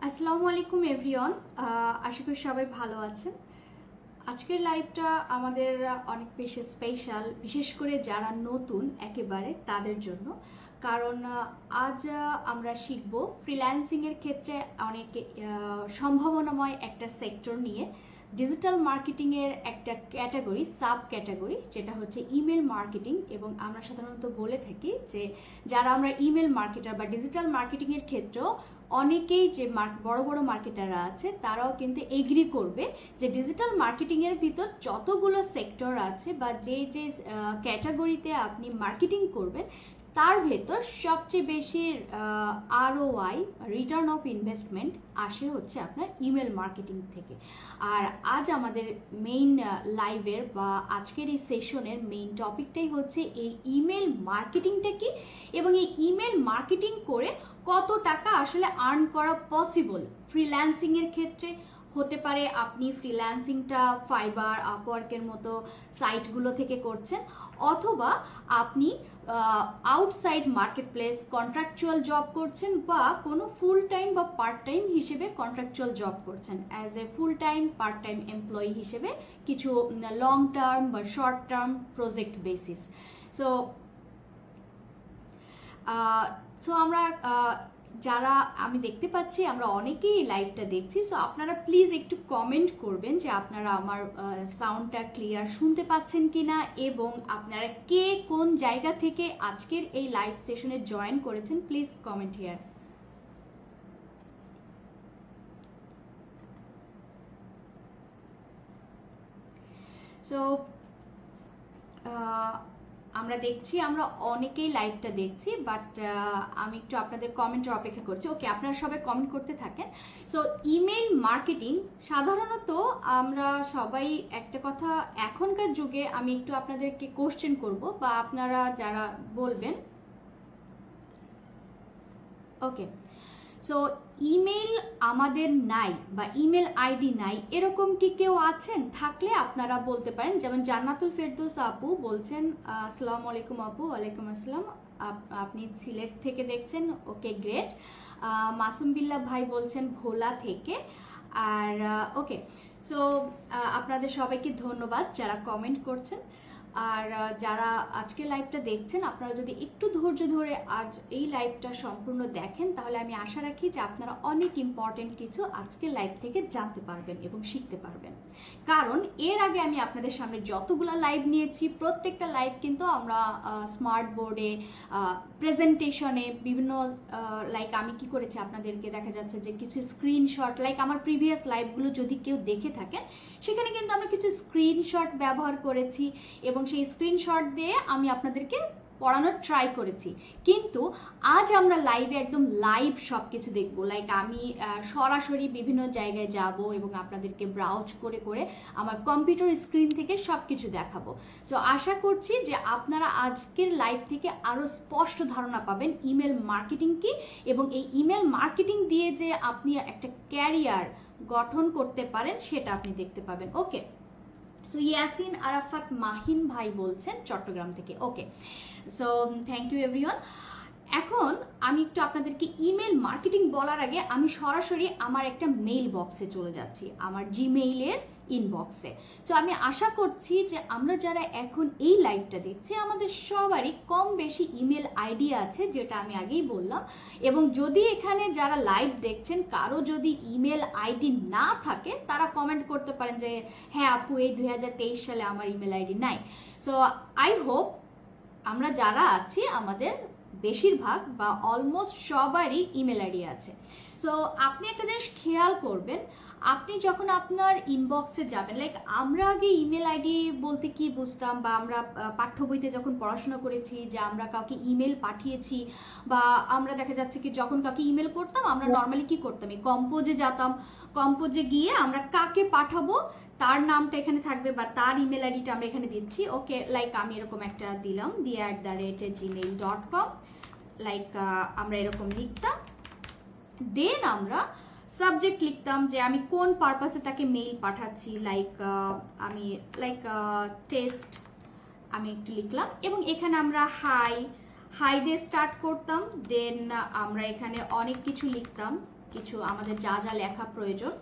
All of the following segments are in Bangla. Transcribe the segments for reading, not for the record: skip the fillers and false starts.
আসসালামু আলাইকুম এভরিওয়ান, আশা করি সবাই ভালো আছেন। আজকের লাইভটা আমাদের অনেক বেশি স্পেশাল, বিশেষ করে যারা নতুন একেবারে তাদের জন্য। কারণ আজ আমরা শিখব ফ্রিল্যান্সিংয়ের ক্ষেত্রে অনেক সম্ভাবনাময় একটা সেক্টর নিয়ে, ডিজিটাল মার্কেটিংয়ের একটা ক্যাটাগরি, সাব ক্যাটাগরি, যেটা হচ্ছে ইমেল মার্কেটিং। এবং আমরা সাধারণত বলে থাকি যে যারা আমরা ইমেল মার্কেটার বা ডিজিটাল মার্কেটিংয়ের ক্ষেত্রেও অনেকেই যে বড় বড় মার্কেটাররা আছে তারাও কিন্তু এগ্রি করবে যে ডিজিটাল মার্কেটিংয়ের ভিতর যতগুলো সেক্টর আছে বা যে যে ক্যাটাগরিতে আপনি মার্কেটিং করবেন তার ভেতর সবচেয়ে বেশি ROI, রিটার্ন অফ ইনভেস্টমেন্ট, আসে হচ্ছে আপনার ইমেল মার্কেটিং থেকে। আর আজ আমাদের মেইন লাইভের বা আজকের এই সেশনের মেইন টপিকটাই হচ্ছে এই ইমেল মার্কেটিংটা কি এবং এই ইমেল মার্কেটিং করে কত টাকা আসলে আর্ন করা পসিবল ফ্রিল্যান্সিংয়ের ক্ষেত্রে। হতে পারে আপনি ফ্রিল্যান্সিংটা ফাইবার, আপওয়ার্কের মতো সাইটগুলো থেকে করছেন, অথবা আপনি আউটসাইড মার্কেটপ্লেস কন্ট্রাকচুয়াল জব করছেন, বা কোনো ফুল টাইম বা পার্ট টাইম হিসেবে কন্ট্রাকচুয়াল জব করছেন as a full time part time employee হিসেবে, কিছু লং টার্ম বা short term project basis. So আমরা যারা আমি দেখতে পাচ্ছি আমরা অনেকেই লাইভটা দেখছি, সো আপনারা প্লিজ একটু কমেন্ট করবেন যে আপনারা আমার সাউন্ডটা ক্লিয়ার শুনতে পাচ্ছেন কিনা, এবং আপনারা কে কোন জায়গা থেকে আজকের এই লাইভ সেশনে জয়েন করেছেন, প্লিজ কমেন্ট হিয়ার। সো আমরা দেখছি, আমরা অনেকেই লাইভটা দেখছি, বাট আমি একটু আপনাদের কমেন্টের অপেক্ষা করছি। ওকে, আপনারা সবাই কমেন্ট করতে থাকেন। সো ইমেল মার্কেটিং সাধারণত আমরা সবাই একটা কথা এখনকার যুগে আমি একটু আপনাদেরকে কোশ্চেন করব, বা আপনারা যারা বলবেন। ওকে, সো ইমেল আমাদের নাই বা ইমেল আইডি নাই, এরকম কি কেউ আছেন? থাকলে আপনারা বলতে পারেন। যেমন জান্নাতুল ফেরদৌস আপু বলছেন, আসসালামু আলাইকুম আপু। ওয়ালাইকুম আসসালাম, আপনি সিলেট থেকে দেখছেন, ওকে গ্রেট। মাসুম বিল্লাহ ভাই বলছেন ভোলা থেকে। আর ওকে, সো আপনাদের সবাইকে ধন্যবাদ যারা কমেন্ট করছেন। আর যারা আজকে লাইভটা দেখছেন, আপনারা যদি একটু ধৈর্য ধরে আজ এই লাইভটা সম্পূর্ণ দেখেন, তাহলে আমি আশা রাখি যে আপনারা অনেক ইম্পর্টেন্ট কিছু আজকের লাইভ থেকে জানতে পারবেন এবং শিখতে পারবেন। কারণ এর আগে আমি আপনাদের সামনে যতগুলো লাইভ নিয়েছি, প্রত্যেকটা লাইভ কিন্তু আমরা স্মার্ট বোর্ডে, প্রেজেন্টেশনে, বিভিন্ন লাইক আমি কি করেছি আপনাদেরকে দেখা যাচ্ছে যে কিছু স্ক্রিনশট, লাইক আমার প্রিভিয়াস লাইভগুলো যদি কেউ দেখে থাকেন, সেখানে কিন্তু আমরা কিছু স্ক্রিনশট ব্যবহার করেছি এবং সেই স্ক্রিনশট দিয়ে আমি আপনাদেরকে পড়ানোর ট্রাই করেছি। কিন্তু আজ আমরা লাইভে একদম লাইভ সব কিছু দেখবো। লাইক আমি সরাসরি বিভিন্ন জায়গায় যাব এবং আপনাদেরকে ব্রাউজ করে করে আমার কম্পিউটার স্ক্রিন থেকে সব কিছু দেখাবো। সো আশা করছি যে আপনারা আজকের লাইভ থেকে আরও স্পষ্ট ধারণা পাবেন ইমেল মার্কেটিং কি, এবং এই ইমেল মার্কেটিং দিয়ে যে আপনি একটা ক্যারিয়ার গঠন করতে পারেন সেটা আপনি দেখতে পাবেন। ওকে, সো ইয়াসিন আরাফাত মাহিন ভাই বলছেন চট্টগ্রাম থেকে। ওকে, সো থ্যাংক ইউ এভরিওয়ান। এখন আমি একটু আপনাদেরকে ইমেল মার্কেটিং বলার আগে আমি সরাসরি আমার একটা মেইল বক্সে চলে যাচ্ছি, আমার জিমেইলের ইনবক্সে। তো আমি আশা করছি যে আমরা যারা এখন এই লাইভটা দেখছি আমাদের সবারই কম বেশি ইমেল আইডি আছে, যেটা আমি আগেই বললাম। এবং যদি এখানে যারা লাইভ দেখছেন কারো যদি ইমেল আইডি না থাকে, তারা কমেন্ট করতে পারেন যে হ্যাঁ আপু, এই 2023 সালে আমার ইমেল আইডি নাই। সো আই হোপ আমরা যারা আছি আমাদের বেশিরভাগ বা অলমোস্ট সবারই ইমেল আইডি আছে। সো আপনি একটা জিনিস খেয়াল করবেন, আপনি যখন আপনার ইনবক্সে যাবেন, লাইক আমরা আগে ইমেল আইডি বলতে কি বুঝতাম, বা আমরা পাঠ্য বইতে যখন পড়াশোনা করেছি যে আমরা কাউকে ইমেল পাঠিয়েছি, বা আমরা দেখা যাচ্ছে কি যখন কাউকে ইমেল করতাম আমরা নর্মালি কি করতাম, এই কম্পোজে যেতাম, কম্পোজে গিয়ে আমরা কাকে পাঠাবো তার নামটা এখানে থাকবে বা তার ইমেল আইডিটা আমরা এখানে দিচ্ছি। ওকে, লাইক আমি এরকম একটা দিলাম, dia@gmail.com, লাইক আমরা এরকম লিখতাম, দেন আমরা সাবজেক্ট লিখতাম যে আমি কোন পারপাসে তাকে মেইল পাঠাচ্ছি, লাইক আমি লাইক টেস্ট আমি একটু লিখলাম এবং এখানে আমরা হাই হাই দিয়ে স্টার্ট করতাম, দেন আমরা এখানে অনেক কিছু লিখতাম, কিছু আমাদের যা যা লেখা প্রয়োজন,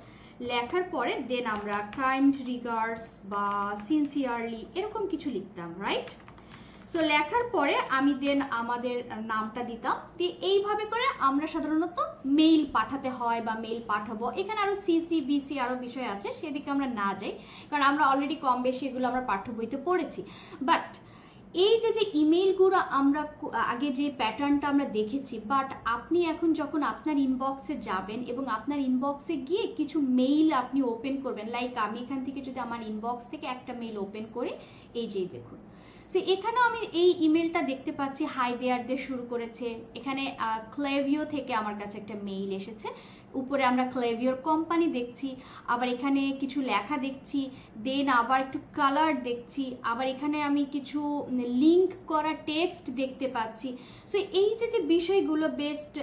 লেখার পরে দেন আমরা কাইন্ড রিগার্ডস বা সিনসিয়ারলি এরকম কিছু লিখতাম, রাইট? সো লেখার পরে আমি দেন আমাদের নামটা দিতাম, দিয়ে এইভাবে করে আমরা সাধারণত মেইল পাঠাতে হয় বা মেইল পাঠাবো। এখানে আরো সিসি বিসি আরো বিষয় আছে, সেদিকে আমরা না যাই, কারণ আমরা অলরেডি কম বেশি এগুলো আমরা পাঠ্য বইতে পড়েছি। বাট এই যে ইমেইলগুলো আমরা আগে যে প্যাটার্নটা আমরা দেখেছি, বাট আপনি এখন যখন আপনার ইনবক্সে যাবেন এবং আপনার ইনবক্সে গিয়ে কিছু মেইল আপনি ওপেন করবেন, লাইক আমি এখান থেকে যদি আমার ইনবক্স থেকে একটা মেইল ওপেন করি, এই যে দেখুন, সো এখানেও আমি এই ইমেলটা দেখতে পাচ্ছি হাই দেয়ার দিয়ে শুরু করেছে। এখানে ক্লেভিও থেকে আমার কাছে একটা মেইল এসেছে, উপরে আমরা ক্লেভিওর কোম্পানি দেখছি, আবার এখানে কিছু লেখা দেখছি, দেন আবার একটু কালার দেখছি, আবার এখানে আমি কিছু লিঙ্ক করা টেক্সট দেখতে পাচ্ছি। সো এই যে বিষয়গুলো বেস্ট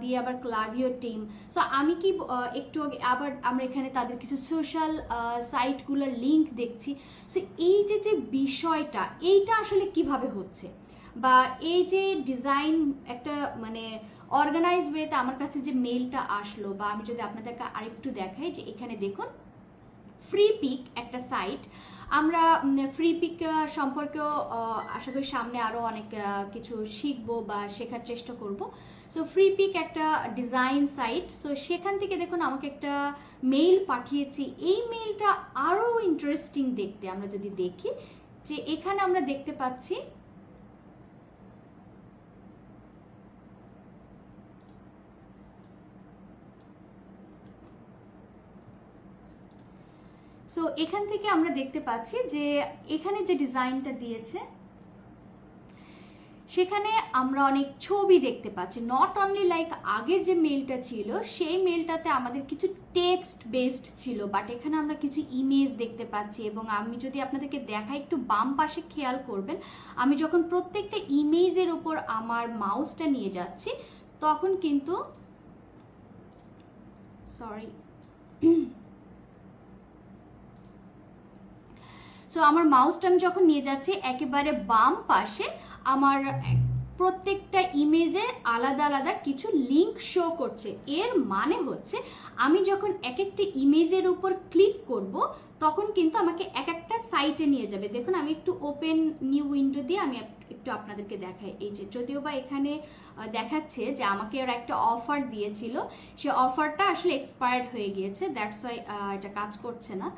দিয়ে আবার ক্লেভিও টিম। সো আমি কি একটু আবার আমরা এখানে তাদের কিছু সোশ্যাল সাইটগুলোর লিঙ্ক দেখছি। সো এই যে বিষয়টা, এইটা আসলে কিভাবে হচ্ছে, বা এই যে ডিজাইন একটা মানে অর্গানাইজ ওয়েতে আমার কাছে যে মেইলটা আসলো, বা আমি যদি আপনাদেরকে আরেকটু দেখাই, যে এখানে দেখুন ফ্রি পিক একটা সাইট, আমরা ফ্রি পিক সম্পর্কেও আশা করি সামনে আরো অনেক কিছু শিখবো বা শেখার চেষ্টা করব। সো ফ্রি পিক একটা ডিজাইন সাইট, সো সেখান থেকে দেখুন আমাকে একটা মেইল পাঠিয়েছি। এই মেইলটা আরো ইন্টারেস্টিং দেখতে, আমরা যদি দেখি যে এখানে আমরা দেখতে পাচ্ছি সো এখান থেকে আমরা দেখতে পাচ্ছি যে এখানে যে ডিজাইনটা দিয়েছে সেখানে আমরা অনেক ছবি দেখতে পাচ্ছি, নট অনলি লাইক আগের যে মেইলটা ছিল সেই মেইলটাতে আমাদের কিছু টেক্সট বেসড ছিল, বাট এখানে আমরা কিছু ইমেজ দেখতে পাচ্ছি। এবং আমি যদি আপনাদেরকে দেখাই, একটু বাম পাশে খেয়াল করবেন, আমি যখন প্রত্যেকটা ইমেজের উপর আমার মাউসটা নিয়ে যাচ্ছি তখন কিন্তু সরি সো আমার মাউসটা আমি যখন নিয়ে যাচ্ছি একেবারে বাম পাশে আমার প্রত্যেকটা ইমেজের আলাদা আলাদা কিছু লিঙ্ক শো করছে। এর মানে হচ্ছে আমি যখন এক একটা ইমেজের উপর ক্লিক করব তখন কিন্তু আমাকে এক একটা সাইটে নিয়ে যাবে। দেখুন আমি একটু ওপেন নিউ উইন্ডো দিয়ে আমি একটু আপনাদেরকে দেখাই। এই যে যদিও বা এখানে দেখাচ্ছে যে আমাকে ওরা একটা অফার দিয়েছিল, সে অফারটা আসলে এক্সপায়ার্ড হয়ে গিয়েছে, দ্যাটস ওয়াই এটা কাজ করছে না।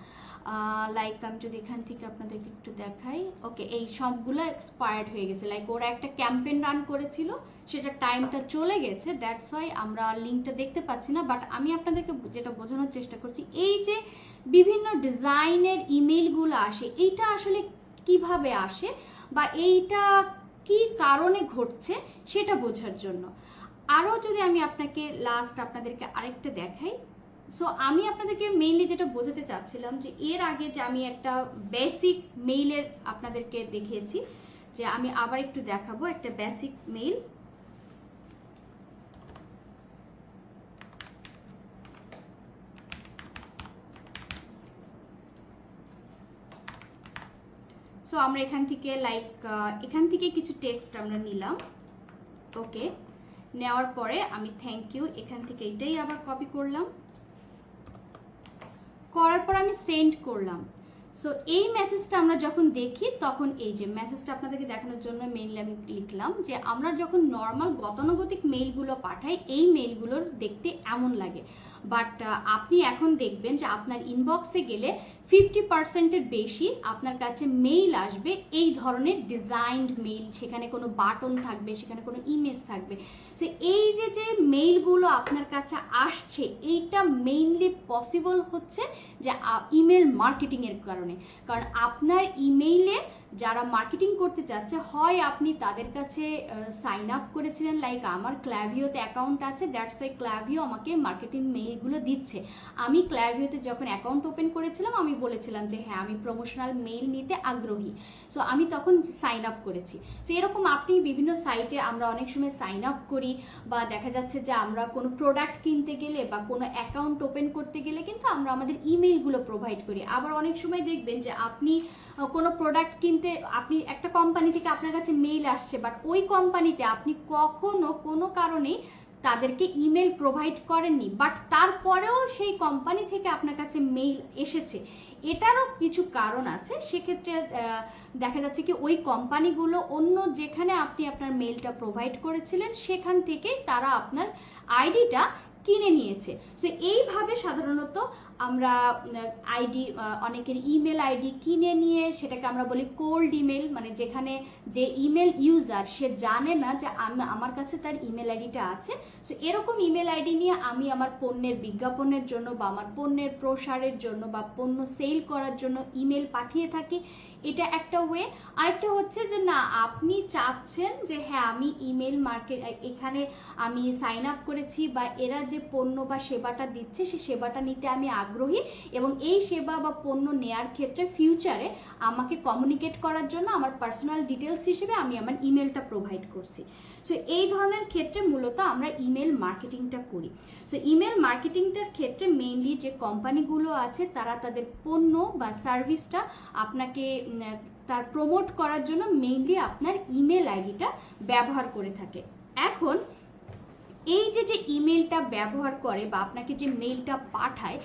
লাইক আমি যদি এখান থেকে আপনাদেরকে একটু দেখাই, ওকে এই সবগুলো এক্সপায়ার্ড হয়ে গেছে, লাইক ওরা একটা ক্যাম্পেইন রান করেছিল, সেটা টাইমটা চলে গেছে, দ্যাটস ওয়াই আমরা লিঙ্কটা দেখতে পাচ্ছি না। বাট আমি আপনাদেরকে যেটা বোঝানোর চেষ্টা করছি, এই যে বিভিন্ন ডিজাইনের ইমেলগুলো আসে, এইটা আসলে কিভাবে আসে বা এইটা কি কারণে ঘটছে সেটা বোঝার জন্য। আরও যদি আমি আপনাকে লাস্ট আপনাদেরকে আরেকটা দেখাই, সো আমি আপনাদেরকে মেইনলি যেটা বোঝাতে চাচ্ছিলাম যে এর আগে যে আমি একটা বেসিক মেইলের আপনাদেরকে দেখিয়েছি, যে আমি আবার একটু দেখাবো একটা বেসিক মেইল। সো আমরা এখান থেকে লাইক এখান থেকে কিছু টেক্সট আমরা নিলাম, ওকে, নেওয়ার পরে আমি থ্যাংক ইউ এখান থেকে এটাই আবার কপি করলাম, করার পর আমি সেন্ড করলাম। সো এই মেসেজটা আমরা যখন দেখি তখন এই যে মেসেজটা আপনাদেরকে দেখানোর জন্য মেইনলি আমি লিখলাম যে আমরা যখন নর্মাল গতানুগতিক মেইলগুলো পাঠাই এই মেইলগুলোর দেখতে এমন লাগে, বাট আপনি এখন দেখবেন যে আপনার ইনবক্সে গেলে 50%-এর বেশি আপনার কাছে মেইল আসবে এই ধরনের ডিজাইনড মেইল, সেখানে কোনো বাটন থাকবে, সেখানে কোনো ইমেজ থাকবে। সো এই যে মেইলগুলো আপনার কাছে আসছে এইটা মেইনলি পসিবল হচ্ছে যে ইমেল মার্কেটিং এর কারণে। কারণ আপনার ইমেইলে যারা মার্কেটিং করতে চাচ্ছে, হয় আপনি তাদের কাছে সাইন আপ করেছিলেন, লাইক আমার ক্ল্যাভিওতে অ্যাকাউন্ট আছে, দ্যাটস ওয়াই ক্ল্যাভিও আমাকে মার্কেটিং মেইলগুলো দিচ্ছে। আমি ক্ল্যাভিওতে যখন অ্যাকাউন্ট ওপেন করেছিলাম আমি বলেছিলাম যে হ্যাঁ আমি প্রমোশনাল মেইল নিতে আগ্রহী, সো আমি তখন সাইন আপ করেছি। সো এরকম আপনি বিভিন্ন সাইটে আমরা অনেক সময় সাইন আপ করি, বা দেখা যাচ্ছে যে আমরা কোনো প্রোডাক্ট কিনতে গেলে বা কোনো অ্যাকাউন্ট ওপেন করতে গেলে কিন্তু আমরা আমাদের ইমেইলগুলো প্রোভাইড করি। আবার অনেক সময় দেখবেন যে আপনি কোনো প্রোডাক্ট কিনতে, আপনি একটা কোম্পানি থেকে আপনার কাছে মেইল আসছে, বাট ওই কোম্পানিতে আপনি কখনো কোনো কারণেই তাদেরকে ইমেল প্রোভাইড করেননি, বাট তারপরেও সেই কোম্পানি থেকে আপনার কাছে মেইল এসেছে। এটারও কিছু কারণ আছে। সেক্ষেত্রে দেখা যাচ্ছে কি ওই কোম্পানিগুলো অন্য যেখানে আপনি আপনার মেইলটা প্রোভাইড করেছিলেন সেখান থেকেই তারা আপনার আইডিটা কিনে নিয়েছে। তো এইভাবে সাধারণত আমরা আইডি, অনেকের ইমেল আইডি কিনে নিয়ে সেটাকে আমরা বলি কোল্ড ইমেল, মানে যেখানে যে ইমেল ইউজার সে জানে না যে আমার কাছে তার ইমেল আইডিটা আছে। তো এরকম ইমেল আইডি নিয়ে আমি আমার পণ্যের বিজ্ঞাপনের জন্য বা আমার পণ্যের প্রসারের জন্য বা পণ্য সেল করার জন্য ইমেল পাঠিয়ে থাকি। এটা একটা ওয়ে। আরেকটা হচ্ছে যে না, আপনি চাচ্ছেন যে হ্যাঁ আমি ইমেল মার্কেট, এখানে আমি সাইন আপ করেছি বা এরা যে পণ্য বা সেবাটা দিচ্ছে সেই সেবাটা নিতে আমি আগ্রহী, এবং এই সেবা বা পণ্য নেয়ার ক্ষেত্রে ফিউচারে আমাকে কমিউনিকেট করার জন্য আমার পার্সোনাল ডিটেলস হিসেবে আমি আমার ইমেলটা প্রোভাইড করছি। সো এই ধরনের ক্ষেত্রে মূলত আমরা ইমেল মার্কেটিংটা করি। সো ইমেল মার্কেটিংটার ক্ষেত্রে মেইনলি যে কোম্পানিগুলো আছে তারা তাদের পণ্য বা সার্ভিসটা আপনাকে তার প্রমোট করার জন্য মেইনলি আপনার ইমেল আইডিটা ব্যবহার করে থাকে। এখন এই যে ইমেলটা ব্যবহার করে বা আপনাকে যে মেইলটা পাঠায়,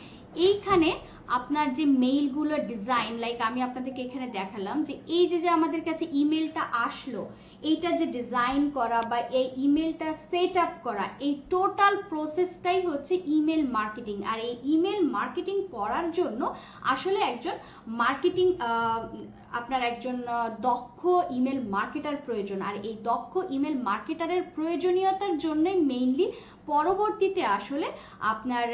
এইখানে আপনার যে মেইলগুলো ডিজাইন, লাইক আমি আপনাদেরকে এখানে দেখালাম যে এই যে আমাদের কাছে ইমেলটা আসলো, এইটা যে ডিজাইন করা বা এই ইমেলটা সেট আপ করা, এই টোটাল প্রসেসটাই হচ্ছে ইমেল মার্কেটিং। আর এই ইমেল মার্কেটিং করার জন্য আসলে একজন মার্কেটিং, আপনার একজন দক্ষ ইমেল মার্কেটার প্রয়োজন। আর এই দক্ষ ইমেল মার্কেটারের প্রয়োজনীয়তার জন্যই মেইনলি পরবর্তীতে আসলে আপনার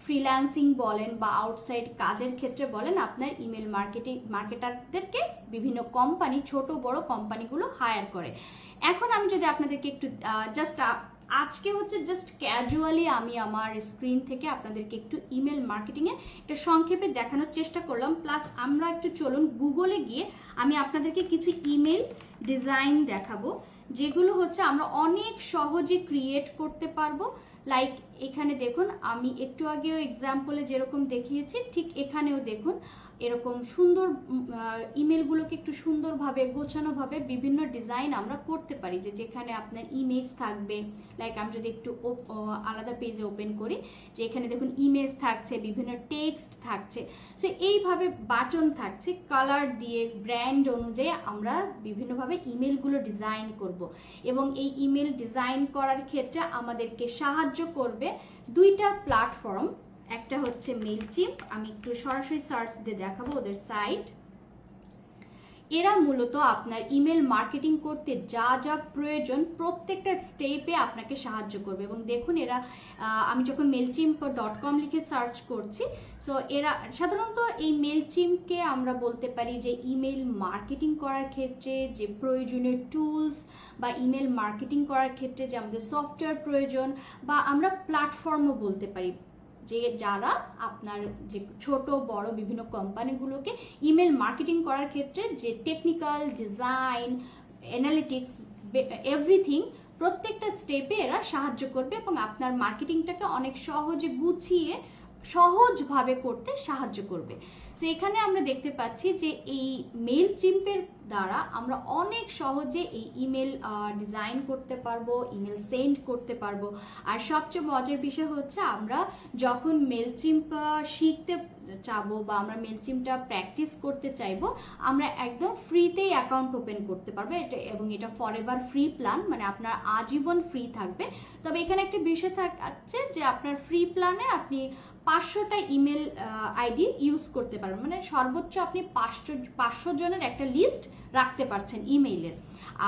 ফ্রিল্যান্সিং বলেন বা আউটসাইড কাজের ক্ষেত্রে বলেন, আপনার ইমেল মার্কেটারদেরকে বিভিন্ন কোম্পানি, ছোট বড় কোম্পানিগুলো হায়ার করে। এখন আমি যদি আপনাদেরকে একটু জাস্ট আজকে হচ্ছে জাস্ট ক্যাজুয়ালি আমি আমার স্ক্রিন থেকে আপনাদেরকে একটু ইমেল মার্কেটিং এর একটা সংক্ষেপে দেখানোর চেষ্টা করলাম। প্লাস আমরা একটু চলুন গুগলে গিয়ে আমি আপনাদেরকে কিছু ইমেল ডিজাইন দেখাবো, যেগুলো হচ্ছে আমরা অনেক সহজে ক্রিয়েট করতে পারবো। লাইক এখানে দেখুন, আমি একটু আগেও এক্সাম্পলে যেরকম দেখিয়েছি ঠিক এখানেও দেখুন এরকম সুন্দর ইমেলগুলোকে একটু সুন্দরভাবে গোছানোভাবে বিভিন্ন ডিজাইন আমরা করতে পারি, যে যেখানে আপনার ইমেজ থাকবে। লাইক আমি যদি একটু আলাদা পেজে ওপেন করি, যে এখানে দেখুন ইমেজ থাকছে, বিভিন্ন টেক্সট থাকছে। সো এইভাবে বাটন থাকছে, কালার দিয়ে ব্র্যান্ড অনুযায়ী আমরা বিভিন্নভাবে ইমেলগুলো ডিজাইন করব। এবং এই ইমেল ডিজাইন করার ক্ষেত্রে আমাদেরকে সাহায্য করবে দুইটা প্ল্যাটফর্ম। একটা হচ্ছে মেইলচিম্প, আমি একটু সরাসরি সার্চ দিয়ে দেখাবো ওদের সাইট। এরা মূলত আপনার ইমেল মার্কেটিং করতে যা যা প্রয়োজন প্রত্যেকটা স্টেপে আপনাকে সাহায্য করবে। এবং দেখুন এরা, আমি যখন mailchimp.com লিখে সার্চ করছি, সো এরা সাধারণত এই মেইলচিম্পকে আমরা বলতে পারি যে ইমেল মার্কেটিং করার ক্ষেত্রে যে প্রয়োজনীয় টুলস বা ইমেল মার্কেটিং করার ক্ষেত্রে যে আমাদের সফটওয়্যার প্রয়োজন, বা আমরা প্ল্যাটফর্মও বলতে পারি, যে যারা আপনার যে ছোট বড় বিভিন্ন কোম্পানিগুলোকে ইমেল মার্কেটিং করার ক্ষেত্রে যে টেকনিক্যাল, ডিজাইন, অ্যানালিটিক্স, এভরিথিং প্রত্যেকটা স্টেপে এরা সাহায্য করবে এবং আপনার মার্কেটিংটাকে অনেক সহজে গুছিয়ে সহজভাবে করতে সাহায্য করবে। তো এখানে আমরা দেখতে পাচ্ছি যে এই মেইলচিম্পের দ্বারা আমরা অনেক সহজে এই ইমেল ডিজাইন করতে পারবো, ইমেল সেন্ড করতে পারবো। আর সবচেয়ে মজার বিষয় হচ্ছে আমরা যখন মেইলচিম্প শিখতে চাবো বা আমরা মেইলচিম্পটা প্র্যাকটিস করতে চাইবো, আমরা একদম ফ্রিতেই অ্যাকাউন্ট ওপেন করতে পারবো। এটা এবং এটা ফরএভার ফ্রি প্ল্যান, মানে আপনার আজীবন ফ্রি থাকবে। তবে এখানে একটা বিষয় থাকছে যে আপনার ফ্রি প্ল্যানে আপনি 500টা ইমেল আইডি ইউজ করতে পারবেন, মানে সর্বোচ্চ আপনি 500 জনের একটা লিস্ট রাখতে পারছেন ইমেইলের।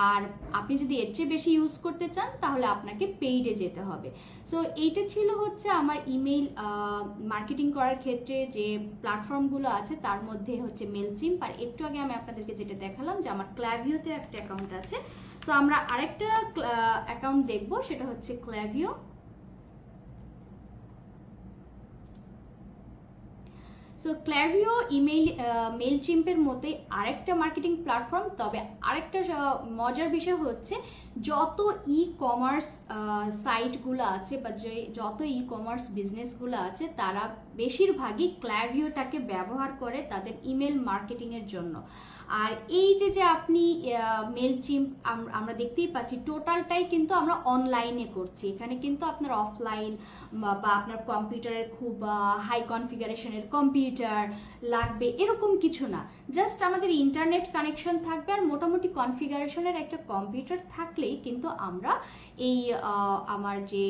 আর আপনি যদি এর চেয়ে বেশি ইউজ করতে চান তাহলে আপনাকে পেইডে যেতে হবে। সো এইটা ছিল হচ্ছে আমার ইমেইল মার্কেটিং করার ক্ষেত্রে যে প্ল্যাটফর্মগুলো আছে, তার মধ্যে হচ্ছে মেইলচিম্প। আর একটু আগে আমি আপনাদেরকে যেটা দেখালাম যে আমার ক্ল্যাভিওতে একটা অ্যাকাউন্ট আছে। সো আমরা আরেকটা অ্যাকাউন্ট দেখব, সেটা হচ্ছে ক্ল্যাভিও। সো সো ক্ল্যাভিও মেইলচিম্পের মতোই আরেকটা মার্কেটিং প্ল্যাটফর্ম, তবে আরেকটা মজার বিষয় হচ্ছে যত ই কমার্স সাইটগুলো আছে বা যত ই কমার্স বিজনেসগুলো আছে তারা বেশিরভাগই ক্ল্যাভিওটাকে ব্যবহার করে তাদের ইমেল মার্কেটিংয়ের জন্য। আর এই যে আপনি মেইলচিম্প আমরা দেখতেই পাচ্ছি টোটালটাই কিন্তু আমরা অনলাইনে করছি, এখানে কিন্তু আপনার অফলাইন বা আপনার কম্পিউটারের খুব হাই কনফিগারেশনের কম্পিউটার লাগবে এরকম কিছু না, জাস্ট আমাদের ইন্টারনেট কানেকশন থাকবে আর মোটামুটি কনফিগারেশনের একটা কম্পিউটার থাকলেই কিন্তু আমরা এই আমার যে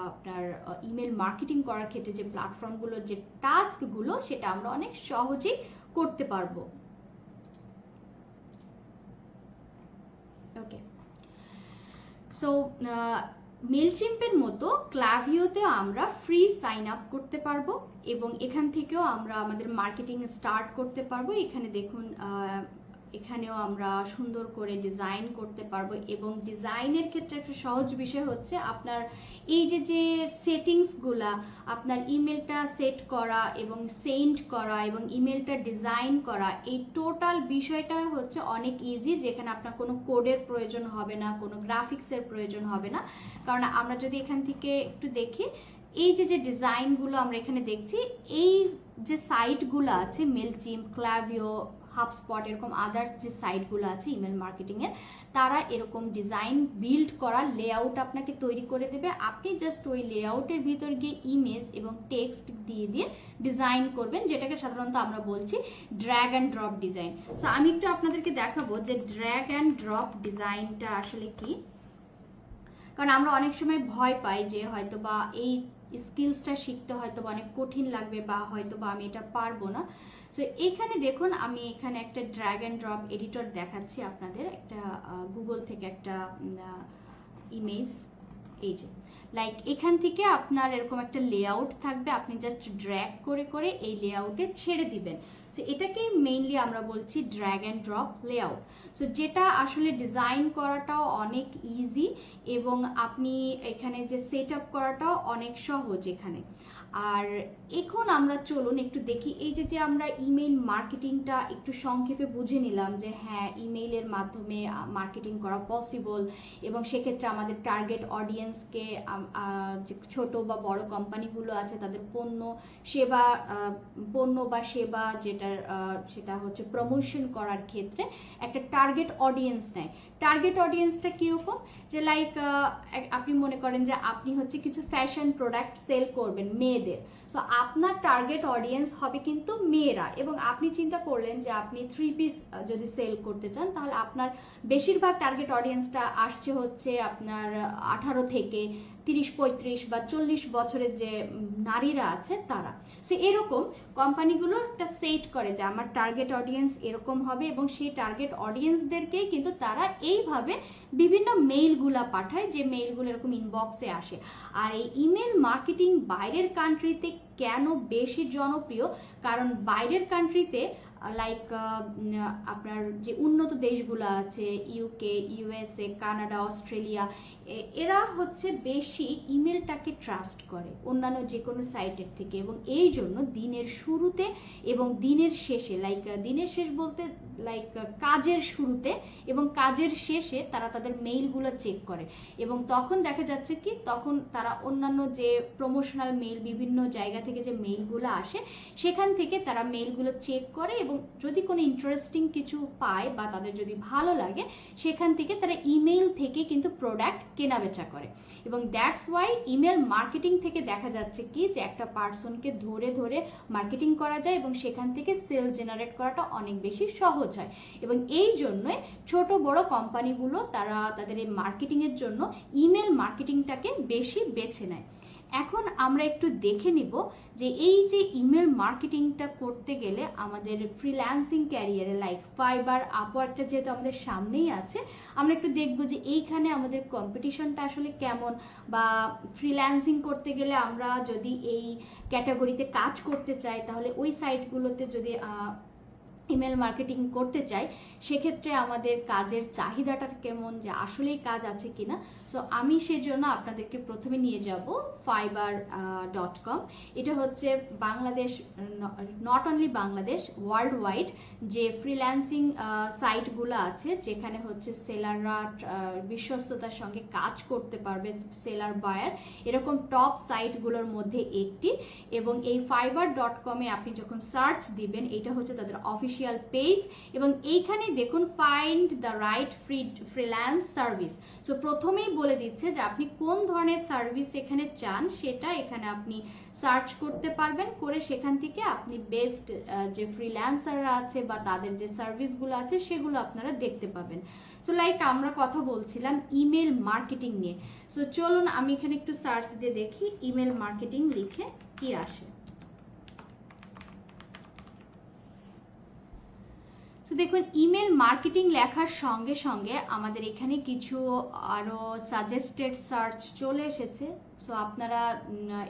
আপনার ইমেল মার্কেটিং করার ক্ষেত্রে যে প্ল্যাটফর্মগুলোর যে টাস্কগুলো সেটা আমরা অনেক সহজেই করতে পারবো। ওকে, সো মেইলচিম্পের মতো ক্ল্যাভিওতে আমরা ফ্রি সাইন আপ করতে পারবো এবং এখান থেকেও আমরা আমাদের মার্কেটিং স্টার্ট করতে পারবো। এখানে দেখুন এখানেও আমরা সুন্দর করে ডিজাইন করতে পারবো এবং ডিজাইনের ক্ষেত্রে একটা সহজ বিষয় হচ্ছে আপনার এই যে সেটিংসগুলা, আপনার ইমেলটা সেট করা এবং সেন্ড করা এবং ইমেলটা ডিজাইন করা, এই টোটাল বিষয়টা হচ্ছে অনেক ইজি, যেখানে আপনার কোনো কোডের প্রয়োজন হবে না, কোনো গ্রাফিক্সের প্রয়োজন হবে না। কারণ আমরা যদি এখান থেকে একটু দেখি এই যে ডিজাইনগুলো আমরা এখানে দেখছি, এই যে সাইটগুলো আছে মেইলচিম্প, ক্ল্যাভিও, হাবস্পট এরকম আদার্স যে সাইটগুলো আছে ইমেল মার্কেটিংয়ের, তারা এরকম ডিজাইন বিল্ড করা লেআউট আপনাকে তৈরি করে দেবে। আপনি জাস্ট ওই লেআউটের ভিতর গিয়ে ইমেজ এবং টেক্সট দিয়ে ডিজাইন করবেন, যেটাকে সাধারণত আমরা বলছি drag and drop design. So আমি একটু আপনাদেরকে দেখাবো যে ড্র্যাগ অ্যান্ড ড্রপ ডিজাইনটা আসলে কি, কারণ আমরা অনেক সময় ভয় পাই যে হয়তো বা এই স্কিলসটা শিখতে হয়তো বা অনেক কঠিন লাগবে বা হয়তো বা আমি এটা পারবো না। সো এখানে দেখুন আমি এখানে একটা ড্র্যাগ অ্যান্ড ড্রপ এডিটর দেখাচ্ছি আপনাদের, একটা গুগল থেকে একটা ইমেজ, এই যে লাইক এখান থেকে আপনার এরকম একটা লেআউট থাকবে, আপনি জাস্ট ড্র্যাগ করে করে এই লেআউটে ছেড়ে দিবেন। সো এটাকে মেইনলি আমরা বলছি drag and drop layout. So যেটা আসলে ডিজাইন করাটাও অনেক ইজি এবং আপনি এখানে যে সেট আপ করাটাও অনেক সহজ এখানে। আর এখন আমরা চলুন একটু দেখি এই যে আমরা ইমেইল মার্কেটিংটা একটু সংক্ষেপে বুঝে নিলাম যে হ্যাঁ ইমেইলের মাধ্যমে মার্কেটিং করা পসিবল এবং সেক্ষেত্রে আমাদের টার্গেট অডিয়েন্সকে যে ছোট বা বড় কোম্পানিগুলো আছে তাদের পণ্য বা সেবা সেটা হচ্ছে প্রমোশন করার ক্ষেত্রে একটা টার্গেট অডিয়েন্স নেয়। টার্গেট অডিয়েন্সটা কিরকম, যে লাইক আপনি মনে করেন যে আপনি হচ্ছে কিছু ফ্যাশন প্রোডাক্ট সেল করবেন মেয়েদের, সো আপনার টার্গেট অডিয়েন্স হবে কিন্তু মেয়েরা এবং আপনি চিন্তা করলেন যে আপনি 3 পিস যদি সেল করতে চান তাহলে আপনার বেশিরভাগ টার্গেট অডিয়েন্সটা আসছে হচ্ছে আপনার 18 থেকে 30-35 বা 40 বছরের যে নারীরা আছে তারা। সো এরকম কোম্পানিগুলো একটা সেট করে যে আমার টার্গেট অডিয়েন্স এরকম হবে এবং সেই টার্গেট অডিয়েন্সদেরকেই কিন্তু তারা এইভাবে বিভিন্ন মেইলগুলা পাঠায়, যে মেইলগুলো এরকম ইনবক্সে আসে। আর এই ইমেল মার্কেটিং বাইরের কান্ট্রিতে কেন বেশি জনপ্রিয়, কারণ বাইরের কান্ট্রিতে লাইক আপনার যে উন্নত দেশগুলো আছে ইউকে, ইউএসএ, কানাডা, অস্ট্রেলিয়া, এরা হচ্ছে বেশি ইমেলটাকে ট্রাস্ট করে অন্যান্য যে কোনো সাইটের থেকে এবং এই জন্য দিনের শুরুতে এবং দিনের শেষে, লাইক দিনের শেষ বলতে লাইক কাজের শুরুতে এবং কাজের শেষে তারা তাদের মেইলগুলো চেক করে এবং তখন দেখা যাচ্ছে কি তখন তারা অন্যান্য যে প্রমোশনাল মেইল বিভিন্ন জায়গা থেকে যে মেইলগুলো আসে সেখান থেকে তারা মেইলগুলো চেক করে এবং যদি কোনো ইন্টারেস্টিং কিছু পায় বা তাদের যদি ভালো লাগে সেখান থেকে তারা ইমেল থেকে কিন্তু প্রোডাক্ট কেনা বেচা করে এবং দ্যাটস ওয়াই ইমেল মার্কেটিং থেকে দেখা যাচ্ছে কি যে একটা পার্সনকে ধরে ধরে মার্কেটিং করা যায় এবং সেখান থেকে সেল জেনারেট করাটা অনেক বেশি সহজ হয় এবং এই জন্যই ছোট বড় কোম্পানিগুলো তারা তাদের এই মার্কেটিংয়ের জন্য ইমেল মার্কেটিংটাকে বেশি বেছে নেয়। এখন আমরা একটু দেখে নিব যে এই যে ইমেল মার্কেটিংটা করতে গেলে আমাদের ফ্রিল্যান্সিং ক্যারিয়ারে লাইক ফাইবার, আপওয়ার্কটা যেহেতু আমাদের সামনেই আছে, আমরা একটু দেখব যে এইখানে আমাদের কম্পিটিশনটা আসলে কেমন বা ফ্রিল্যান্সিং করতে গেলে আমরা যদি এই ক্যাটাগরিতে কাজ করতে চাই তাহলে ওই সাইটগুলোতে যদি ইমেল মার্কেটিং করতে চাই, সেক্ষেত্রে আমাদের কাজের চাহিদাটা কেমন, যে আসলেই কাজ আছে কিনা। সো আমি সেজন্য আপনাদেরকে প্রথমে নিয়ে যাব fiverr.com। এটা হচ্ছে Bangladesh, not only Bangladesh, world wide যে ফ্রিল্যান্সিং সাইটগুলো আছে, যেখানে হচ্ছে সেলাররা বিশ্বস্ততার সঙ্গে কাজ করতে পারবে, সেলার বায়ার, এরকম টপ সাইটগুলোর মধ্যে একটি। এবং এই fiverr.com-এ আপনি যখন সার্চ দিবেন, এটা হচ্ছে তাদের অফিসিয়াল পেজ, এবং এইখানে দেখুন find the right freelance service. So প্রথমেই বলে দিচ্ছে যে আপনি কোন ধরনের সার্ভিস এখানে চান, সেটা এখানে আপনি সার্চ করতে পারবেন, করে সেখান থেকে আপনি বেস্ট যে ফ্রিল্যান্সাররা আছে বা তাদের যে সার্ভিসগুলো আছে সেগুলো আপনারা দেখতে পাবেন। সো লাইক আমরা কথা বলছিলাম ইমেল মার্কেটিং নিয়ে। সো চলুন আমি এখানে একটু সার্চ দিয়ে দেখি ইমেল মার্কেটিং লিখে কি আসে। তো দেখুন ইমেল মার্কেটিং লেখার সঙ্গে সঙ্গে আমাদের এখানে কিছু আরো সাজেস্টেড সার্চ চলে এসেছে। সো আপনারা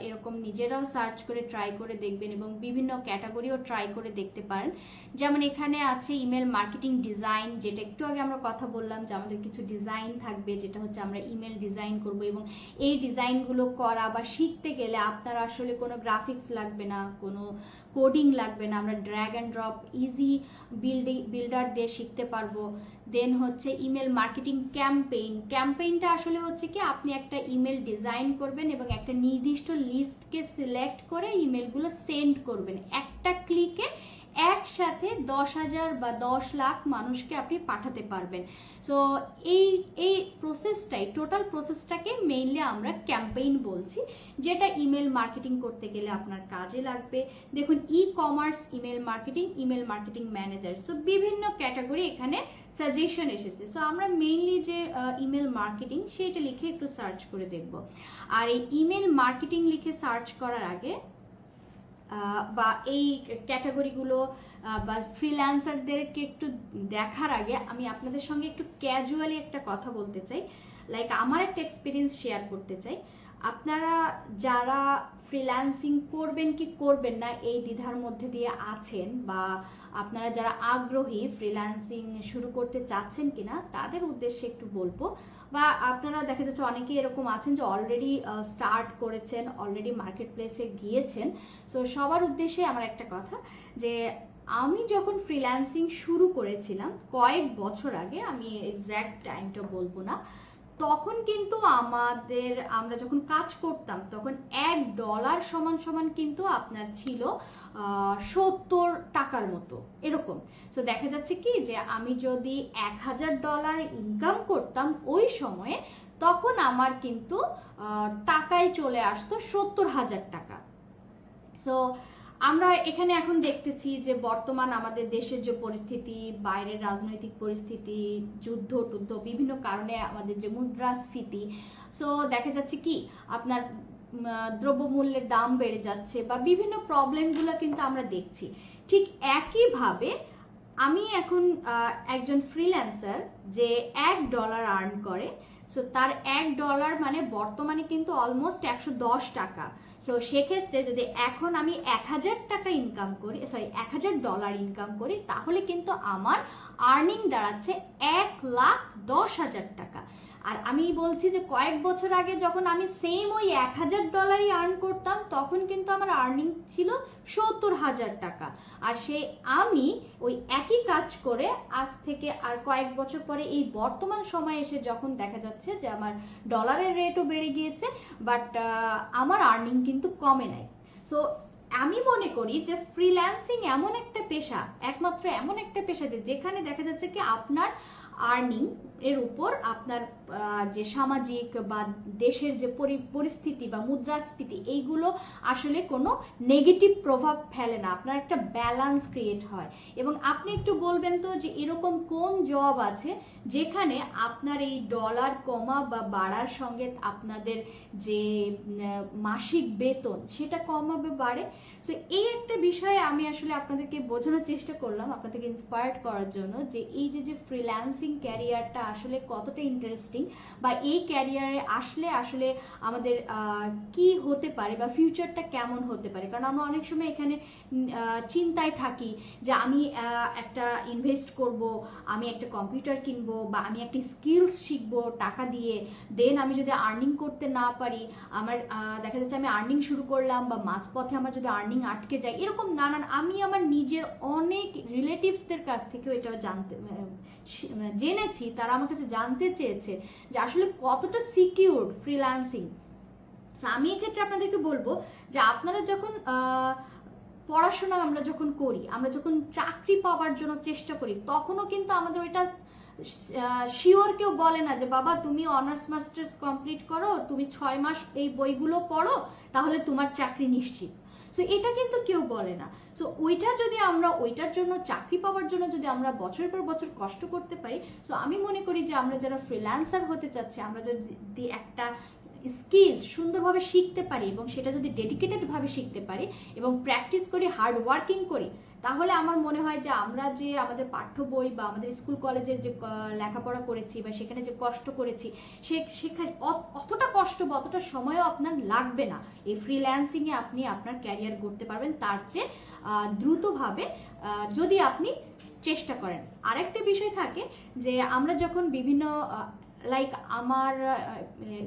এরকম নিজেরাও সার্চ করে ট্রাই করে দেখবেন এবং বিভিন্ন ক্যাটাগরিও ট্রাই করে দেখতে পারেন। যেমন এখানে আছে ইমেল মার্কেটিং ডিজাইন, যেটা একটু আগে আমরা কথা বললাম যে আমাদের কিছু ডিজাইন থাকবে, যেটা হচ্ছে আমরা ইমেল ডিজাইন করব, এবং এই ডিজাইনগুলো করা বা শিখতে গেলে আপনার আসলে কোনো গ্রাফিক্স লাগবে না, কোনো কোডিং লাগবে না, আমরা drag and drop easy builder দিয়ে শিখতে পারবো। দেন হচ্ছে ইমেল মার্কেটিং ক্যাম্পেইনটা আসলে হচ্ছে কি আপনি একটা ইমেল ডিজাইন করবেন এবং একটা নির্দিষ্ট লিস্টকে সিলেক্ট করে ইমেলগুলো সেন্ড করবেন, একটা ক্লিকে একসাথে 10,000 বা 10 লাখ মানুষকে আপনি পাঠাতে পারবেন। সো এই প্রসেসটাই, টোটাল প্রসেসটাকে মেইনলি আমরা ক্যাম্পেইন বলছি, যেটা ইমেল মার্কেটিং করতে গেলে আপনার কাজে লাগবে। দেখুন e commerce email marketing manager, so বিভিন্ন ক্যাটাগরি এখানে সাজেশন এসেছে। সো আমরা মেইনলি যে ইমেল মার্কেটিং সেইটা লিখে একটু সার্চ করে দেখব। আর এই ইমেল মার্কেটিং লিখে সার্চ করার আগে বা এই ক্যাটাগরিগুলো বা ফ্রিল্যান্সারদেরকে একটু দেখার আগে আমি আপনাদের সঙ্গে একটু ক্যাজুয়ালি একটা কথা বলতে চাই, লাইক আমার একটা এক্সপিরিয়েন্স শেয়ার করতে চাই। আপনারা যারা ফ্রিল্যান্সিং করবেন কি করবেন না এই দ্বিধার মধ্যে দিয়ে আছেন, বা আপনারা যারা আগ্রহী ফ্রিল্যান্সিং শুরু করতে চাচ্ছেন কিনা, তাদের উদ্দেশ্যে একটু বলবো। বা আপনারা দেখা যাচ্ছে অনেকে এরকম আছেন যে অলরেডি স্টার্ট করেছেন, অলরেডি মার্কেট প্লেসে গিয়েছেন। সো সবার উদ্দেশ্যে আমার একটা কথা, যে আমি যখন ফ্রিল্যান্সিং শুরু করেছিলাম কয়েক বছর আগে, আমি এক্স্যাক্ট টাইমটা বলবো না, তখন কিন্তু আমরা যখন কাজ করতাম তখন $1 সমান সমান কিন্তু আপনার ছিল 70 টাকার মতো এরকম। তো দেখা যাচ্ছে কি যে আমি যদি $1,000 ইনকাম করতাম ওই সময়ে, তখন আমার কিন্তু টাকায় চলে আসতো 70,000 টাকা। সো আমরা এখানে এখন দেখতেছি যে বর্তমান আমাদের দেশের যে পরিস্থিতি, বাইরের রাজনৈতিক পরিস্থিতি, যুদ্ধ টুদ্ধ, বিভিন্ন কারণে আমাদের যে মুদ্রাস্ফীতি, সো দেখা যাচ্ছে কি আপনার দ্রব্যমূল্যের দাম বেড়ে যাচ্ছে বা বিভিন্ন প্রবলেমগুলো কিন্তু আমরা দেখছি। ঠিক একইভাবে আমি এখন একজন ফ্রিল্যান্সার যে $1 আর্ন করে, সো তার $1 মানে বর্তমানে কিন্তু অলমোস্ট 110 টাকা। সো সেক্ষেত্রে যদি এখন আমি 1,000 টাকা ইনকাম করি, $1,000 ইনকাম করি, তাহলে কিন্তু আমার আর্নিং দাঁড়াচ্ছে 1,10,000 টাকা। আর আমি বলছি যে কয়েক বছর আগে যখন আমি সেম ওই $1,000 আর্ন করতাম, তখন কিন্তু আমার আর্নিং ছিল 70,000 টাকা। আর আমি ওই একই কাজ করে আজ থেকে আর কয়েক বছর পরে এই বর্তমান সময়ে এসে যখন দেখা যাচ্ছে যে আমার ডলারের রেটও বেড়ে গিয়েছে, বাট আমার আর্নিং কিন্তু কমে নাই। সো আমি মনে করি যে ফ্রিল্যান্সিং এমন একটা পেশা, একমাত্র এমন একটা পেশা যেখানে দেখা যাচ্ছে কি আপনার আর্নিং এর উপর আপনার যে সামাজিক বা দেশের যে পরিস্থিতি বা মুদ্রাস্ফীতি, এইগুলো আসলে কোনো নেগেটিভ প্রভাব ফেলে না, আপনার একটা ব্যালেন্স ক্রিয়েট হয়। এবং আপনি একটু বলবেন তো যে এরকম কোন জব আছে যেখানে আপনার এই ডলার কমা বা বাড়ার সঙ্গে আপনাদের যে মাসিক বেতন সেটা কমাবে বাড়ে। সো এই একটা বিষয়ে আমি আসলে আপনাদেরকে বোঝানোর চেষ্টা করলাম, আপনাদেরকে ইন্সপায়ার্ড করার জন্য, যে এই যে ফ্রিল্যান্সিং ক্যারিয়ারটা আসলে কতটা ইন্টারেস্টিং ইন্টারেস্টিং, বা এই ক্যারিয়ারে আসলে আসলে আমাদের কি হতে পারে বা ফিউচারটা কেমন হতে পারে। কারণ আমরা অনেক সময় এখানে চিন্তায় থাকি যে আমি একটা ইনভেস্ট করব, আমি একটা কম্পিউটার কিনবো, বা আমি একটা স্কিলস শিখবো টাকা দিয়ে, দেন আমি যদি আর্নিং করতে না পারি, আমার দেখা যাচ্ছে আমি আর্নিং শুরু করলাম বা মাঝপথে আমার যদি আর্নিং আটকে যায়, এরকম নানান আমি আমার নিজের অনেক রিলেটিভসদের কাছ থেকেও এটা জেনেছি। তারা আমার কাছে জানতে চেয়েছে যে আসলে কতটা সিকিউর ফ্রিল্যান্সিং। আমি এক্ষেত্রে আপনাদেরকে বলবো যে আপনারা যখন পড়াশোনা আমরা যখন করি, আমরা যখন চাকরি পাওয়ার জন্য চেষ্টা করি, তখনও কিন্তু আমাদের ওইটা শিওর কেউ বলে না যে বাবা তুমি অনার্স মাস্টার্স কমপ্লিট করো, তুমি 6 মাস এই বইগুলো পড়ো, তাহলে তোমার চাকরি নিশ্চিত। সো এটা কিন্তু কেউ বলে না। সো ওইটা যদি আমরা ওইটার জন্য চাকরি পাওয়ার জন্য যদি আমরা বছরের পর বছর কষ্ট করতে পারি, সো আমি মনে করি যে আমরা যারা ফ্রিল্যান্সার হতে চাচ্ছি, আমরা যদি একটা স্কিল সুন্দরভাবে শিখতে পারি এবং সেটা যদি ডেডিকেটেড ভাবে শিখতে পারি এবং প্র্যাকটিস করি, হার্ড ওয়ার্কিং করি, তাহলে আমার মনে হয় যে আমরা যে আমাদের পাঠ্য বই বা আমাদের স্কুল কলেজে যে লেখাপড়া করেছি বা সেখানে যে কষ্ট করেছি, সেখানে অতটা কষ্ট বা অতটা সময়ও আপনার লাগবে না। এই ফ্রিল্যান্সিং এ আপনি আপনার ক্যারিয়ার করতে পারবেন তার চেয়ে দ্রুতভাবে, যদি আপনি চেষ্টা করেন। আরেকটা বিষয় থাকে যে আমরা যখন বিভিন্ন লাইক আমার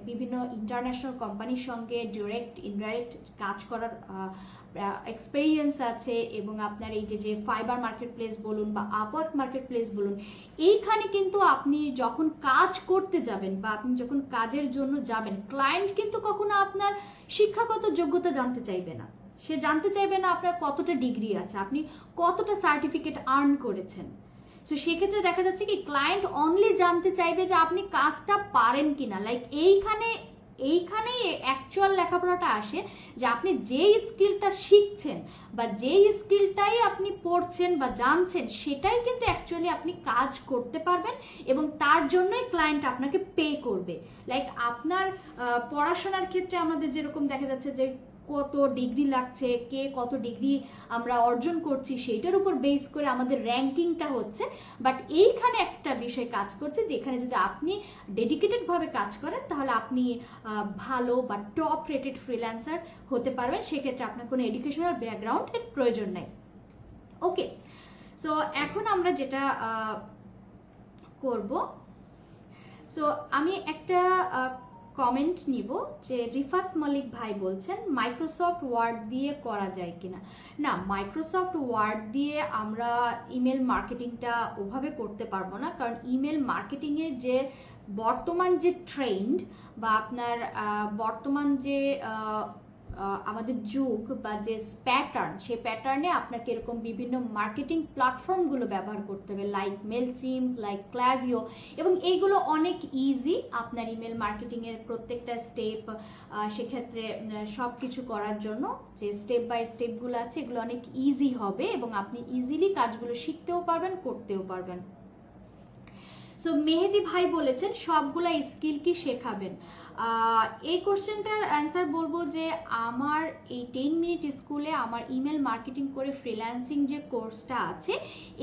বিভিন্ন ইন্টারন্যাশনাল কোম্পানির সঙ্গে ডিরেক্ট ইনডাইরেক্ট কাজ করার এক্সপেরিয়েন্স আছে, এবং আপনার এই যে ফাইবার মার্কেট প্লেস বলুন বা আপওয়ার্ক মার্কেট প্লেস বলুন, এইখানে কিন্তু আপনি যখন কাজ করতে যাবেন বা আপনি যখন কাজের জন্য যাবেন, ক্লায়েন্ট কিন্তু কখনো আপনার শিক্ষাগত যোগ্যতা জানতে চাইবে না। সে জানতে চাইবে না আপনার কতটা ডিগ্রি আছে, আপনি কতটা সার্টিফিকেট আর্ন করেছেন। সো সেক্ষেত্রে দেখা যাচ্ছে কি ক্লায়েন্ট অনলি জানতে চাইবে যে আপনি কাজটা পারেন কিনা। লাইক এইখানেই অ্যাকচুয়াল লেখাপড়াটা আসে, যে আপনি যেই স্কিলটা শিখছেন বা যেই স্কিলটাই আপনি পড়ছেন বা জানছেন, সেটাই কিন্তু অ্যাকচুয়ালি আপনি কাজ করতে পারবেন এবং তার জন্যই ক্লায়েন্ট আপনাকে পে করবে। লাইক আপনার পড়াশোনার ক্ষেত্রে আমাদের যেরকম দেখা যাচ্ছে যে কত ডিগ্রি লাগছে, কে কত ডিগ্রি আমরা অর্জন করছি, সেইটার উপর বেস করে আমাদের র্যাঙ্কিংটা হচ্ছে। বাট এইখানে একটা বিষয় কাজ করছে, যেখানে যদি আপনি ডেডিকেটেড ভাবে কাজ করেন, তাহলে আপনি ভালো বা টপ রেটেড ফ্রিল্যান্সার হতে পারবেন। সেক্ষেত্রে আপনার কোনো এডুকেশনাল ব্যাকগ্রাউন্ডের প্রয়োজন নাই। ওকে, সো এখন আমরা যেটা করব, সো আমি একটা কমেন্ট নিব যে রিফাত মল্লিক ভাই বলছেন মাইক্রোসফট ওয়ার্ড দিয়ে করা যায় কিনা। না, মাইক্রোসফট ওয়ার্ড দিয়ে আমরা ইমেল মার্কেটিংটা ওভাবে করতে পারবো না, কারণ ইমেল মার্কেটিং এর যে বর্তমান যে ট্রেন্ড বা আপনার বর্তমান যে আমাদের যুগ বা যে প্যাটার্ন, সেই প্যাটার্নে আপনাকে এরকম বিভিন্ন মার্কেটিং প্ল্যাটফর্মগুলো ব্যবহার করতে হবে, লাইক মেলচিম্প, লাইক ক্ল্যাভিও, এবং এইগুলো অনেক ইজি আপনার ইমেল মার্কেটিং এর প্রত্যেকটা স্টেপ। সেক্ষেত্রে সব কিছু করার জন্য যে স্টেপ বাই স্টেপগুলো আছে, এগুলো অনেক ইজি হবে এবং আপনি ইজিলি কাজগুলো শিখতেও পারবেন, করতেও পারবেন। সো মেহেদি ভাই বলেছেন সবগুলা স্কিল কি শেখাবেন। এই কোশ্চেনটার অ্যান্সার বলবো যে আমার এই 10 মিনিট স্কুলে আমার ইমেল মার্কেটিং করে ফ্রিল্যান্সিং যে কোর্সটা আছে,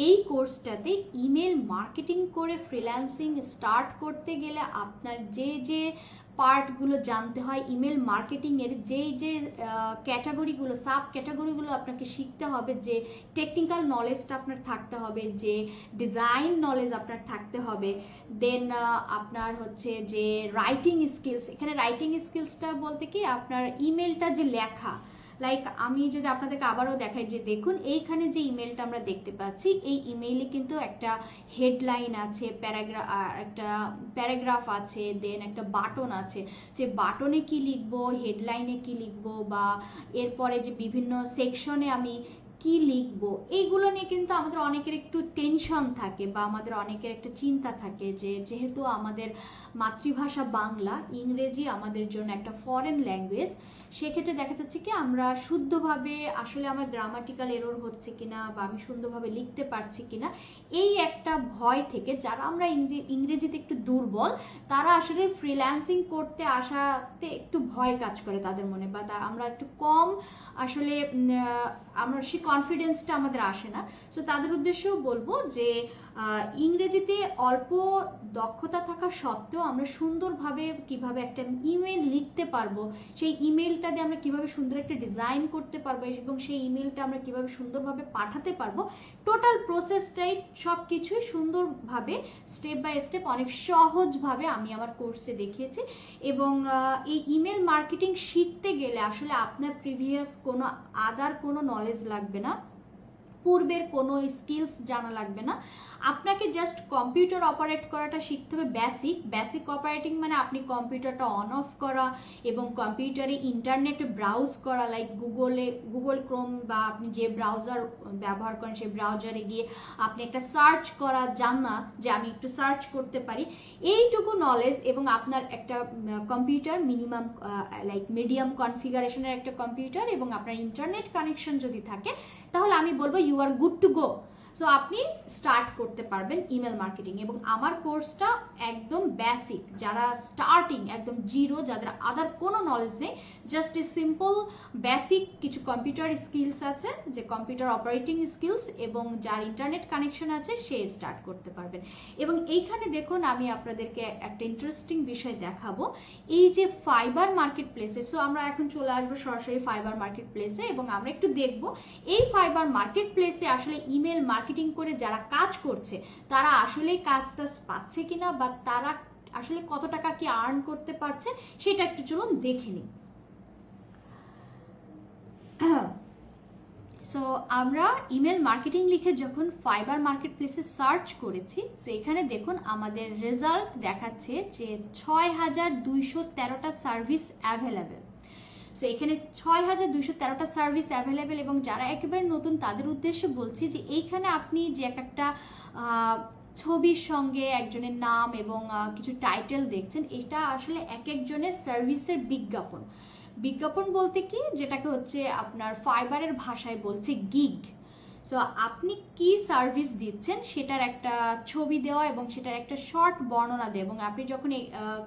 এই কোর্সটাতে ইমেল মার্কেটিং করে ফ্রিল্যান্সিং স্টার্ট করতে গেলে আপনার যে যে পার্টগুলো জানতে হয়, ইমেল মার্কেটিং এর যে ক্যাটাগরিগুলো, সাব ক্যাটাগরিগুলো আপনাকে শিখতে হবে, যে টেকনিক্যাল নলেজটা আপনার থাকতে হবে, যে ডিজাইন নলেজ আপনার থাকতে হবে, দেন আপনার হচ্ছে যে রাইটিং স্কিলস। এখানে রাইটিং স্কিলসটা বলতে কি আপনার ইমেলটা যে লেখা, লাইক আমি যদি আপনাদেরকে আবারও দেখাই, যে দেখুন এইখানে যে ইমেলটা আমরা দেখতে পাচ্ছি, এই ইমেইলে কিন্তু একটা হেডলাইন আছে, একটা প্যারাগ্রাফ আছে, দেন একটা বাটন আছে, যে বাটনে কি লিখবো, হেডলাইনে কি লিখবো, বা এরপরে যে বিভিন্ন সেকশনে আমি কি লিখবো, এইগুলো নিয়ে কিন্তু আমাদের অনেকের একটু টেনশন থাকে বা আমাদের অনেকের একটা চিন্তা থাকে, যে যেহেতু আমাদের মাতৃভাষা বাংলা, ইংরেজি আমাদের জন্য একটা ফরেন ল্যাঙ্গুয়েজ, সেক্ষেত্রে দেখা যাচ্ছে কি আমরা শুদ্ধভাবে আসলে আমার গ্রামাটিক্যাল এরর হচ্ছে কিনা বা আমি সুন্দরভাবে লিখতে পারছি কিনা, এই একটা ভয় থেকে যারা আমরা ইংরেজিতে একটু দুর্বল, তারা আসলে ফ্রিল্যান্সিং করতে আসাতে একটু ভয় কাজ করে তাদের মনে, বা আমরা একটু কম আসলে আমরা সে কনফিডেন্সটা আমাদের আসে না। সো তাদের উদ্দেশ্যেও বলবো যে ইংরেজিতে অল্প দক্ষতা থাকা সত্ত্বেও আমরা সুন্দরভাবে কিভাবে একটা ইমেল লিখতে পারবো, সেই ইমেলটা দিয়ে আমরা কিভাবে সুন্দর একটা ডিজাইন করতে পারবো এবং সেই ইমেলটা আমরা কিভাবে সুন্দরভাবে পাঠাতে পারবো, টোটাল প্রসেসটাই সব কিছুই সুন্দরভাবে স্টেপ বাই স্টেপ অনেক সহজভাবে আমি আমার কোর্সে দেখিয়েছি। এবং এই ইমেল মার্কেটিং শিখতে গেলে আসলে আপনার প্রিভিয়াস কোনো আদার কোনো নলেজ লাগবে না, পূর্বের কোনো স্কিলস জানা লাগবে না। আপনাকে জাস্ট কম্পিউটার অপারেট করাটা শিখতে হবে, বেসিক অপারেটিং মানে আপনি কম্পিউটারটা অন অফ করা এবং কম্পিউটারে ইন্টারনেটে ব্রাউজ করা, লাইক গুগল ক্রোম বা আপনি যে ব্রাউজার ব্যবহার করেন সেই ব্রাউজারে গিয়ে আপনি একটা সার্চ করা জানা, যে আমি একটু সার্চ করতে পারি, এইটুকু নলেজ এবং আপনার একটা কম্পিউটার মিনিমাম লাইক মিডিয়াম কনফিগারেশনের একটা কম্পিউটার এবং আপনার ইন্টারনেট কানেকশন যদি থাকে, তাহলে আমি বলবো you are good to go. So আপনি স্টার্ট করতে পারবেন ইমেল মার্কেটিং। এবং আমার কোর্সটা একদম বেসিক, যারা স্টার্টিং একদম জিরো, যাদের আদার কোনো নলেজ নেই, জাস্ট এ সিম্পল বেসিক কিছু কম্পিউটার স্কিলস আছে, যে কম্পিউটার অপারেটিং স্কিলস, এবং যার ইন্টারনেট কানেকশন আছে সে স্টার্ট করতে পারবেন। এবং এইখানে দেখুন আমি আপনাদেরকে একটা ইন্টারেস্টিং বিষয় দেখাবো, এই যে ফাইবার মার্কেট প্লেসে। সো আমরা এখন চলে আসবো সরাসরি ফাইবার মার্কেট প্লেসে এবং আমরা একটু দেখবো এই ফাইবার মার্কেট প্লেসে আসলে ইমেল মার্কেটিং করে যারা কাজ করছে তারা আসলে কাজটা পাচ্ছে কিনা, বা তারা আসলে কত টাকা কি আর্ন করতে পারছে, সেটা একটু চলুন দেখে নিই। সো আমরা ইমেল মার্কেটিং লিখে যখন ফাইবার মার্কেট প্লেসে সার্চ করেছি, সো এখানে দেখুন আমাদের রেজাল্ট দেখাচ্ছে যে ৬,২১৩টা সার্ভিস অ্যাভেলেবেল। সো এখানে ৬,২১৩টা সার্ভিস অ্যাভেলেবেল। এবং যারা একেবারে নতুন তাদের উদ্দেশ্যে বলছি যে এইখানে আপনি যে একটা ছবির সঙ্গে একজনের নাম এবং কিছু টাইটেল দেখছেন, এটা আসলে এক একজনের সার্ভিসের বিজ্ঞাপন। বিজ্ঞাপন বলতে কি, যেটাকে হচ্ছে আপনার ফাইবারের ভাষায় বলছে গিগ। সো আপনি কি সার্ভিস দিচ্ছেন সেটার একটা ছবি দেওয়া এবং সেটার একটা শর্ট বর্ণনা দেয়। এবং আপনি যখন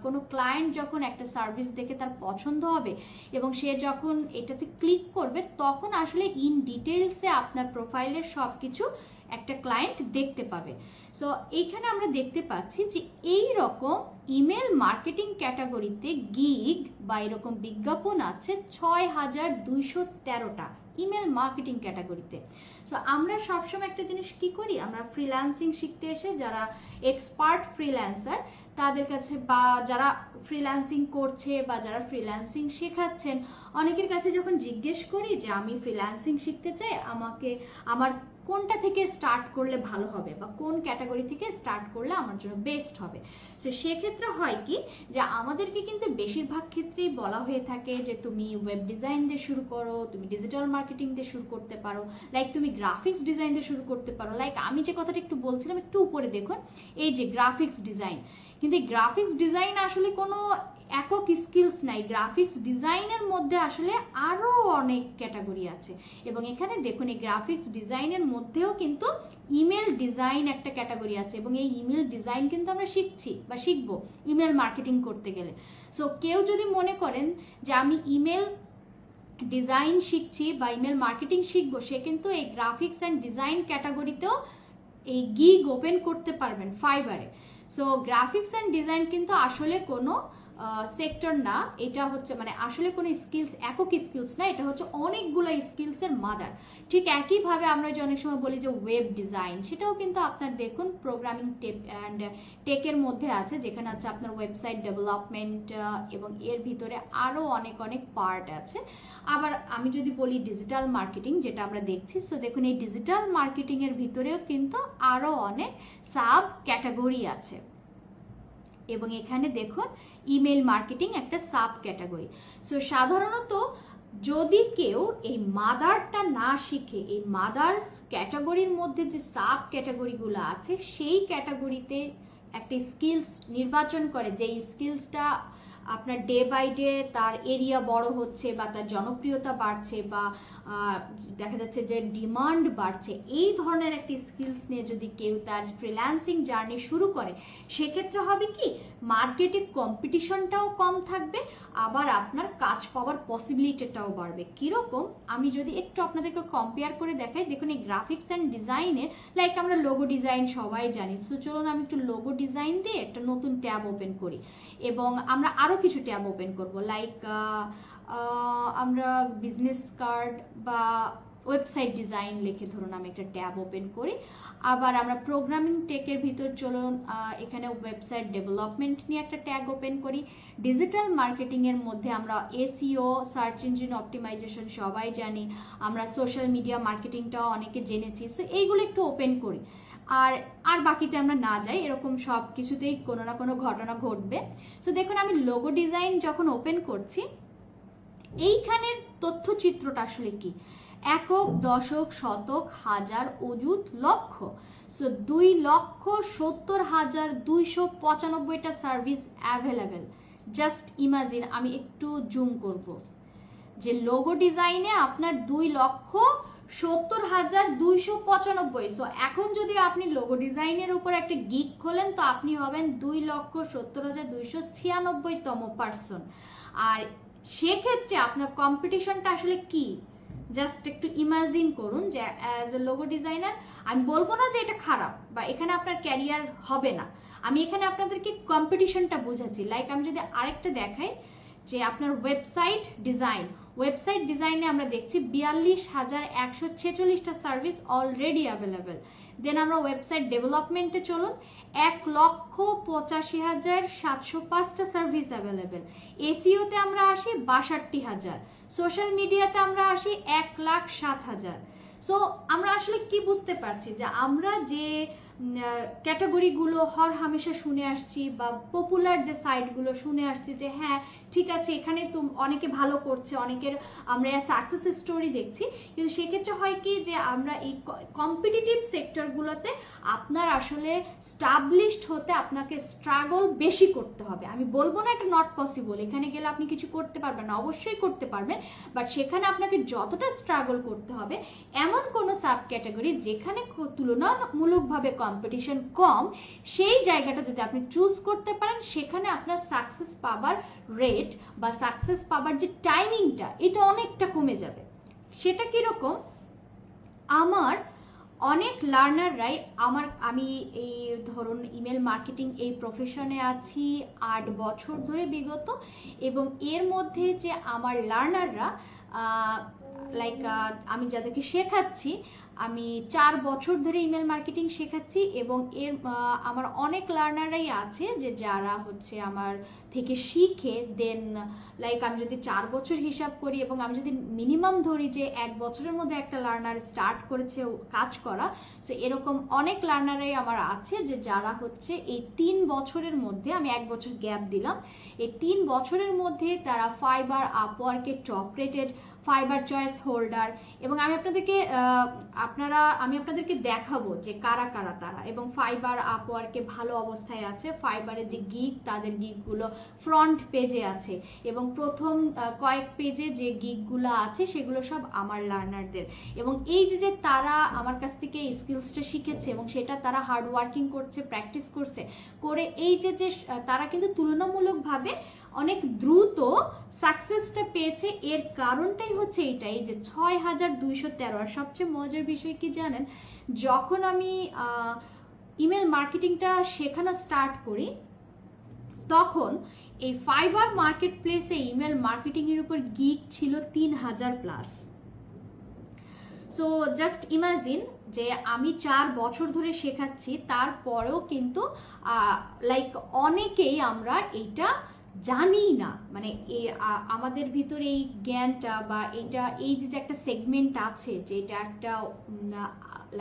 কোনো ক্লায়েন্ট যখন একটা সার্ভিস দেখে তার পছন্দ হবে এবং সে যখন এটাতে ক্লিক করবে, তখন আসলে ইন ডিটেলসে আপনার প্রোফাইলের সব কিছু একটা ক্লায়েন্ট দেখতে পাবে। সো এইখানে আমরা দেখতে পাচ্ছি যে এই রকম ইমেল মার্কেটিং ক্যাটাগরিতে গিগ বা এরকম বিজ্ঞাপন আছে ৬,২১৩টা ইমেল মার্কেটিং ক্যাটাগরিতে। সো আমরা সবসময় একটা জিনিস কি করি, আমরা ফ্রিল্যান্সিং শিখতে এসে যারা এক্সপার্ট ফ্রিল্যান্সার তাদের কাছে, বা যারা ফ্রিল্যান্সিং করছে বা যারা ফ্রিল্যান্সিং শেখাচ্ছেন, অনেকের কাছে যখন জিজ্ঞেস করি যে আমি ফ্রিল্যান্সিং শিখতে চাই, আমার কোনটা থেকে স্টার্ট করলে ভালো হবে বা কোন ক্যাটাগরি থেকে স্টার্ট করলে আমার জন্য বেস্ট হবে। সো সেক্ষেত্রে হয় কি, যে আমাদেরকে কিন্তু বেশিরভাগ ক্ষেত্রেই বলা হয়ে থাকে যে তুমি ওয়েব ডিজাইন দিয়ে শুরু করো, তুমি ডিজিটাল মার্কেটিং দিয়ে শুরু করতে পারো, লাইক তুমি গ্রাফিক্স ডিজাইন দিয়ে শুরু করতে পারো। লাইক আমি যে কথাটা একটু বলছিলাম, একটু উপরে দেখুন এই যে গ্রাফিক্স ডিজাইন, কিন্তু এই গ্রাফিক্স ডিজাইন আসলে কোনো একক স্কিলস নাই। গ্রাফিক্স ডিজাইনের মধ্যে আসলে আরো অনেক ক্যাটাগরি আছে। এবং এখানে দেখুন এই গ্রাফিক্স ডিজাইনের মধ্যেও কিন্তু ইমেল ডিজাইন একটা ক্যাটাগরি আছে, এবং এই ইমেল ডিজাইন কিন্তু আমরা শিখছি বা শিখবো ইমেল মার্কেটিং করতে গেলে। সো কেউ যদি মনে করেন যে আমি ইমেল ডিজাইন শিখছি বা ইমেল মার্কেটিং শিখবো, সে কিন্তু এই গ্রাফিক্স অ্যান্ড ডিজাইন ক্যাটাগরিতেও এই গিগ ওপেন করতে পারবেন ফাইবারে। সো গ্রাফিক্স অ্যান্ড ডিজাইন কিন্তু আসলে কোনো সেক্টর না, এটা হচ্ছে মানে আসলে কোনো স্কিলস, একক স্কিলস না, এটা হচ্ছে অনেকগুলো স্কিলসের মাদার। ঠিক একইভাবে আমরা যে অনেক সময় বলি যে ওয়েব ডিজাইন, সেটাও কিন্তু আপনার দেখুন প্রোগ্রামিং টেকের মধ্যে আছে, যেখানে আছে আপনার ওয়েবসাইট ডেভেলপমেন্ট এবং এর ভিতরে আরও অনেক অনেক পার্ট আছে। আবার আমি যদি বলি ডিজিটাল মার্কেটিং, যেটা আমরা দেখছি, সো দেখুন এই ডিজিটাল মার্কেটিং এর ভিতরেও কিন্তু আরও অনেক সাব ক্যাটাগরি আছে। এবং এখানে দেখুন ইমেল মার্কেটিং একটা সাব ক্যাটাগরি। সো সাধারণত যদি কেউ এই মাদারটা না শিখে, এই মাদার ক্যাটাগরির মধ্যে যে সাব ক্যাটাগরিগুলো আছে সেই ক্যাটাগরিতে একটা স্কিলস নির্বাচন করে, যে স্কিলসটা আপনার ডে বাই ডে তার এরিয়া বড় হচ্ছে বা তার জনপ্রিয়তা বাড়ছে বা দেখা যাচ্ছে যে ডিমান্ড বাড়ছে, এই ধরনের একটি স্কিলস নিয়ে যদি কেউ তার ফ্রিল্যান্সিং জার্নি শুরু করে, সেক্ষেত্রে হবে কি মার্কেটে কম্পিটিশনটাও কম থাকবে, আবার আপনার কাজ পাওয়ার পসিবিলিটিটাও বাড়বে। কিরকম, আমি যদি একটু আপনাদেরকে কম্পেয়ার করে দেখাই, দেখুন এই গ্রাফিক্স অ্যান্ড ডিজাইনে লাইক আমরা লোগো ডিজাইন সবাই জানি। সো চলুন আমি একটু লোগো ডিজাইন দিয়ে একটা নতুন ট্যাব ওপেন করি এবং আমরা আরও কিছু ট্যাব ওপেন করব, লাইক আমরা বিজনেস কার্ড বা ওয়েবসাইট ডিজাইন লিখে ধরুন আমি একটা ট্যাব ওপেন করি। আবার আমরা প্রোগ্রামিং টেকের ভিতর চলুন এখানে ওয়েবসাইট ডেভেলপমেন্ট নিয়ে একটা ট্যাগ ওপেন করি। ডিজিটাল মার্কেটিং এর মধ্যে আমরা এসইও, সার্চ ইঞ্জিন অপটিমাইজেশন সবাই জানি, আমরা সোশ্যাল মিডিয়া মার্কেটিংটাও অনেকে জেনেছি। সো এইগুলো একটু ওপেন করি, আর বাকিতে আমরা না যাই, এরকম সব কিছুতেই কোনো না কোনো ঘটনা ঘটবে। সো দেখুন আমি লোগো ডিজাইন যখন ওপেন করছি, এইখানের তথ্যচিত্রটা আসলে কি, একক, দশক, শতক, হাজার, অযুত, লক্ষ। সো 2,70,295টা সার্ভিস অ্যাভেলেবেল। জাস্ট ইমাজিন, আমি একটু জুম করব, যে লোগো ডিজাইনে আপনার 2,70,295। সো এখন যদি আপনি লোগো ডিজাইনের উপর একটা গিগ খোলেন, তো আপনি হবেন 2,70,296তম পার্সন। আর সেক্ষেত্রে আপনার কম্পিটিশনটা আসলে কি, জাস্ট একটু ইমাজিন করুন যে অ্যাজ এ লোগো ডিজাইনার, আমি বলবো না যে এটা খারাপ বা এখানে আপনার ক্যারিয়ার হবে না, আমি এখানে আপনাদেরকে কম্পিটিশনটা বোঝাচ্ছি। লাইক আমি যদি আরেকটা দেখাই, যে আপনার ওয়েবসাইট ডিজাইনে আমরা দেখছি 42,146টা সার্ভিস অলরেডি অ্যাভেলেবেল। দেন আমরা ওয়েবসাইট ডেভেলপমেন্টে চলুন, 1,85,705টা সার্ভিস অ্যাভেলেবেল। এসইওতে আমরা আসি 62,000, সোশ্যাল মিডিয়াতে আমরা আসি 1,07,000। সো আমরা আসলে কি বুঝতে পারছি, যে আমরা যে ক্যাটাগরিগুলো হর হামেশা শুনে আসছি বা পপুলার যে সাইটগুলো শুনে আসছি, যে হ্যাঁ ঠিক আছে এখানে তো অনেকে ভালো করছে, অনেকের আমরা সাকসেস স্টোরি দেখছি, কিন্তু সেক্ষেত্রে হয় কি যে আমরা এই কম্পিটিটিভ সেক্টরগুলোতে আপনার আসলে স্টাবলিশড হতে আপনাকে স্ট্রাগল বেশি করতে হবে। আমি বলবো না এটা নট পসিবল, এখানে গেলে আপনি কিছু করতে পারবেন না, অবশ্যই করতে পারবেন, বাট সেখানে আপনাকে যতটা স্ট্রাগল করতে হবে, এমন কোনো সাব ক্যাটাগরি যেখানে তুলনামূলকভাবে কম্পিটিশন কম, সেই জায়গাটা যদি আপনি চুজ করতে পারেন, সেখানে আপনার সাকসেস পাবার রেট বা সাকসেস পাবার যে টাইমিংটা, এটা অনেকটা কমে যাবে। সেটা কিরকম, আমার অনেক লার্নাররাই আমি এই ধরুন ইমেল মার্কেটিং এই প্রফেশনে আছি 8 বছর ধরে বিগত, এবং এর মধ্যে যে আমার লার্নাররা লাইক আমি যাদেরকে শেখাচ্ছি, আমি 4 বছর ধরে ইমেল মার্কেটিং শেখাচ্ছি, এবং আমার অনেক লার্নাররাই আছে যে যারা হচ্ছে আমার থেকে শিখে, দেন লাইক আমি যদি 4 বছর হিসাব করি এবং আমি যদি মিনিমাম ধরি যে 1 বছরের মধ্যে একটা লার্নার স্টার্ট করেছে কাজ করা, সো এরকম অনেক লার্নাররাই আমার আছে যে যারা হচ্ছে এই 3 বছরের মধ্যে, আমি 1 বছর গ্যাপ দিলাম, এই 3 বছরের মধ্যে তারা ফাইবার, আপওয়ার্কে top rated Fiverr choice holder, এবং আমি আপনাদেরকে দেখাবো যে কারা কারা তারা, এবং ফাইবার আপওয়ার্কে ভালো অবস্থায় আছে, ফাইবারের যে গিগ, তাদের গিগগুলো ফ্রন্ট পেজে আছে, এবং প্রথম কয়েক পেজে যে গিগগুলো আছে সেগুলো সব আমার লার্নারদের। এবং এই যে তারা আমার কাছ থেকে এই স্কিলসটা শিখেছে এবং সেটা তারা হার্ড ওয়ার্কিং করছে, প্র্যাকটিস করছে, করে এই যে তারা কিন্তু তুলনামূলকভাবে অনেক দ্রুত সাকসেসটা পেয়েছে। এর কারণটাই হচ্ছে এইটাই যে 6,213। আর সবচেয়ে মজার বিষয় কি জানেন, যখন আমি ইমেল মার্কেটিংটা শেখানো স্টার্ট করি, তখন এই ফাইবার মার্কেট প্লেসে ইমেল মার্কেটিং এর উপর গিগ ছিল 3,000+। সো জাস্ট ইমাজিন যে আমি 4 বছর ধরে শেখাচ্ছি, তারপরেও কিন্তু লাইক অনেকেই আমরা এইটা জানি না, মানে আমাদের ভিতরে এই জ্ঞানটা বা এই যে একটা সেগমেন্ট আছে, যে এটা একটা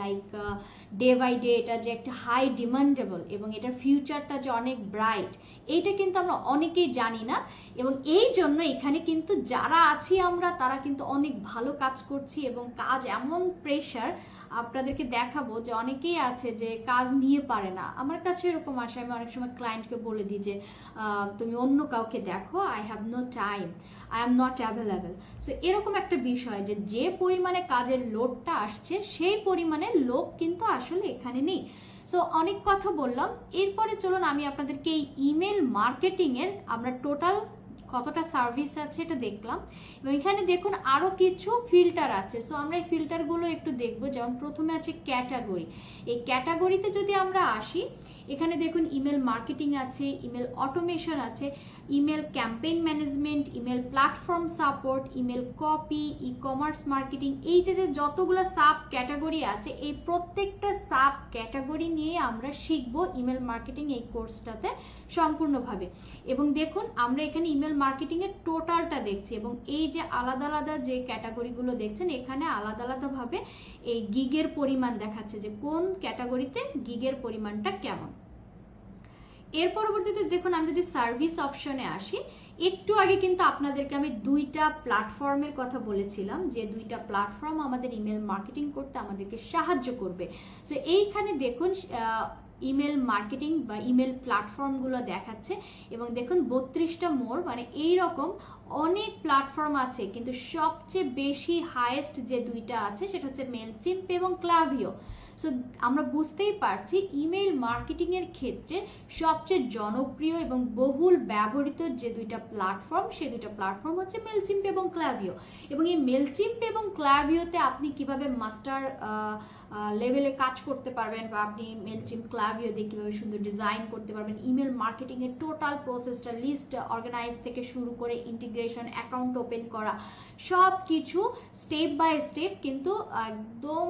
লাইক ডে বাই ডে এটা যে একটা হাই ডিমান্ডেবল এবং এটার ফিউচারটা যে অনেক ব্রাইট, এইটা কিন্তু আমরা অনেকেই জানি না। এবং এই জন্য এখানে কিন্তু যারা আছি আমরা তারা কিন্তু অনেক ভালো কাজ করছি এবং কাজ এমন প্রেশার, আপনাদেরকে দেখাবো যে অনেকেই আছে যে কাজ নিয়ে পারে না। আমার কাছে এরকম আসে, আমি অনেক সময় ক্লায়েন্টকে বলে দিই যে তুমি অন্য কাউকে দেখো, I have no time, I am not available. So এরকম একটা বিষয় যে পরিমাণে কাজের লোডটা আসছে সেই পরিমাণে লোক কিন্তু আসলে এখানে নেই। সো অনেক কথা বললাম, এরপরে চলুন আমি আপনাদেরকে এই ইমেল মার্কেটিং এর আমরা টোটাল কতটা সার্ভিস আছে এটা দেখলাম। এবং এখানে দেখুন আরো কিছু ফিল্টার আছে। সো আমরা এই ফিল্টারগুলো একটু দেখবো। যেমন প্রথমে আছে ক্যাটাগরি। এই ক্যাটাগরিতে যদি আমরা আসি, এখানে দেখুন ইমেল মার্কেটিং আছে, ইমেল অটোমেশন আছে, email campaign management, email platform support, email copy, e commerce marketing. এই যে যতগুলো সাব ক্যাটাগরি আছে, এই প্রত্যেকটা সাব ক্যাটাগরি নিয়ে আমরা শিখবো ইমেল মার্কেটিং এই কোর্সটাতে সম্পূর্ণভাবে। এবং দেখুন আমরা এখানে ইমেল মার্কেটিং এর টোটালটা দেখছি এবং এই যে আলাদা আলাদা যে ক্যাটাগরিগুলো দেখছেন এখানে আলাদা আলাদা ভাবে এই গিগের পরিমাণ দেখাচ্ছে যে কোন ক্যাটাগরিতে গিগের পরিমাণটা কেমন। এর পরবর্তীতে দেখুন আমি যদি সার্ভিস অপশনে আসি, একটু আগে কিন্তু আপনাদেরকে আমি দুইটা প্ল্যাটফর্মের কথা বলেছিলাম যে দুইটা প্ল্যাটফর্ম আমাদের ইমেল মার্কেটিং করতে আমাদেরকে সাহায্য করবে। সো এইখানে দেখুন ইমেল মার্কেটিং বা ইমেল প্ল্যাটফর্মগুলো দেখাচ্ছে এবং দেখুন 32টা মোর, মানে এইরকম অনেক প্ল্যাটফর্ম আছে, কিন্তু সবচেয়ে বেশি হাইয়েস্ট যে দুইটা আছে সেটা হচ্ছে মেলচিম্প এবং ক্লাভিও। সো আমরা বুঝতেই পারছি ইমেল মার্কেটিং এর ক্ষেত্রে সবচেয়ে জনপ্রিয় এবং বহুল ব্যবহৃত যে দুইটা প্ল্যাটফর্ম, সেই দুইটা প্ল্যাটফর্ম হচ্ছে মেলচিম্প এবং ক্লাভিও। এবং এই মেলচিম্প এবং ক্লাভিওতে আপনি কিভাবে মাস্টার লেভেলে কাজ করতে পারবেন বা আপনি মেলচিম্প ক্লাভিও দিয়ে কিভাবে সুন্দর ডিজাইন করতে পারবেন, ইমেল মার্কেটিং এর টোটাল প্রসেসটা লিস্ট অর্গানাইজ থেকে শুরু করে ইন্টিগ্রেশন, অ্যাকাউন্ট ওপেন করা, সব কিছু স্টেপ বাই স্টেপ কিন্তু একদম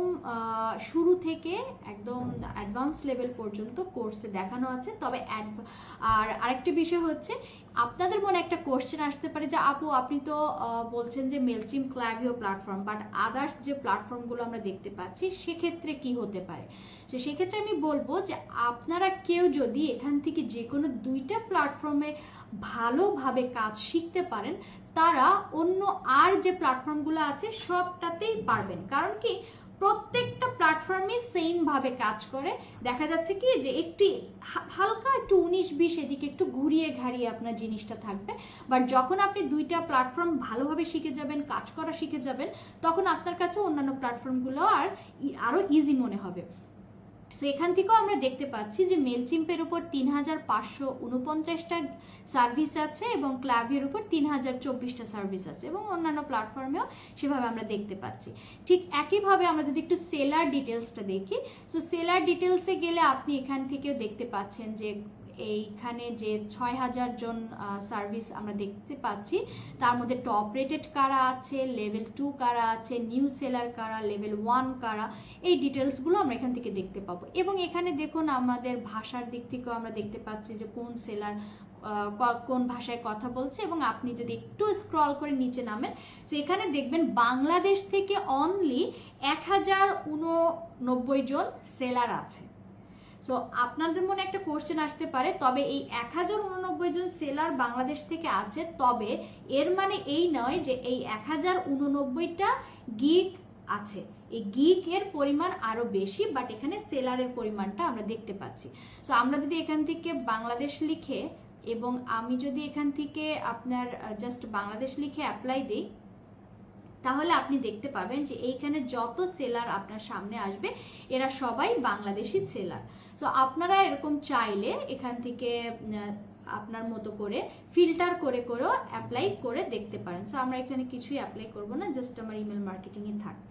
শুরু থেকে একদম অ্যাডভান্স লেভেল পর্যন্ত কোর্সে দেখানো আছে। তবে আর আরেকটা বিষয় হচ্ছে আপনাদের মনে একটা কোশ্চেন আসতে পারে যে আপু আপনি তো বলছেন যে মেলচিম্প ক্লাভিও প্ল্যাটফর্ম, বাট আদার্স যে প্ল্যাটফর্মগুলো আমরা দেখতে পাচ্ছি সেক্ষেত্রে কি হতে পারে। তো সেক্ষেত্রে আমি বলবো যে আপনারা কেউ যদি এখান থেকে যে কোনো দুইটা প্ল্যাটফর্মে ভালোভাবে কাজ শিখতে পারেন, তারা অন্য আর যে প্ল্যাটফর্মগুলো আছে সবটাতেই পারবেন। কারণ কি প্রত্যেকটা প্ল্যাটফর্মে সেম ভাবে কাজ করে। দেখা যাচ্ছে কি যে একটু হালকা একটু 19-20 এদিকে একটু ঘুরিয়ে ঘাড়িয়ে আপনার জিনিসটা থাকবে, বাট যখন আপনি দুইটা প্ল্যাটফর্ম ভালোভাবে শিখে যাবেন, কাজ করা শিখে যাবেন, তখন আপনার কাছে অন্যান্য প্ল্যাটফর্মগুলো আরো ইজি মনে হবে। সো এখান থেকেও আমরা দেখতে পাচ্ছি যে মেলচিম্পের উপর 3549টা সার্ভিস আছে এবং ক্লাভিওর উপর 3024টা সার্ভিস আছে এবং অন্যান্য প্ল্যাটফর্মেও সেভাবে আমরা দেখতে পাচ্ছি। ঠিক একইভাবে আমরা যদি একটু সেলার ডিটেলসটা দেখি, সো সেলার ডিটেলসে গেলে আপনি এখান থেকেও দেখতে পাচ্ছেন যে এইখানে যে 6000 জন সার্ভিস আমরা দেখতে পাচ্ছি, তার মধ্যে টপ রেটেড কারা আছে, লেভেল 2 কারা আছে, নিউ সেলার কারা, লেভেল 1 কারা, এই ডিটেলসগুলো আমরা এখান থেকে দেখতে পাবো। এবং এখানে দেখুন আমাদের ভাষার দিক থেকেও আমরা দেখতে পাচ্ছি যে কোন সেলার কোন ভাষায় কথা বলছে। এবং আপনি যদি একটু স্ক্রল করে নিচে নামেন, তো এখানে দেখবেন বাংলাদেশ থেকে অনলি 1089 জন সেলার আছে। সো আপনাদের মনে একটা কোশ্চেন আসতে পারে, তবে এই 1089 জন সেলার বাংলাদেশ থেকে আছে, তবে এর মানে এই নয় যে এই 1089টা গিগ আছে। এই গিগ এর পরিমাণ আরো বেশি, বাট এখানে সেলারের পরিমাণটা আমরা দেখতে পাচ্ছি। সো আমরা যদি এখান থেকে বাংলাদেশ লিখে এবং আমি যদি এখান থেকে আপনার জাস্ট বাংলাদেশ লিখে অ্যাপ্লাই দিই, তাহলে আপনি দেখতে পাবেন যে এইখানে যত সেলার আপনার সামনে আসবে এরা সবাই বাংলাদেশি সেলার। সো আপনারা এরকম চাইলে এখান থেকে আপনার মতো করে ফিল্টার করে করেও অ্যাপ্লাই করে দেখতে পারেন। সো আমরা এখানে কিছুই অ্যাপ্লাই করব না, জাস্ট আমার ইমেল মার্কেটিং এ থাকবে।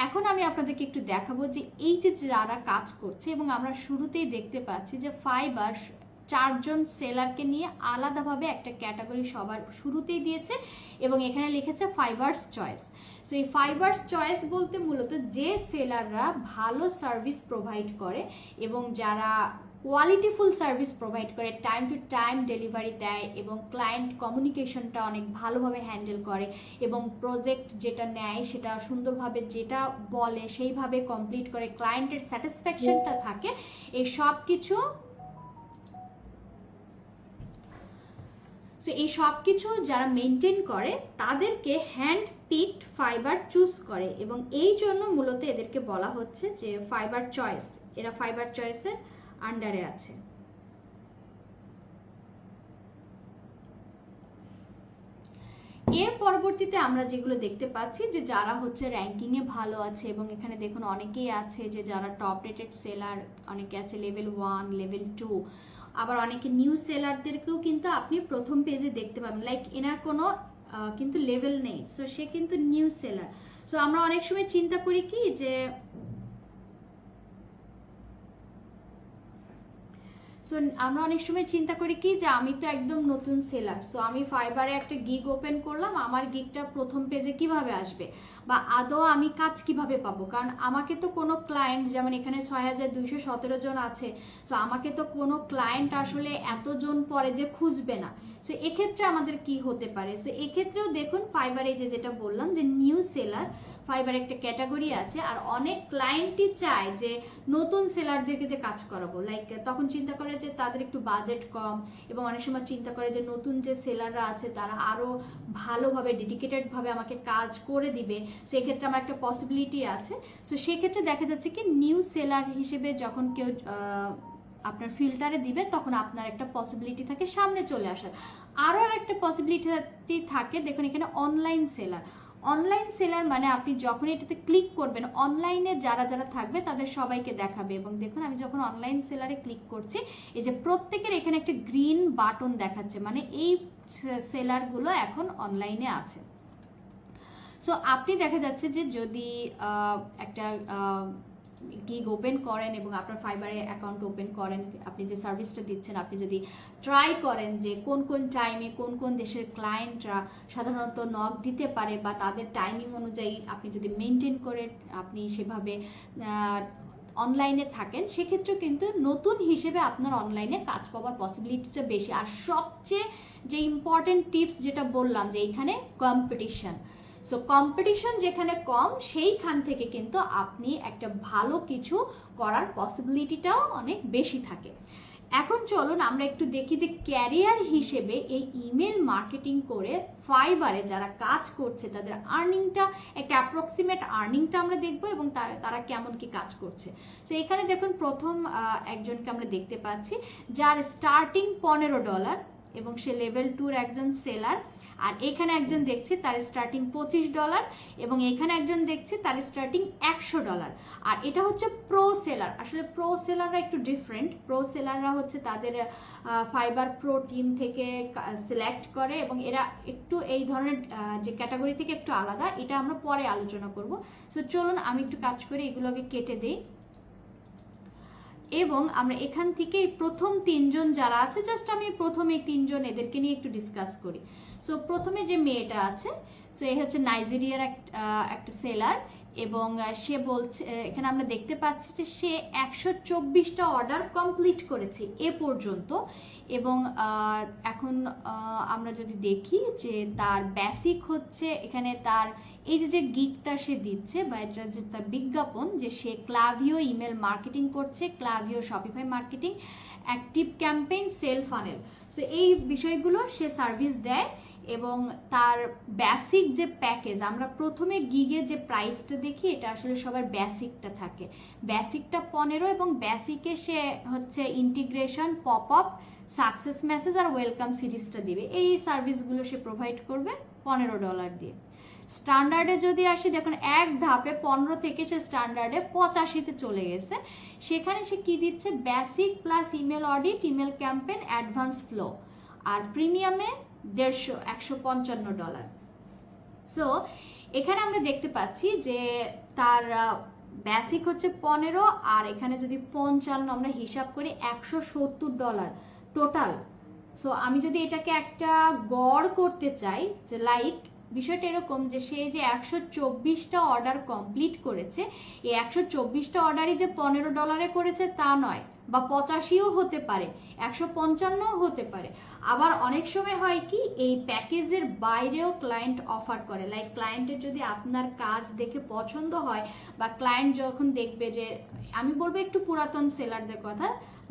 এখন আমি আপনাদেরকে একটু দেখাবো যে এই যে যারা কাজ করছে, এবং আমরা শুরুতেই দেখতে পাচ্ছি যে ফাইবার 4 জন সেলারকে নিয়ে আলাদাভাবে একটা ক্যাটাগরি সবার শুরুতেই দিয়েছে এবং এখানে লিখেছে ফাইবারস চয়েস। সো এই ফাইবারস চয়েস বলতে মূলত যে সেলাররা ভালো সার্ভিস প্রোভাইড করে এবং যারা কোয়ালিটিফুল সার্ভিস প্রোভাইড করে, টাইম টু টাইম ডেলিভারি দেয় এবং ক্লায়েন্ট কমিউনিকেশনটা অনেক ভালোভাবে হ্যান্ডেল করে এবং প্রজেক্ট যেটা নেয় সেটা সুন্দরভাবে যেটা বলে সেইভাবে কমপ্লিট করে, ক্লায়েন্টের স্যাটিসফ্যাকশনটা থাকে। এই সব কিছু এই সব কিছু যারা মেনটেন করে তাদেরকে হ্যান্ড পিকড ফাইবার চুজ করে এবং এই জন্য মূলত এদেরকে বলা হচ্ছে যে ফাইবার চয়েস, এরা ফাইবার চয়েসের আন্ডারে আছে। এর পরবর্তীতে আমরা যেগুলো দেখতে পাচ্ছি যে যারা হচ্ছে র্যাঙ্কিং এ ভালো আছে এবং এখানে দেখুন অনেকেই আছে যে যারা টপ রেটেড সেলার, অনেকে আছে লেভেল 1, লেভেল 2, আবার অনেকে নিউ সেলারদেরকেও কিন্তু আপনি প্রথম পেজে দেখতে পাবেন, লাইক এনার কোনো কিন্তু লেভেল নেই, সো সে কিন্তু নিউ সেলার। সো আমরা অনেক সময় চিন্তা করি কি যে আমরা অনেক সময় চিন্তা করি কি যে আমি তো একদম নতুন সেলার, সো আমি ফাইবারে একটা গিগ ওপেন করলাম, আমার গিগটা প্রথম পেজে কিভাবে আসবে বা আদৌ আমি কাজ কিভাবে পাবো, কারণ আমাকে তো কোনো ক্লায়েন্ট, যেমন এখানে 6217 জন আছে, সো আমাকে তো কোনো ক্লায়েন্ট আসলে এতজন পরে যে খুঁজবে না। সো এক্ষেত্রে আমাদের কি হতে পারে, সো এক্ষেত্রেও দেখুন ফাইবারে যে যেটা বললাম যে নিউ সেলার, ফাইবার একটা ক্যাটাগরি আছে আর অনেক ক্লায়েন্টই চায় যে নতুন সেলারদেরকে দিয়ে কাজ করাবো, লাইক তখন চিন্তা করে যে তাদের একটু বাজেট কম এবং অনেক সময় চিন্তা করে যে নতুন যে সেলাররা আছে তারা আরো ভালোভাবে ডেডিকেটেড ভাবে আমাকে কাজ করে দিবে, সেক্ষেত্রে আমার একটা পসিবিলিটি আছে। সো সেক্ষেত্রে দেখা যাচ্ছে কি নিউ সেলার হিসেবে যখন কেউ আপনার ফিল্টারে দিবে তখন আপনার একটা পসিবিলিটি থাকে সামনে চলে আসার। আরো একটা পসিবিলিটি থাকে, দেখুন এখানে অনলাইন সেলার। অনলাইন সেলার মানে আপনি যখন এটাতে ক্লিক করবেন অনলাইনে যারা যারা থাকবে তাদের সবাইকে দেখাবে এবং দেখুন আমি যখন অনলাইন সেলারে ক্লিক করছি এই যে প্রত্যেকের এখানে একটা গ্রিন বাটন দেখাচ্ছে, মানে এই সেলারগুলো এখন অনলাইনে আছে। সো আপনি দেখা যাচ্ছে যে যদি একটা গিগ ওপেন করেন এবং আপনার ফাইবারে অ্যাকাউন্ট ওপেন করেন, আপনি যে সার্ভিসটা দিচ্ছেন আপনি যদি ট্রাই করেন যে কোন কোন টাইমে কোন কোন দেশের ক্লায়েন্টরা সাধারণত নক দিতে পারে বা তাদের টাইমিং অনুযায়ী আপনি যদি মেনটেন করে আপনি সেভাবে অনলাইনে থাকেন, সেক্ষেত্রে কিন্তু নতুন হিসেবে আপনার অনলাইনে কাজ পাওয়ার পসিবিলিটিটা বেশি। আর সবচেয়ে যে ইম্পর্টেন্ট টিপস যেটা বললাম যে এখানে কম্পিটিশন, সো কম্পিটিশন যেখানে কম সেইখান থেকে কিন্তু আপনি একটা ভালো কিছু করার পসিবিলিটিটাও অনেক বেশি থাকে। এখন চলুন আমরা একটু দেখি যে ক্যারিয়ার হিসেবে এই ইমেল মার্কেটিং করে ফাইবারে যারা কাজ করছে তাদের আর্নিংটা, একটা অ্যাপ্রক্সিমেট আর্নিংটা আমরা দেখবো এবং তারা কেমন কি কাজ করছে। সো এখানে দেখুন প্রথম একজনকে আমরা দেখতে পাচ্ছি যার স্টার্টিং $15 এবং সে লেভেল 2 একজন সেলার, আর এখানে একজন দেখছি তার স্টার্টিং $25 এবং এখানে একজন দেখছি তার স্টার্টিং $100। আর এটা হচ্ছে প্রো সেলার। আসলে প্রো সেলাররা একটু ডিফারেন্ট, প্রো সেলাররা হচ্ছে তাদের ফাইবার প্রো টিম থেকে সিলেক্ট করে এবং এরা একটু এই ধরনের যে ক্যাটাগরি থেকে একটু আলাদা, এটা আমরা পরে আলোচনা করব। সো চলুন আমি একটু কাজ করে এগুলোকে কেটে দিই এবং আমরা এখান থেকে প্রথম 3 জন যারা আছে, জাস্ট আমি প্রথমে 3 জন এদেরকে নিয়ে একটু ডিসকাস করি। সো প্রথমে যে মেয়েটা আছে, সো এই হচ্ছে নাইজেরিয়ার একটা সেলার এবং সে বলছে, এখানে আমরা দেখতে পাচ্ছি যে সে 124টা অর্ডার কমপ্লিট করেছে এ পর্যন্ত এবং এখন আমরা যদি দেখি যে তার বেসিক হচ্ছে এখানে তার এই যে গিগটা সে দিচ্ছে বা এটা যে তার বিজ্ঞাপন যে সে ক্লাভিও ইমেল মার্কেটিং করছে, Klaviyo Shopify marketing, active campaign, sale funnel, so এই বিষয়গুলো সে সার্ভিস দেয় এবং তার বেসিক যে প্যাকেজ, আমরা প্রথমে গিগে যে প্রাইসটা দেখি এটা আসলে সবার বেসিকটা থাকে, বেসিকটা 15 এবং বেসিকে সে হচ্ছে integration, pop up, success message আর ওয়েলকাম সিরিজটা দিবে, এই সার্ভিসগুলো সে প্রোভাইড করবে $15 দিয়ে। স্ট্যান্ডার্ডে যদি আসি দেখুন এক ধাপে 15 থেকে সে স্ট্যান্ডার্ডে 85তে চলে গেছে। সেখানে সে কি দিচ্ছে, basic plus email audit, email campaign, advance flow, আর প্রিমিয়ামে $155। সো এখানে আমরা দেখতে পাচ্ছি যে তার বেসিক হচ্ছে 15 আর এখানে যদি 55 আমরা হিসাব করি $170 টোটাল। সো আমি যদি এটাকে একটা গড় করতে চাই যে লাইক বিষয়টা এরকম যে সে যে 124টা অর্ডার কমপ্লিট করেছে, এই 124টা অর্ডারই যে $15 করেছে তা নয়, বা 85ও হতে পারে, 155ও হতে পারে। আবার অনেক সময় হয় কি এই প্যাকেজের বাইরেও ক্লায়েন্ট অফার করে, লাইক ক্লায়েন্টের যদি আপনার কাজ দেখে পছন্দ হয় বা ক্লায়েন্ট যখন দেখবে যে, আমি বলবো একটু পুরাতন সেলারদের কথা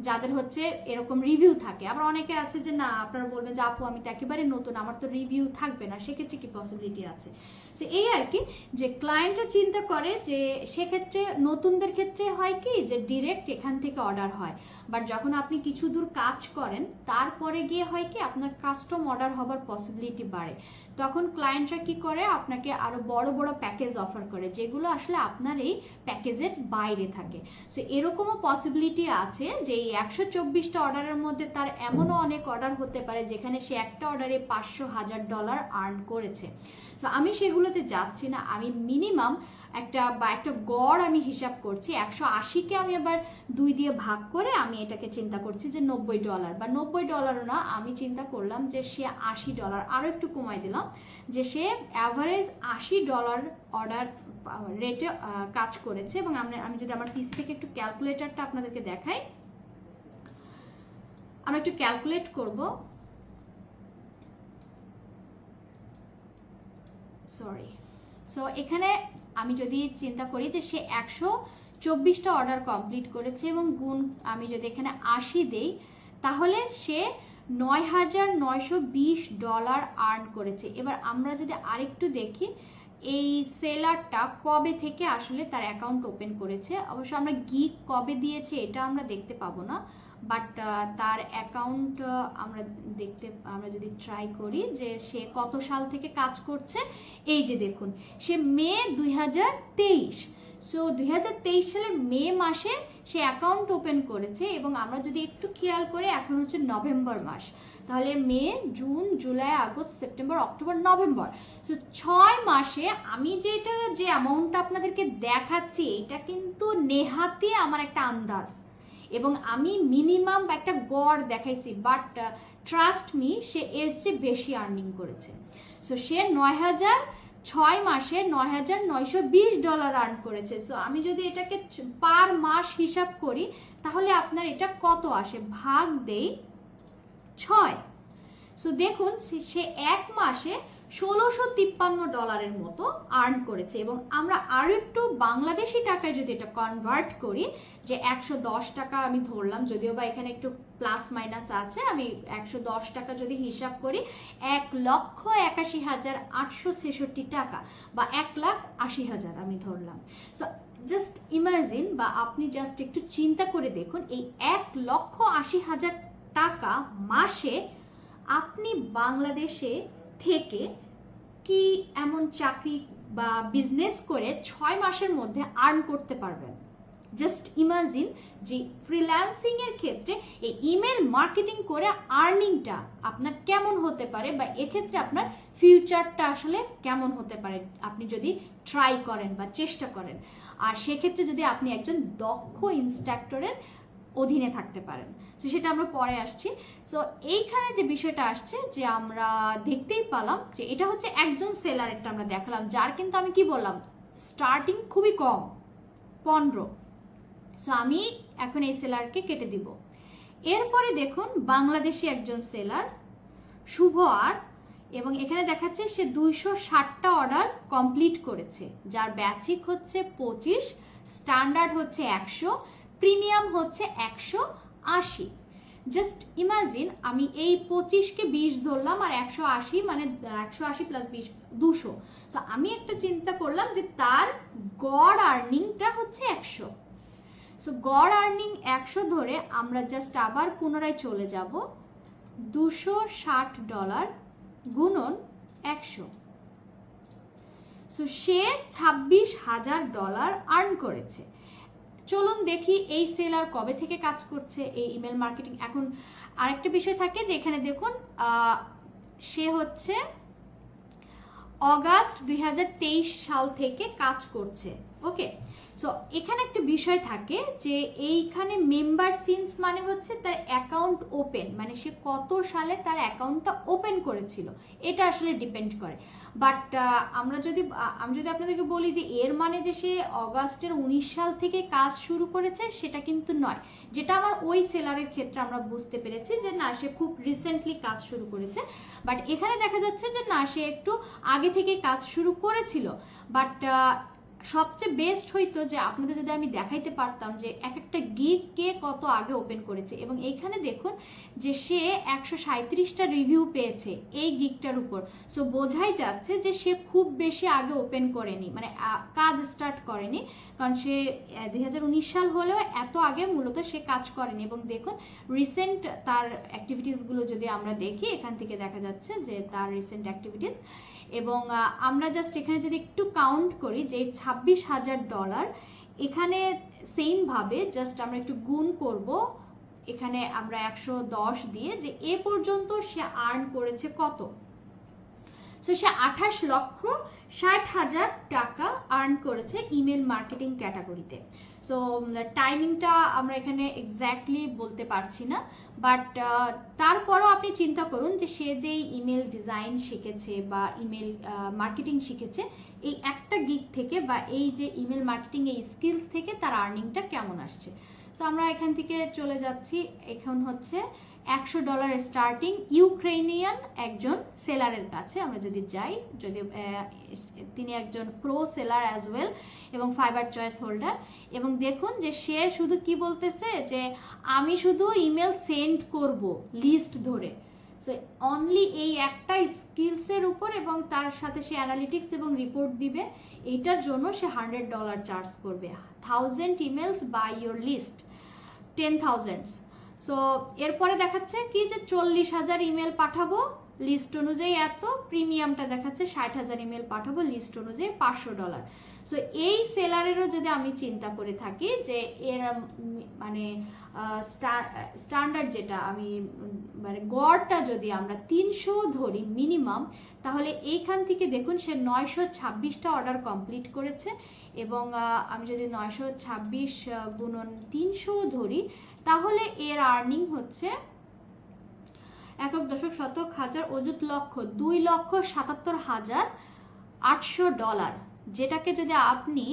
যাদের হচ্ছে এরকম রিভিউ থাকে। আবার অনেকে আছে যে না, আপনারা বলবেন যে আপু আমি তো একেবারে নতুন, আমার তো রিভিউ থাকবে না, সেক্ষেত্রে কি পসিবিলিটি আছে? তো এই আর কি, যে ক্লায়েন্টরা চিন্তা করে যে সেক্ষেত্রে নতুনদের ক্ষেত্রে হয় কি যে ডিরেক্ট এখান থেকে অর্ডার হয়, বাট যখন আপনি কিছু দূর কাজ করেন তারপরে গিয়ে হয় কি আপনার কাস্টম অর্ডার হবার পসিবিলিটি বাড়ে, তখন ক্লায়েন্টরা কি করে আপনাকে আরো বড় বড় প্যাকেজ অফার করে যেগুলো আসলে আপনার এই প্যাকেজের বাইরে থাকে। সো এরকমও পসিবিলিটি আছে যে এই 124টা অর্ডারের মধ্যে তার এমনও অনেক অর্ডার হতে পারে যেখানে সে একটা অর্ডারে $500,000 আর্ন করেছে। তো আমি সেগুলোতে যাচ্ছি না, আমি মিনিমাম একটা গড় আমি হিসাব করছি। 180কে আমি আবার 2 দিয়ে ভাগ করে আমি এটাকে চিন্তা করছি যে $90, বা $90 না, আমি চিন্তা করলাম যে সে $80, আরো একটু কমাই দিলাম, যে সে অ্যাভারেজ $80 অর্ডার রেটে কাজ করেছে। এবং আমি যদি আমার পিসি থেকে একটু ক্যালকুলেটরটা আপনাদেরকে দেখাই, আমরা একটু ক্যালকুলেট করব। সরি, সো এখানে আমি যদি চিন্তা করি যে সে 124টা অর্ডার কমপ্লিট করেছে এবং গুণ আমি যদি এখানে 80 দেই, তাহলে সে $9,920 আর্ন করেছে। এবার আমরা যদি আরেকটু দেখি এই সেলারটা কবে থেকে আসলে তার অ্যাকাউন্ট ওপেন করেছে, অবশ্য আমরা গিগ কবে দিয়েছে এটা আমরা দেখতে পাবো না, বাট তার অ্যাকাউন্ট আমরা যদি ট্রাই করি যে সে কত সাল থেকে কাজ করছে, এই যে দেখুন সে মে 2023, সো 2023 সালের মে মাসে সে অ্যাকাউন্ট ওপেন করেছে। এবং আমরা যদি একটু খেয়াল করি এখন হচ্ছে নভেম্বর মাস, তাহলে May, June, July, August, September, October, November, so 6 মাসে আমি যে অ্যামাউন্টটা আপনাদেরকে দেখাচ্ছি এটা কিন্তু নেহাতি আমার একটা আন্দাজ, এবং আমি মিনিমাম একটা গড় দেখাইছি, বাট ট্রাস্ট মি সে এর চেয়ে বেশি আর্নিং করেছে। সো সে 6 মাসে $9,920 আর্ন করেছে। সো আমি যদি এটাকে পার মাস হিসাব করি তাহলে আপনার এটা কত আসে, ভাগ দেই 6। সো দেখুন সে এক মাসে $1,653 মতো আর্ন করেছে। এবং আমরা আরো একটু বাংলাদেশি টাকায় যদি এটা কনভার্ট করি, যে 110 টাকা আমি ধরলাম, যদিও বা এখানে একটু প্লাস মাইনাস আছে, আমি 110 টাকা যদি হিসাব করি, 1,81,866 টাকা বা 1,80,000 আমি ধরলাম। সো জাস্ট ইমাজিন, বা আপনি জাস্ট একটু চিন্তা করে দেখুন, এই 1,80,000 টাকা মাসে আপনি বাংলাদেশে থেকে কি এমন চাকরি বা বিজনেস করে 6 মাসের মধ্যে আর্ন করতে পারবেন? জাস্ট ইমাজিন যে ফ্রিল্যান্সিং এর ক্ষেত্রে এই ইমেল মার্কেটিং করে আর্নিংটা আপনার কেমন হতে পারে, বা এক্ষেত্রে আপনার ফিউচারটা আসলে কেমন হতে পারে আপনি যদি ট্রাই করেন বা চেষ্টা করেন, আর সেক্ষেত্রে যদি আপনি একজন দক্ষ ইনস্ট্রাক্টরের অধীনে থাকতে পারেন। তো সেটা আমরা পরে আসছি। সো এইখানে যে বিষয়টা আসছে যে আমরা দেখতেই পেলাম যে এটা হচ্ছে একজন সেলারেরটা আমরা দেখালাম, যার কিন্তু আমি কি বললাম স্টার্টিং খুবই কম, 15। সো আমি এখন এই সেলারকে কেটে দিব। এরপরে দেখুন বাংলাদেশি একজন সেলার শুভ আর, এবং এখানে দেখাচ্ছে সে 260টা অর্ডার কমপ্লিট করেছে, যার বেসিক হচ্ছে 25, স্ট্যান্ডার্ড হচ্ছে 100, প্রিমিয়াম হচ্ছে 180। জাস্ট ইমাজিন আমি এই 25কে 20 ধরলাম আর 180 মানে 180 প্লাস 20 200। সো আমি একটা চিন্তা করলাম যে তার গড় আর্নিংটা হচ্ছে 100। সো গড় আর্নিং 100 ধরে আমরা জাস্ট আবার পুনরায় চলে যাব, $260 গুণন 100। সো সে $26,000 আর্ন করেছে। চলুন দেখি এই সেলার কবে থেকে কাজ করছে এই ইমেল মার্কেটিং। এখন আরেকটা বিষয় থাকে যে এখানে দেখুন সে হচ্ছে অগাস্ট 2023 সাল থেকে কাজ করছে। ওকে, সো এখানে একটা বিষয় থাকে যে এইখানে মেম্বার সিন্স মানে হচ্ছে তার অ্যাকাউন্ট ওপেন, মানে সে কত সালে তার অ্যাকাউন্টটা ওপেন করেছিল এটা আসলে ডিপেন্ড করে। বাট আমি যদি আপনাদেরকে বলি যে এর মানে যে সে অগাস্টের 19 সাল থেকে কাজ শুরু করেছে সেটা কিন্তু নয়, যেটা আমার ওই সেলারের ক্ষেত্রে আমরা বুঝতে পেরেছি যে না সে খুব রিসেন্টলি কাজ শুরু করেছে। বাট এখানে দেখা যাচ্ছে যে না সে একটু আগে থেকে কাজ শুরু করেছিল। বাট সবচেয়ে বেস্ট হইতো যে আপনাদের যদি আমি দেখাইতে পারতাম যে এক একটা গিগ কে কত আগে ওপেন করেছে, এবং এইখানে দেখুন যে সে 137টা রিভিউ পেয়েছে এই গিগটার উপর। সো বোঝাই যাচ্ছে যে সে খুব বেশি আগে ওপেন করেনি, মানে কাজ স্টার্ট করেনি, কারণ সে 2019 সাল হলেও এত আগে মূলত সে কাজ করেনি। এবং দেখুন রিসেন্ট তার অ্যাক্টিভিটিসগুলো যদি আমরা দেখি, এখান থেকে দেখা যাচ্ছে যে তার রিসেন্ট অ্যাক্টিভিটিস, এবং আমরা জাস্ট এখানে যদি একটু কাউন্ট করি যে $26,000, এখানে সেম ভাবে জাস্ট আমরা একটু গুণ করব, এখানে আমরা 110 দিয়ে যে এ পর্যন্ত সে আর্ন করেছে কত। সো সে 28,60,000 টাকা আর্ন করেছে ইমেল মার্কেটিং ক্যাটাগরিতে। সো টাইমিংটা আমরা এখানে এক্স্যাক্টলি বলতে পারছি না, বাট তারপরও আপনি চিন্তা করুন যে সে যে ইমেল ডিজাইন শিখেছে বা ইমেল মার্কেটিং শিখেছে এই একটা গিগ থেকে, বা এই যে ইমেল মার্কেটিং এই স্কিলস থেকে তার আর্নিংটা কেমন আসছে। সো আমরা এখান থেকে চলে যাচ্ছি, এখন হচ্ছে $100 স্টার্টিং ইউক্রেনিয়ান একজন সেলারের কাছে আমরা যদি যাই, যদি তিনি একজন প্রো সেলার অ্যাজ ওয়েল এবং ফাইবার চয়েস হোল্ডার। এবং দেখুন যে সে শুধু কি বলতেছে যে আমি শুধু ইমেল সেন্ড করব লিস্ট ধরে। সো অনলি এই একটা স্কিলসের উপর, এবং তার সাথে সে অ্যানালিটিক্স এবং রিপোর্ট দিবে, এইটার জন্য সে $100 চার্জ করবে। 1000 emails by your list 10,000। So এরপরে দেখাচ্ছে কি যে 40,000 ইমেল পাঠাবো লিস্ট অনুযায়ী এত, প্রিমিয়ামটা দেখাচ্ছে 60,000 ইমেল পাঠাবো লিস্ট অনুযায়ী $500। সো এই সেলারেরও যদি আমি চিন্তা করে থাকি যে এর মানে স্ট্যান্ডার্ড যেটা আমি মানে গড়টা যদি আমরা 300 ধরি মিনিমাম, তাহলে এইখান থেকে দেখুন সে 926টা অর্ডার কমপ্লিট করেছে। এবং আমি যদি 926 গুণন 300 ধরি, তাহলে এর আর্নিং হচ্ছে একক দশক শতক হাজার অযুত লক্ষ $2,77,800, যেটাকে যদি আপনি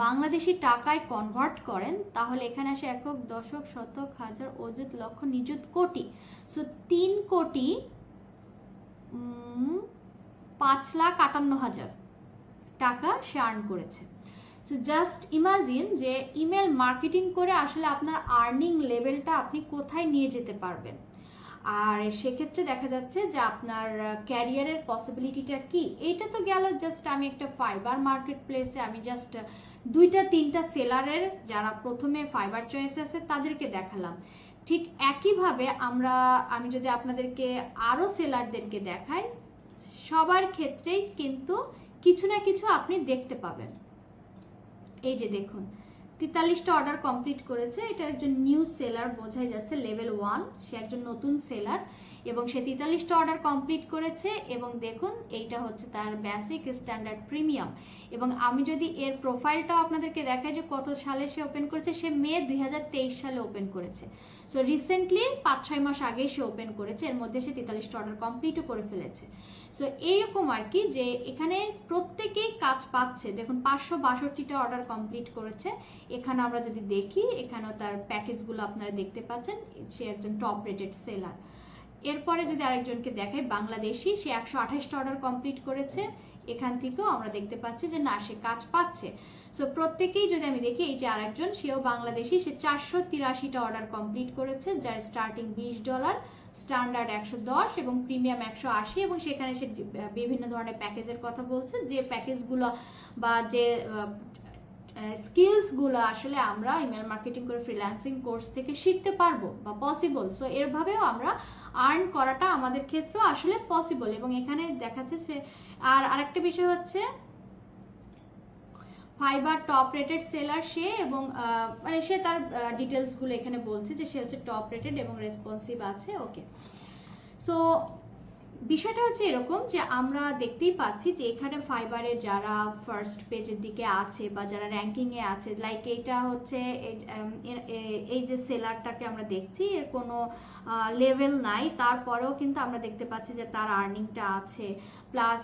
বাংলাদেশি টাকায় কনভার্ট করেন তাহলে এখানে আসে একক দশক শতক হাজার অযুত লক্ষ নিযুত কোটি। সো 3,05,58,000 টাকা সে আর্ন করেছে। সো জাস্ট ইমাজিন যে ইমেল মার্কেটিং করে আসলে আপনার আর্নিং লেভেলটা আপনি কোথায় নিয়ে যেতে পারবেন। আর সেক্ষেত্রে দেখা যাচ্ছে যে আপনার ক্যারিয়ারের পসিবিলিটিটা কি। এইটা তো গেল জাস্ট আমি একটা ফাইবার মার্কেট প্লেসে আমি জাস্ট 2-3টা সেলারের যারা প্রথমে ফাইবার চয়েস আছে তাদেরকে দেখালাম। ঠিক একইভাবে আমি যদি আপনাদেরকে আরো সেলারদেরকে দেখাই, সবার ক্ষেত্রেই কিন্তু কিছু না কিছু আপনি দেখতে পাবেন। এই যে দেখুন 43টা অর্ডার কমপ্লিট করেছে, এটা একজন নিউ সেলার, বোঝাই যাচ্ছে লেভেল 1, সে একজন নতুন সেলার এবং সে 43টা অর্ডার কমপ্লিট করেছে। এবং দেখুন এইটা হচ্ছে তার বেসিক, স্ট্যান্ডার্ড, প্রিমিয়াম। এবং আমি যদি এর প্রোফাইলটাও আপনাদেরকে দেখাই যে কত সালে সে ওপেন করেছে, সে মে 2023 সালে ওপেন করেছে। সো রিসেন্টলি 5-6 মাস আগে সে ওপেন করেছে, এর মধ্যে সে 43টা অর্ডার কমপ্লিটও করে ফেলেছে। সো এইরকম আর কি যে এখানে প্রত্যেকেই কাজ পাচ্ছে। দেখুন 562টা অর্ডার কমপ্লিট করেছে। এখানে আমরা যদি দেখি, এখানেও তার প্যাকেজগুলো আপনারা দেখতে পাচ্ছেন, সে একজন টপ রেটেড সেলার। এরপরে যদি আরেকজনকে দেখাই বাংলাদেশি, সে 128টা অর্ডার কমপ্লিট করেছে। এখান থেকেও আমরা দেখতে পাচ্ছি যে না সে কাজ পাচ্ছে। সো প্রত্যেকেই যদি আমি দেখি, এই যে আরেকজন সেও বাংলাদেশি, সে 483টা অর্ডার কমপ্লিট করেছে, যার স্টার্টিং $20, স্ট্যান্ডার্ড 110 এবং প্রিমিয়াম 180। এবং সেখানে সে বিভিন্ন ধরনের প্যাকেজের কথা বলছে, যে প্যাকেজগুলো বা যে স্কিলসগুলো আসলে আমরা ইমেল মার্কেটিং করে ফ্রিল্যান্সিং কোর্স থেকে শিখতে পারবো বা পসিবল। সো এরভাবেও আমরা আর্ন করাটা আমাদের ক্ষেত্রেও আসলে পসিবল। এবং এখানে দেখাচ্ছে সে আরেকটা বিষয় হচ্ছে ফাইবার টপ রেটেড সেলার সে, এবং মানে সে তার ডিটেলসগুলো এখানে বলছে যে সে হচ্ছে টপ রেটেড এবং রেসপন্সিভ আছে। ওকে, সো বিষয়টা হচ্ছে এরকম যে আমরা দেখতেই পাচ্ছি যে এখানে ফাইবারে যারা ফার্স্ট পেজের দিকে আছে বা যারা র্যাঙ্কিং এ আছে, লাইক এইটা হচ্ছে এই যে সেলারটাকে আমরা দেখছি এর কোনো লেভেল নাই, তারপরেও কিন্তু আমরা দেখতে পাচ্ছি যে তার আর্নিংটা আছে। প্লাস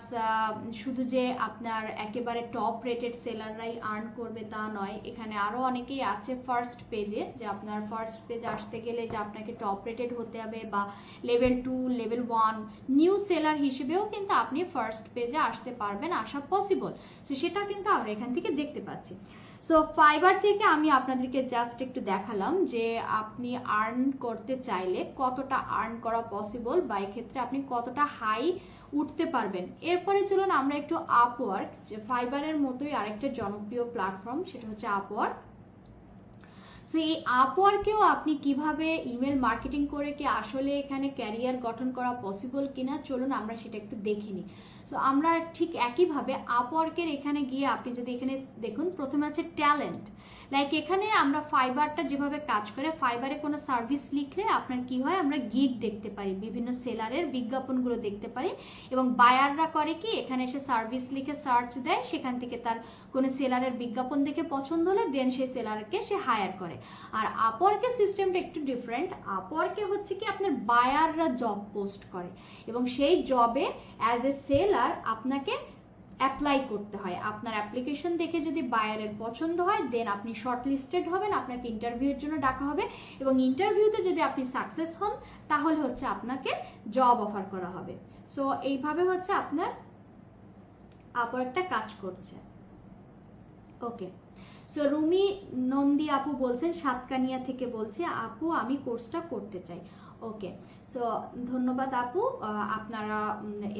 শুধু যে আপনার একেবারে টপ রেটেড সেলাররাই আর্ন করবে তা নয়, এখানে আরো অনেকেই আছে ফার্স্ট পেজে, যে আপনার ফার্স্ট পেজ আসতে গেলে যে আপনাকে টপ রেটেড হতে হবে বা লেভেল 2 লেভেল 1 নিউ সেলার হিসেবেও কিন্তু আপনি ফার্স্ট পেজে আসতে পারবেন, আসা পসিবল। তো সেটা কিন্তু আমরা এখান থেকে দেখতে পাচ্ছি। সো ফাইবার থেকে আমি আপনাদেরকে জাস্ট একটু দেখালাম যে আপনি আর্ন করতে চাইলে কতটা আর্ন করা পসিবল বা এক্ষেত্রে আপনি কতটা হাই উঠতে পারবেন। এরপরে চলুন আমরা একটু আপওয়ার্ক, যে ফাইবারের মতোই আরেকটা জনপ্রিয় প্ল্যাটফর্ম, সেটা হচ্ছে আপওয়ার্ক। সো এই আপওয়ার্কেও আপনি কিভাবে ইমেল মার্কেটিং করে কি আসলে এখানে ক্যারিয়ার গঠন করা পসিবল কিনা, চলুন আমরা সেটা একটু দেখে নিই। সো আমরা ঠিক একইভাবে আপওয়ার্কের এখানে গিয়ে আপনি যদি এখানে দেখুন, প্রথমে আছে ট্যালেন্ট। লাইক এখানে আমরা ফাইবারটা যেভাবে কাজ করে, ফাইবারে কোনো সার্ভিস লিখলে আপনার কি হয়, আমরা গিগ দেখতে পারি, বিভিন্ন সেলারের বিজ্ঞাপনগুলো দেখতে পারি, এবং বায়াররা করে কি এখানে এসে সার্ভিস লিখে সার্চ দেয়, সেখান থেকে তার কোনো সেলারের বিজ্ঞাপন দেখে পছন্দ হলে দেন সেই সেলারকে সে হায়ার করে। আর আপওয়ার্কের সিস্টেমটা একটু ডিফারেন্ট। আপওয়ার্কে হচ্ছে কি আপনার বায়াররা জব পোস্ট করে এবং সেই জবে অ্যাজ এ সেলার আপনাকে অ্যাপ্লাই করতে হয়। আপনার অ্যাপ্লিকেশন দেখে যদি বায়ারের পছন্দ হয় দেন আপনি শর্ট লিস্টেড হবেন, আপনাকে ইন্টারভিউর জন্য ডাকা হবে, এবং ইন্টারভিউতে যদি আপনি সাকসেস হন তাহলে হচ্ছে আপনাকে জব অফার করা হবে। সো এইভাবে হচ্ছে আপনার আপওয়ার্কটা কাজ করছে। ওকে, সো রুমি নন্দী আপু বলছেন সাতকানিয়া থেকে, বলছে আপু আমি কোর্সটা করতে চাই। ওকে, সো ধন্যবাদ আপু। আপনারা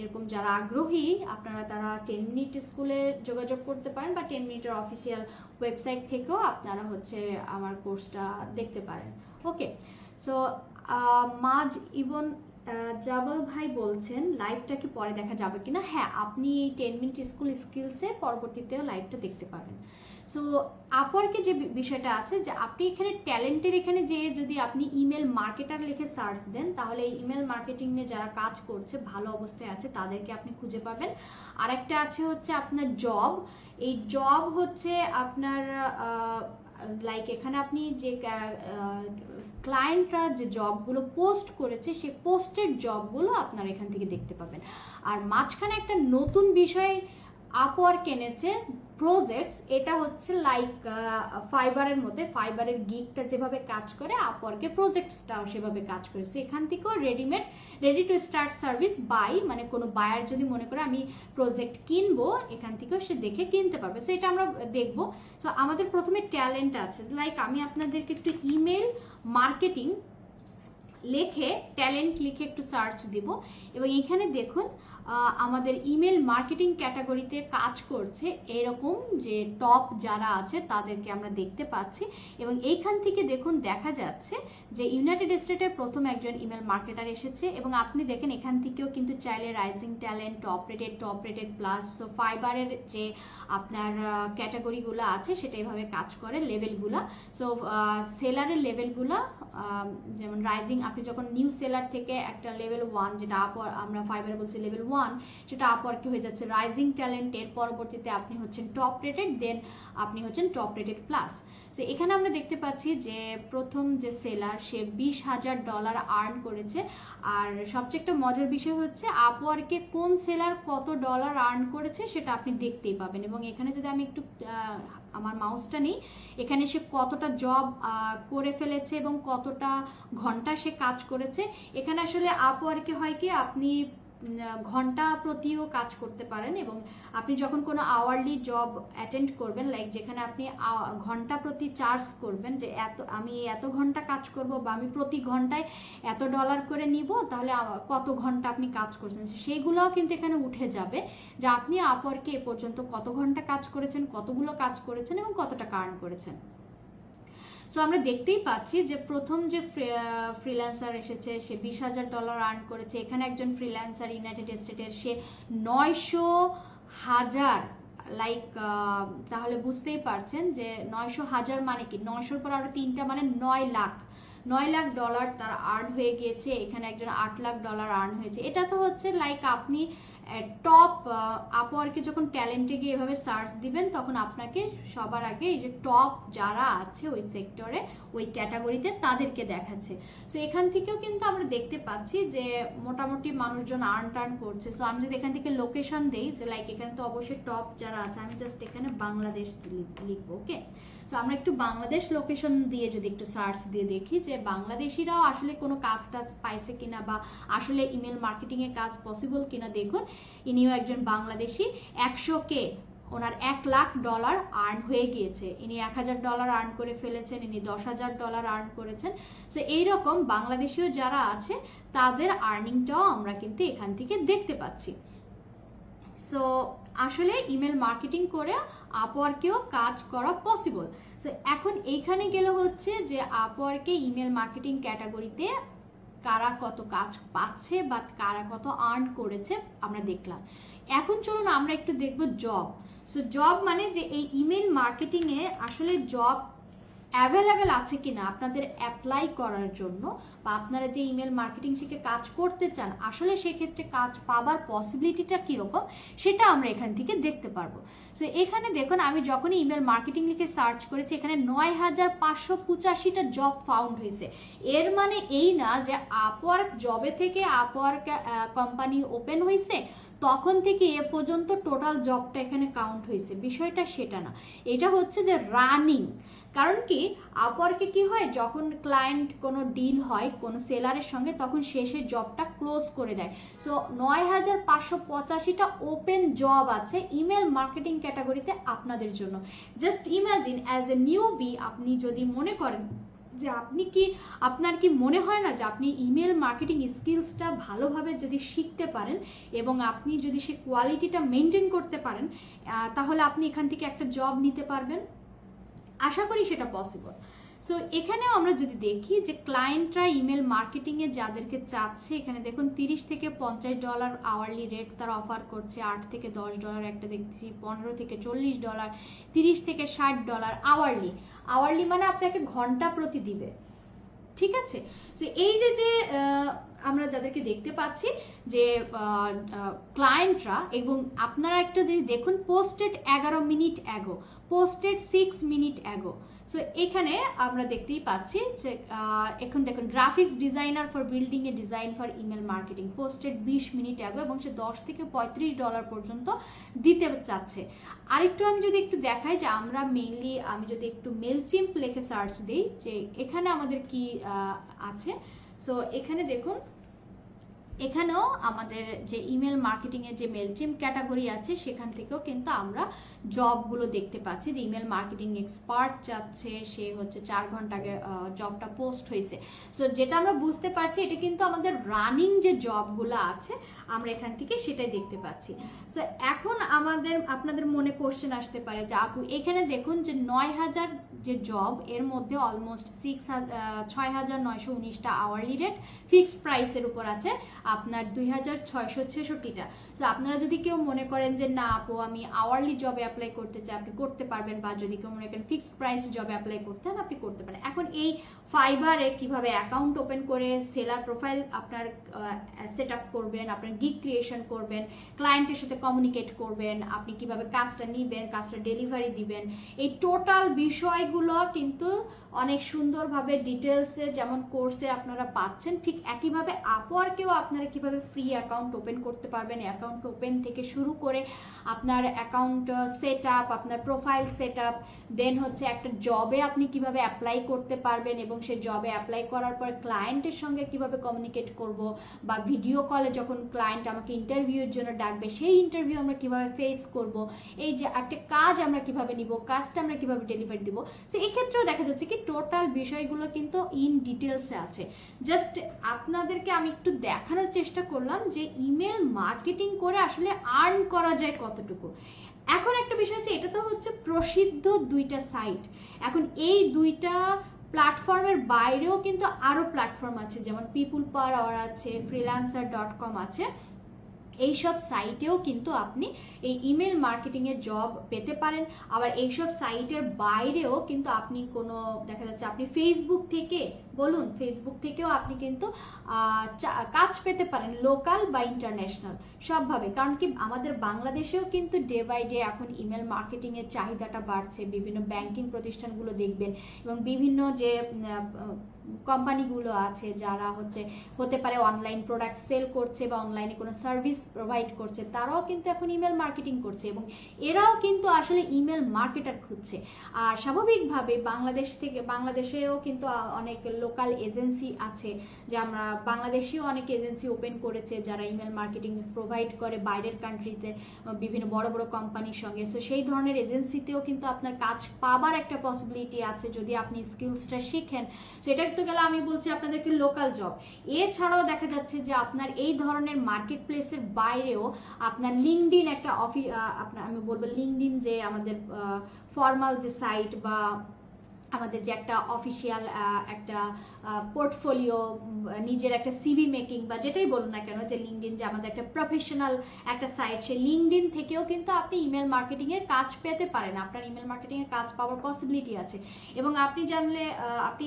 এরকম যারা আগ্রহী আপনারা তারা 10 মিনিট স্কুলে যোগাযোগ করতে পারেন, বা 10 মিনিটের অফিসিয়াল ওয়েবসাইট থেকেও আপনারা হচ্ছে আমার কোর্সটা দেখতে পারেন। ওকে, সো মাজ ইবন জাবল ভাই বলছেন লাইভটা কি পরে দেখা যাবে কিনা। হ্যাঁ, আপনি এই 10 মিনিট স্কুল স্কিলসে পরবর্তীতেও লাইভটা দেখতে পাবেন। সো আপওয়ার্কে যে বিষয়টা আছে যে আপনি এখানে ট্যালেন্টের এখানে যে যদি আপনি ইমেল মার্কেটার লিখে সার্চ দেন তাহলে এই ইমেল মার্কেটিং নিয়ে যারা কাজ করছে ভালো অবস্থায় আছে তাদেরকে আপনি খুঁজে পাবেন। আরেকটা আছে হচ্ছে আপনার জব। এই জব হচ্ছে আপনার লাইক এখানে আপনি যে ক্লায়েন্টরা যে জবগুলো পোস্ট করেছে সেই পোস্টেড জবগুলো আপনারা এখান থেকে দেখতে পাবেন। আর মাঝখানে একটা নতুন বিষয় আপওয়ার্ক এনেছে, প্রজেক্টস। এটা হচ্ছে লাইক ফাইবারের মধ্যে, ফাইবারের গিগটা যেভাবে কাজ করে আপওয়ার্কে প্রজেক্টসটাও সেভাবে কাজ করে। সো এখান থেকেও readymade ready to start service buy, মানে কোনো বায়ার যদি মনে করে আমি প্রজেক্ট কিনবো এখান থেকেও সে দেখে কিনতে পারবে। সো এটা আমরা দেখবো। সো আমাদের প্রথমে ট্যালেন্ট আছে, লাইক আমি আপনাদেরকে একটু ইমেল মার্কেটিং লিখে ট্যালেন্ট লিখে একটু সার্চ দিব, এবং এখানে দেখুন আমাদের ইমেল মার্কেটিং ক্যাটাগরিতে কাজ করছে এরকম যে টপ যারা আছে তাদেরকে আমরা দেখতে পাচ্ছি, এবং এইখান থেকে দেখুন দেখা যাচ্ছে যে ইউনাইটেড স্টেটের প্রথম একজন ইমেল মার্কেটার এসেছে, এবং আপনি দেখেন এখান থেকেও কিন্তু চাইলে rising talent, top rated plus. So ফাইবারের যে আপনার ক্যাটাগরিগুলো আছে সেটা এইভাবে কাজ করে লেভেলগুলো। সো সেলারের লেভেলগুলো যেমন রাইজিং, আপনি যখন নিউ সেলার থেকে একটা লেভেল 1 যেটা আমরা ফাইবারে বলছি লেভেল 1, সেটা আপওয়ার্কে হয়ে যাচ্ছে রাইজিং ট্যালেন্ট, এর পরবর্তীতে আপনি হচ্ছেন টপ রেটেড, দেন আপনি হচ্ছেন টপ রেটেড প্লাস। সো এখানে আমরা দেখতে পাচ্ছি যে প্রথম যে সেলার সে $20,000 আর্ন করেছে। আর সবচেয়ে একটা মজার বিষয় হচ্ছে আপওয়ার্কে কোন সেলার কত ডলার আর্ন করেছে সেটা আপনি দেখতেই পাবেন, এবং এখানে যদি আমি একটু আমার মাউসটা নেই, এখানে সে কতটা জব করে ফেলেছে এবং কতটা ঘন্টা সে কাজ করেছে। এখানে আসলে আপওয়ার্কে হয় কি আপনি ঘন্টা প্রতিও কাজ করতে পারেন, এবং আপনি যখন কোনো আওয়ারলি জব অ্যাটেন্ড করবেন, লাইক যেখানে আপনি ঘন্টা প্রতি চার্জ করবেন যে আমি এত ঘন্টা কাজ করব বা আমি প্রতি ঘন্টায় এত ডলার করে নিব, তাহলে কত ঘন্টা আপনি কাজ করছেন সেইগুলোও কিন্তু এখানে উঠে যাবে যে আপনি আপওয়ার্কে এ পর্যন্ত কত ঘন্টা কাজ করেছেন, কতগুলো কাজ করেছেন এবং কত টাকা আর্ন করেছেন। সো আমরা দেখতেই পাচ্ছি যে প্রথম যে ফ্রিল্যান্সার এসেছে সে $20,000 আর্ন করেছে। এখানে একজন ফ্রিল্যান্সার ইউনাইটেড স্টেটের, সে 900,000, লাইক তাহলে বুঝতেই পারছেন যে 900,000 মানে কি, 900-র পর আরো 3টা মানে 9 লাখ। $9 লাখ তার আর্ন হয়ে গিয়েছে, এখানে একজন $8 লাখ আর্ন হয়েছে। এটা তো হচ্ছে লাইক আপনি টপ আপওয়ার্কে যখন ট্যালেন্টে গিয়ে এভাবে সার্চ দিবেন তখন আপনাকে সবার আগে এই যে টপ যারা আছে ওই সেক্টরে ওই ক্যাটাগরিতে তাদেরকে দেখাচ্ছে। সো এখান থেকেও কিন্তু আমরা দেখতে পাচ্ছি যে মোটামুটি মানুষজন আর্ন করছে। সো আমি যদি এখান থেকে লোকেশন দেই যে লাইক এখানে তো অবশ্যই টপ যারা আছে, আমি জাস্ট এখানে বাংলাদেশ লিখবো। ওকে, তো আমরা একটু বাংলাদেশ লোকেশন দিয়ে যদি একটু সার্চ দিয়ে দেখি যে বাংলাদেশিরাও আসলে কোনো কাজ টাজ পাইছে কিনা বা আসলে ইমেল মার্কেটিং এ কাজ পসিবল কিনা। দেখুন ইনিও একজন বাংলাদেশি, 100K ওনার $1 লাখ আর্ন হয়ে গিয়েছে, ইনি $1000 আর্ন করে ফেলেছেন, ইনি $10,000 আর্ন করেছেন। সো এইরকম বাংলাদেশীয় যারা আছে তাদের আর্নিংটাও আমরা কিন্তু এখান থেকে দেখতে পাচ্ছি। সো আসলে ইমেল মার্কেটিং করে আপওয়ার্কেও কাজ করা পসিবল। সো এখন এইখানে গেলে হচ্ছে যে আপওয়ার্কে ইমেল মার্কেটিং ক্যাটাগরিতে কারা কত কাজ পাচ্ছে বা কারা কত আর্ন করেছে আমরা দেখলাম। এখন চলুন আমরা একটু দেখব জব। সো জব মানে যে এই ইমেল মার্কেটিং এ আসলে জব অ্যাভেলেবেল আছে কিনা আপনাদের অ্যাপ্লাই করার জন্য, বা আপনারা যে ইমেল মার্কেটিং শিখে কাজ করতে চান আসলে সেক্ষেত্রে কাজ পাবার পসিবিলিটিটা কিরকম সেটা আমরা এখান থেকে দেখতে পারবো। সো এখানে দেখুন আমি যখনই ইমেল মার্কেটিং লিখে সার্চ করেছি এখানে 9585টা জব ফাউন্ড হয়েছে। এর মানে এই না যে আপওয়ার্ক জবে থেকে আপওয়ার্ক কোম্পানি ওপেন হয়েছে তখন থেকে এ পর্যন্ত টোটাল জবটা এখানে কাউন্ট হয়েছে, বিষয়টা সেটা না। এটা হচ্ছে যে রানিং। কারণ কি আপওয়ার্কে কি হয় যখন ক্লায়েন্ট কোনো ডিল হয় কোনো সেলারের সঙ্গে তখন শেষে জবটা ক্লোজ করে দেয়। সো 9585টা ওপেন জব আছে ইমেল মার্কেটিং ক্যাটাগরিতে আপনাদের জন্য। Just imagine as a newbie আপনি যদি মনে করেন যে আপনার কি মনে হয় না যে আপনি ইমেল মার্কেটিং স্কিলসটা ভালোভাবে যদি শিখতে পারেন এবং আপনি যদি সে কোয়ালিটিটা মেনটেন করতে পারেন তাহলে আপনি এখান থেকে একটা জব নিতে পারবেন? আশা করি সেটা পসিবল। সো এখানেও আমরা যদি দেখি যে ক্লায়েন্টরা ইমেল মার্কেটিং এ যাদেরকে চাচ্ছে এখানে দেখুন $30 থেকে $50 আওয়ারলি রেট তারা অফার করছে, $8 থেকে $10 একটা দেখছি, $15 থেকে $40, $30 থেকে $60 আওয়ারলি মানে আপনাকে ঘন্টা প্রতি দিবে। ঠিক আছে, সো এই যে আমরা যাদেরকে দেখতে পাচ্ছি যে ক্লায়েন্টরা, এবং আপনারা একটা জিনিস দেখুন posted 11 minute ago, posted 6 minute ago. So এখানে আমরা দেখতেই পাচ্ছি যে এখন দেখুন graphics designer for building A design for email marketing, posted 20 minute ago এবং সে $10 থেকে $35 পর্যন্ত দিতে চাচ্ছে। আরেকটু আমি যদি একটু দেখাই যে আমরা মেইনলি আমি যদি একটু মেলচিম্প লিখে সার্চ দিই যে এখানে আমাদের কি আছে। সো এখানে দেখুন এখানেও আমাদের যে ইমেল মার্কেটিং এর যে মেলচিম্প ক্যাটাগরি আছে সেখান থেকেও কিন্তু আমরা জবগুলো দেখতে পাচ্ছি যে ইমেল মার্কেটিং এক্সপার্ট যাচ্ছে, সে হচ্ছে 4 ঘন্টা আগে জবটা পোস্ট হয়েছে। সো যেটা আমরা বুঝতে পারছি এটা কিন্তু আমাদের রানিং যে জবগুলো আছে আমরা এখান থেকে সেটাই দেখতে পাচ্ছি। সো এখন আপনাদের মনে কোশ্চেন আসতে পারে যে আপু এখানে দেখুন যে 9000 যে জব এর মধ্যে অলমোস্ট 6919টা আওয়ারলি রেট ফিক্সড প্রাইসের উপর আছে আপনার 2666টা। তো আপনারা যদি কেউ মনে করেন যে না আপু আমি আওয়ারলি জবে অ্যাপ্লাই করতে চাই আপনি করতে পারবেন, বা যদি কেউ মনে করেন ফিক্সড প্রাইস জবে অ্যাপ্লাই করতে চান আপনি করতে পারেন। এখন এই ফাইবারে কিভাবে অ্যাকাউন্ট ওপেন করে সেলার প্রোফাইল আপনার সেট আপ করবেন, আপনার গিগ ক্রিয়েশন করবেন, ক্লায়েন্টের সাথে কমিউনিকেট করবেন, আপনি কিভাবে কাজটা নিবেন, কাজটা ডেলিভারি দিবেন, এই টোটাল বিষয়গুলো কিন্তু অনেক সুন্দরভাবে ডিটেলসে যেমন কোর্সে আপনারা পাচ্ছেন ঠিক একইভাবে আপওয়ার্কেও আপনারা কিভাবে ফ্রি অ্যাকাউন্ট ওপেন করতে পারবেন, অ্যাকাউন্ট ওপেন থেকে শুরু করে আপনার অ্যাকাউন্ট সেট আপ, আপনার প্রোফাইল সেট আপ, দেন হচ্ছে একটা জবে আপনি কিভাবে অ্যাপ্লাই করতে পারবেন এবং সেই জবে অ্যাপ্লাই করার পর ক্লায়েন্টের সঙ্গে কিভাবে কমিউনিকেট করব, বা ভিডিও কলে যখন ক্লায়েন্ট আমাকে ইন্টারভিউর জন্য ডাকবে সেই ইন্টারভিউ আমরা কিভাবে ফেস করব, এই যে একটা কাজ আমরা কিভাবে নিব, কাজটা আমরা কিভাবে ডেলিভারি দিব। সো এই ক্ষেত্রেও দেখা যাচ্ছে কি টোটাল বিষয়গুলো কিন্তু ইন ডিটেলসে আছে। জাস্ট আপনাদেরকে আমি একটু দেখানোর চেষ্টা করলাম যে ইমেল মার্কেটিং করে আসলে আর্ন করা যায় কতটুকু। এখন একটা বিষয় আছে, এটা তো হচ্ছে প্রসিদ্ধ দুইটা সাইট, এখন এই দুইটা প্ল্যাটফর্মের বাইরেও কিন্তু আরো প্ল্যাটফর্ম আছে যেমন পিপুল পার আওয়ার আছে, freelancer.com আছে, এইসব সাইটেও কিন্তু আপনি এই ইমেল মার্কেটিং এর জব পেতে পারেন। আবার এইসব সাইটের বাইরেও কিন্তু আপনি কোনো দেখা যাচ্ছে আপনি ফেসবুক থেকে বলুন, ফেসবুক থেকেও আপনি কিন্তু কাজ পেতে পারেন, লোকাল বা ইন্টারন্যাশনাল সবভাবে। কারণ কি আমাদের বাংলাদেশেও কিন্তু ডে বাই ডে এখন ইমেল মার্কেটিং এর চাহিদাটা বাড়ছে। বিভিন্ন ব্যাংকিং প্রতিষ্ঠানগুলো দেখবেন এবং বিভিন্ন যে কোম্পানিগুলো আছে যারা হতে পারে অনলাইন প্রোডাক্ট সেল করছে বা অনলাইনে কোনো সার্ভিস প্রোভাইড করছে, তারাও কিন্তু এখন ইমেল মার্কেটিং করছে এবং এরাও কিন্তু আসলে ইমেল মার্কেটার খুঁজছে। আর স্বাভাবিকভাবে বাংলাদেশেও কিন্তু অনেক লোকাল এজেন্সি আছে, যে আমরা বাংলাদেশেও অনেক এজেন্সি ওপেন করেছে যারা ইমেল মার্কেটিং প্রোভাইড করে বাইরের কান্ট্রিতে বিভিন্ন বড় বড় কোম্পানির সঙ্গে। সো সেই ধরনের এজেন্সিতেও কিন্তু আপনার কাজ পাবার একটা পসিবিলিটি আছে যদি আপনি স্কিলসটা শিখেন। সেটা তো গেলে আমি বলছি আপনাদেরকে লোকাল জব। এছাড়াও দেখা যাচ্ছে যে আপনার এই ধরনের মার্কেট প্লেসের বাইরেও আপনার লিঙ্কডইন একটা আপনার আমি বলবো লিঙ্কডইন যে আমাদের ফর্মাল যে সাইট বা আমাদের যে একটা অফিসিয়াল একটা পোর্টফোলিও, নিজের একটা সিভি মেকিং বা যেটাই বলুন না কেন, যে লিঙ্কডইন যে আমাদের একটা প্রফেশনাল একটা সাইট, সেই লিঙ্কডইন থেকেও কিন্তু আপনি ইমেল মার্কেটিং এর কাজ পেতে পারেন। আপনার ইমেল মার্কেটিং এর কাজ পাওয়ার পসিবিলিটি আছে এবং আপনি জানলে আপনি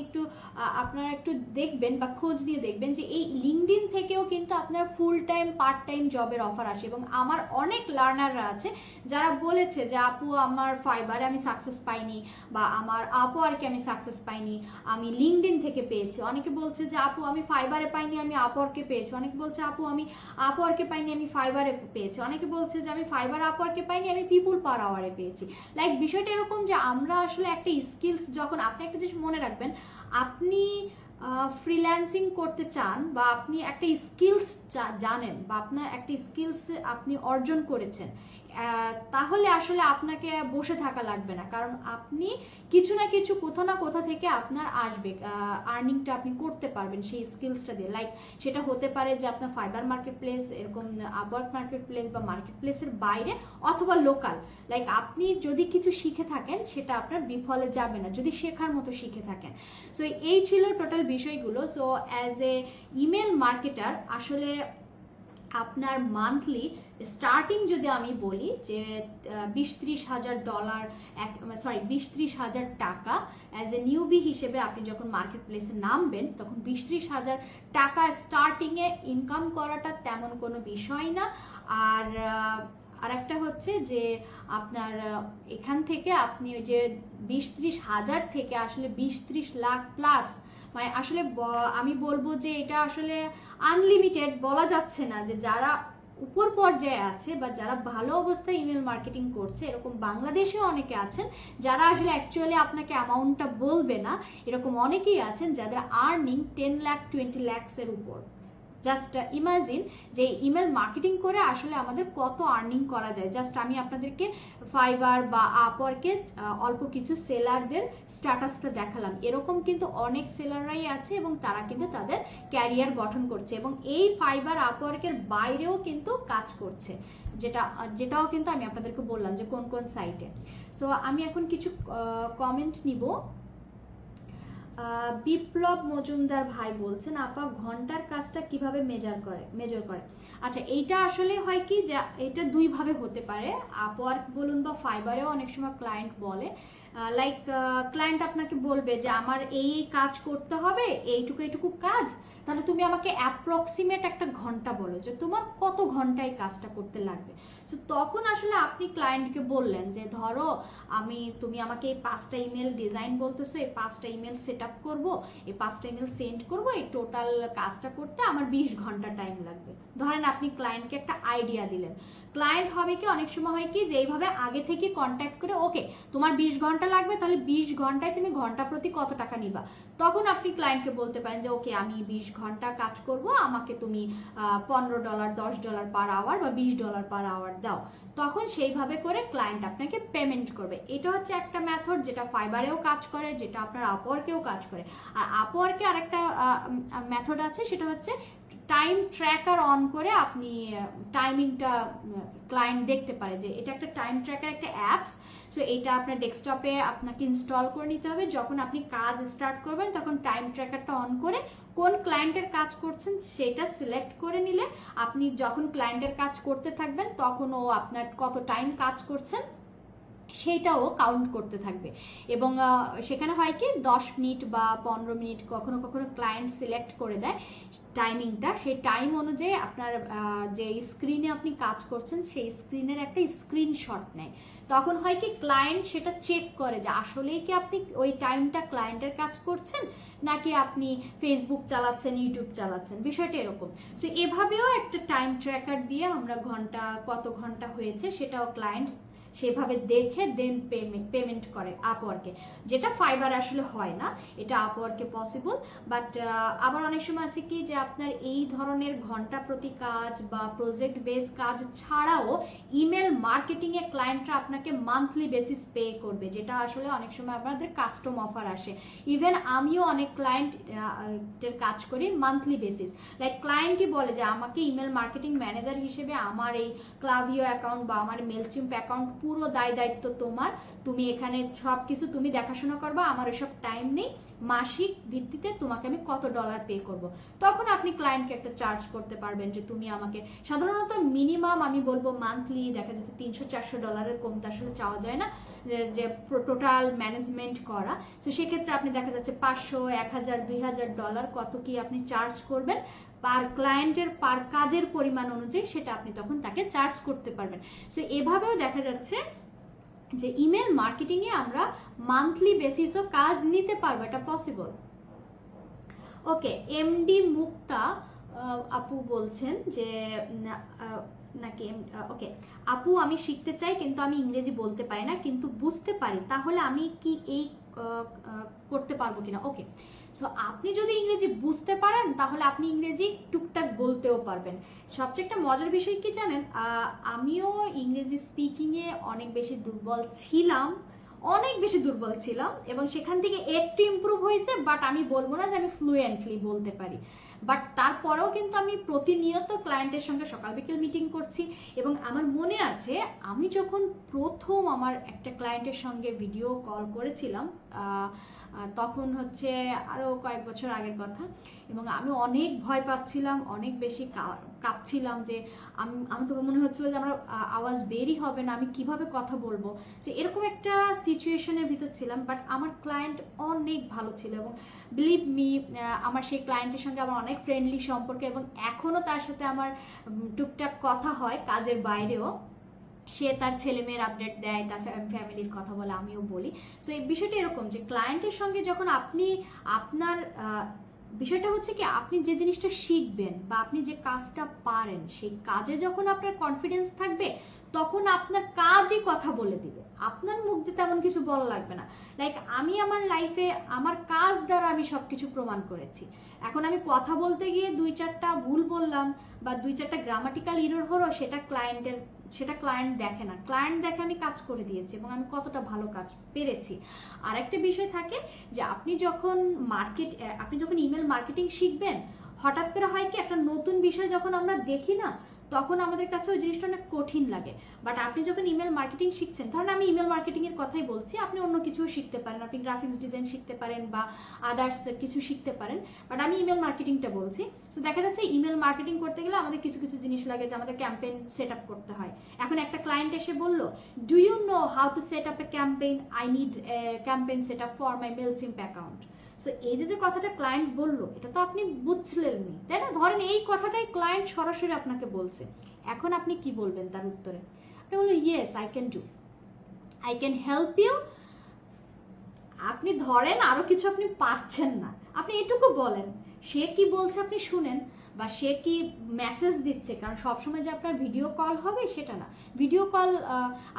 আপনারা একটু দেখবেন বা খোঁজ নিয়ে দেখবেন যে এই লিঙ্কডইন থেকেও কিন্তু আপনার ফুল টাইম পার্ট টাইম জবের অফার আসে। এবং আমার অনেক লার্নাররা আছে যারা বলেছে যে আপু আমার ফাইবারে আমি সাকসেস পাইনি, বা আমার আপওয়ার্কে আমি সাকসেস পাইনি, আমি লিঙ্কডইন থেকে পেয়েছি। অনেকে বলছে যে আপু আমি ফাইবারে পাইনি, আমি আপওয়ার্কে পেয়েছি। অনেকে বলছে আপু আমি আপওয়ার্কে পাইনি, আমি ফাইবারে পেয়েছি। অনেকে বলছে যে আমি ফাইবার আপওয়ার্কে পাইনি, আমি পিপুল পার আওয়ারে পেয়েছি। লাইক বিষয়টা এরকম যে আমরা আসলে একটা স্কিলস, যখন আপনি একটা জিনিস মনে রাখবেন, আপনি ফ্রিল্যান্সিং করতে চান বা আপনি একটা স্কিলস জানেন বা আপনার একটা স্কিলস আপনি অর্জন করেছেন, তাহলে আসলে আপনাকে বসে থাকা লাগবে না। কারণ আপনি কিছু না কিছু কোথা না কোথা থেকে আপনার আসবে, আর্নিংটা আপনি করতে পারবেন সেই স্কিলসটা দিয়ে। লাইক সেটা হতে পারে যে আপনার ফাইবার মার্কেট প্লেস, এরকম আপওয়ার্ক মার্কেট প্লেস বা মার্কেট প্লেসের বাইরে, অথবা লোকাল। লাইক আপনি যদি কিছু শিখে থাকেন সেটা আপনার বিফলে যাবে না যদি শেখার মতো শিখে থাকেন। সো এই ছিল টোটাল বিষয়গুলো। So as a email marketer আসলে আপনার মান্থলি স্টার্টিং যদি আমি বলি যে 20-30 হাজার ডলার, 20-30 হাজার টাকা অ্যাজ এ নিউবি হিসেবে আপনি যখন মার্কেট প্লেসে নামবেন তখন 20-30 হাজার টাকা স্টার্টিংয়ে ইনকাম করাটা তেমন কোনো বিষয় না। আর একটা হচ্ছে যে আপনার এখান থেকে আপনি ওই যে 20-30 হাজার থেকে আসলে 20-30 লাখ প্লাস, মানে আসলে আমি বলবো যে এটা আসলে আনলিমিটেড বলা যাচ্ছে না। যে যারা উপর পর্যায়ে আছে বা যারা ভালো অবস্থায় ইমেল মার্কেটিং করছে, এরকম বাংলাদেশেও অনেকে আছেন যারা আসলে অ্যাকচুয়ালি আপনাকে অ্যামাউন্টটা বলবে না, এরকম অনেকেই আছেন যাদের আর্নিং 10 লাখ 20 লাখস এর উপর। জাস্ট ইমাজিন যে ইমেল মার্কেটিং করে আসলে আমাদের কত আর্নিং করা যায়। জাস্ট আমি আপনাদেরকে ফাইবার বা আপওয়ার্কে অল্প কিছু সেলারদের স্ট্যাটাসটা দেখালাম। এরকম কিন্তু অনেক সেলাররাই আছে এবং তারা কিন্তু তাদের ক্যারিয়ার গঠন করছে এবং এই ফাইবার আপওয়ার্কের বাইরেও কিন্তু কাজ করছে, যেটাও কিন্তু আমি আপনাদেরকে বললাম যে কোন কোন সাইটে। সো আমি এখন কিছু কমেন্ট নিব। বিপ্লব মজুমদার ভাই বলছেন আপা ঘন্টার কাজটা কিভাবে মেজার করে। আচ্ছা, এইটা আসলে হয় কি যে এটা দুই ভাবে হতে পারে। আপওয়ার্ক বলুন বা ফাইবারেও অনেক সময় ক্লায়েন্ট বলে, লাইক ক্লায়েন্ট আপনাকে বলবে যে আমার এই কাজ করতে হবে, এইটুকু কাজ, তাহলে তুমি আমাকে অ্যাপ্রক্সিমেট একটা ঘন্টা বলো যে তোমার কত ঘন্টায় কাজটা করতে লাগবে। তো তখন আসলে আপনি ক্লায়েন্টকে বললেন যে ধরো তুমি আমাকে এই 5টা ইমেল ডিজাইন বলতেছো, এই 5টা ইমেল সেট আপ করবো, এই 5টা ইমেল সেন্ড করবো, এই টোটাল কাজটা করতে আমার 20 ঘন্টা টাইম লাগবে। ধরেন আপনি ক্লায়েন্টকে একটা আইডিয়া দিলেন। ক্লায়েন্ট হবে কি অনেক সময় হয় কি যে এইভাবে আগে থেকে কন্ট্যাক্ট করে ওকে তোমার 20 ঘন্টা লাগবে, তাহলে 20 ঘন্টায় তুমি ঘন্টা প্রতি কত টাকা নিবা। তখন আপনি ক্লায়েন্টকে বলতে পারেন যে ওকে আমি 20 ঘন্টা কাজ করব, আমাকে তুমি $15, $10 পার আওয়ার বা $20 পার আওয়ার দাও। তখন সেইভাবে করে ক্লায়েন্ট আপনাকে পেমেন্ট করবে। এটা হচ্ছে একটা মেথড যেটা ফাইবারেও কাজ করে, যেটা আপনার আপওয়ার্কেও কাজ করে। আর আপওয়ার্কে আরেকটা মেথড আছে, সেটা হচ্ছে টাইম ট্র্যাকার অন করে আপনি টাইমিংটা ক্লায়েন্ট দেখতে পারে যে এটা একটা টাইম ট্র্যাকার একটা অ্যাপস। সো এটা আপনার ডেস্কটপে আপনাকে ইনস্টল করে নিতে হবে। যখন আপনি কাজ স্টার্ট করবেন তখন টাইম ট্র্যাকারটা অন করে কোন ক্লায়েন্টের কাজ করছেন সেটা সিলেক্ট করে নিলে আপনি যখন ক্লায়েন্টের কাজ করতে থাকবেন তখন ও আপনার কত টাইম কাজ করছেন সেইটাও কাউন্ট করতে থাকবে। এবং সেখানে হয় কি 10 মিনিট বা 15 মিনিট, কখনো কখনো ক্লায়েন্ট সিলেক্ট করে দেয় টাইমিংটা, সেই টাইম অনুযায়ী আপনার যে স্ক্রিনে আপনি কাজ করছেন সেই স্ক্রিনের একটা স্ক্রিনশট নেয়। তখন হয় কি ক্লায়েন্ট সেটা চেক করে যে আসলেই কি আপনি ওই টাইমটা ক্লায়েন্টের কাজ করছেন নাকি আপনি ফেসবুক চালাচ্ছেন, ইউটিউব চালাচ্ছেন, বিষয়টা এরকম। সো এভাবেও একটা টাইম ট্র্যাকার দিয়ে আমরা কত ঘন্টা হয়েছে সেটাও ক্লায়েন্ট সেভাবে দেখে দেন পেমেন্ট করে আপওয়ার্কে, যেটা ফাইবার আসলে হয় না, এটা আপওয়ার্কে পসিবল। বাট আবার অনেক সময় আছে কি যে আপনার এই ধরনের ঘন্টা প্রতি কাজ বা প্রজেক্ট বেস কাজ ছাড়াও ইমেল মার্কেটিং এ ক্লায়েন্টরা আপনাকে মান্থলি বেসিস পে করবে, যেটা আসলে অনেক সময় আপনাদের কাস্টম অফার আসে। ইভেন আমিও অনেক ক্লায়েন্টের কাজ করি মান্থলি বেসিস। লাইক ক্লায়েন্টই বলে যে আমাকে ইমেল মার্কেটিং ম্যানেজার হিসেবে আমার এই ক্লাভিও অ্যাকাউন্ট বা আমার মেলচিম্প অ্যাকাউন্ট পুরো দায়িত্ব তোমার, তুমি এখানে সবকিছু তুমি দেখাশোনা করবা, আমার এসব টাইম নেই, মাসিক ভিত্তিতে তোমাকে আমি কত ডলার পে করব। তখন আপনি ক্লায়েন্টকে একটা চার্জ করতে পারবেন যে তুমি আমাকে, সাধারণত মিনিমাম আমি বলবো মান্থলি দেখা যাচ্ছে $300-400 কম তো আসলে চাওয়া যায় না যে টোটাল ম্যানেজমেন্ট করা। তো সেক্ষেত্রে আপনি দেখা যাচ্ছে $500, $1000, $2000 কত কি আপনি চার্জ করবেন পার ক্লায়েন্টের পার কাজের পরিমাণ অনুযায়ী, সেটা আপনি তখন তাকে চার্জ করতে পারবেন। সো এভাবেও দেখা যাচ্ছে যে ইমেল মার্কেটিং এ আমরা মান্থলি বেসিসও কাজ নিতে পারবো, এটা পসিবল। ওকে, এমডি মুক্তা আপু বলছেন যে নাকি ওকে আপু, আমি শিখতে চাই কিন্তু আমি ইংরেজি বলতে পারি না কিন্তু বুঝতে পারি, তাহলে আমি কি এই করতে পারবো কিনা? ওকে, সো আপনি যদি ইংরেজি বুঝতে পারেন তাহলে আপনি ইংরেজি টুকটাক বলতেও পারবেন। সবচেয়ে একটা মজার বিষয় কি জানেন, আমিও ইংরেজি স্পিকিং এ অনেক বেশি দুর্বল ছিলাম এবং সেখান থেকে একটু ইমপ্রুভ হয়েছে, বাট আমি বলবো না যে আমি ফ্লুয়েন্টলি বলতে পারি। বাট তারপরেও কিন্তু আমি প্রতিনিয়ত ক্লায়েন্টের সঙ্গে সকাল বিকেল মিটিং করছি। এবং আমার মনে আছে আমি যখন প্রথম আমার একটা ক্লায়েন্টের সঙ্গে ভিডিও কল করেছিলাম, তখন হচ্ছে আরো কয়েক বছর আগের কথা, এবং আমি অনেক ভয় পাচ্ছিলাম, অনেক বেশি কাঁপছিলাম, যে আমার তো মনে হচ্ছিল যে আমার আওয়াজ বেরই হবে না, আমি কিভাবে কথা বলবো। তো এরকম একটা সিচুয়েশনের ভিতর ছিলাম। বাট আমার ক্লায়েন্ট অনেক ভালো ছিল এবং বিলিভ মি, আমার সেই ক্লায়েন্টের সঙ্গে আমার অনেক ফ্রেন্ডলি সম্পর্ক এবং এখনো তার সাথে আমার টুকটাক কথা হয় কাজের বাইরেও। সে তার ছেলে মেয়ের আপডেট দেয়, তার ফ্যামিলির কথা বলে, আমিও বলি। সো এই বিষয়টা এরকম যে ক্লায়েন্টের সঙ্গে যখন আপনি আপনার বিষয়টা হচ্ছে কি আপনি যে জিনিসটা শিখবেন বা আপনি যে কাজটা পারেন সেই কাজে যখন আপনার কনফিডেন্স থাকবে তখন আপনার কাজই কথা বলে দিবে, আপনার মুখ দিয়ে তেমন কিছু বলা লাগবে না। লাইক আমি আমার লাইফে আমার কাজ দ্বারা আমি সবকিছু প্রমাণ করেছি। এখন আমি কথা বলতে গিয়ে 2-4টা ভুল বললাম বা 2-4টা গ্রামাটিক্যাল এরর হলো, সেটা ক্লায়েন্ট দেখে না, ক্লায়েন্ট দেখে আমি কাজ করে দিয়েছি এবং আমি কতটা ভালো কাজ পেরেছি। আর একটা বিষয় থাকে যে আপনি যখন ইমেল মার্কেটিং শিখবেন, হঠাৎ করে হয় কি একটা নতুন বিষয় যখন আমরা দেখি না, তখন আমাদের কাছে ওই জিনিসটা অনেক কঠিন লাগে। বাট আপনি যখন ইমেল মার্কেটিং শিখছেন, ধরুন আমি ইমেল মার্কেটিং এর কথাই বলছি, আপনি অন্য কিছু শিখতে পারেন, আপনি গ্রাফিক্স ডিজাইন শিখতে পারেন বা আদার্স কিছু শিখতে পারেন, বাট আমি ইমেল মার্কেটিংটা বলছি। তো দেখা যাচ্ছে ইমেল মার্কেটিং করতে গেলে আমাদের কিছু কিছু জিনিস লাগে, যে আমাদের ক্যাম্পেইন সেট আপ করতে হয়। এখন একটা ক্লায়েন্ট এসে বললো, do you know how to set up a campaign, I need campaign set up for my Mailchimp account. So এই যে কথাটা ক্লায়েন্ট বললো, এটা তো আপনি বুঝলেননি, তাই না? ধরেন এই কথাটাই ক্লায়েন্ট সরাসরি আপনাকে বলছে, এখন আপনি কি বলবেন তার উত্তরে? আপনি বললেন yes I can do, I can help you. আপনি ধরেন আরো কিছু আপনি পাচ্ছেন না, আপনি এটুকু বলেন, সে কি বলছে আপনি শুনেন বা সে কি মেসেজ দিচ্ছে। কারণ সবসময় যে আপনার ভিডিও কল হবে সেটা না, ভিডিও কল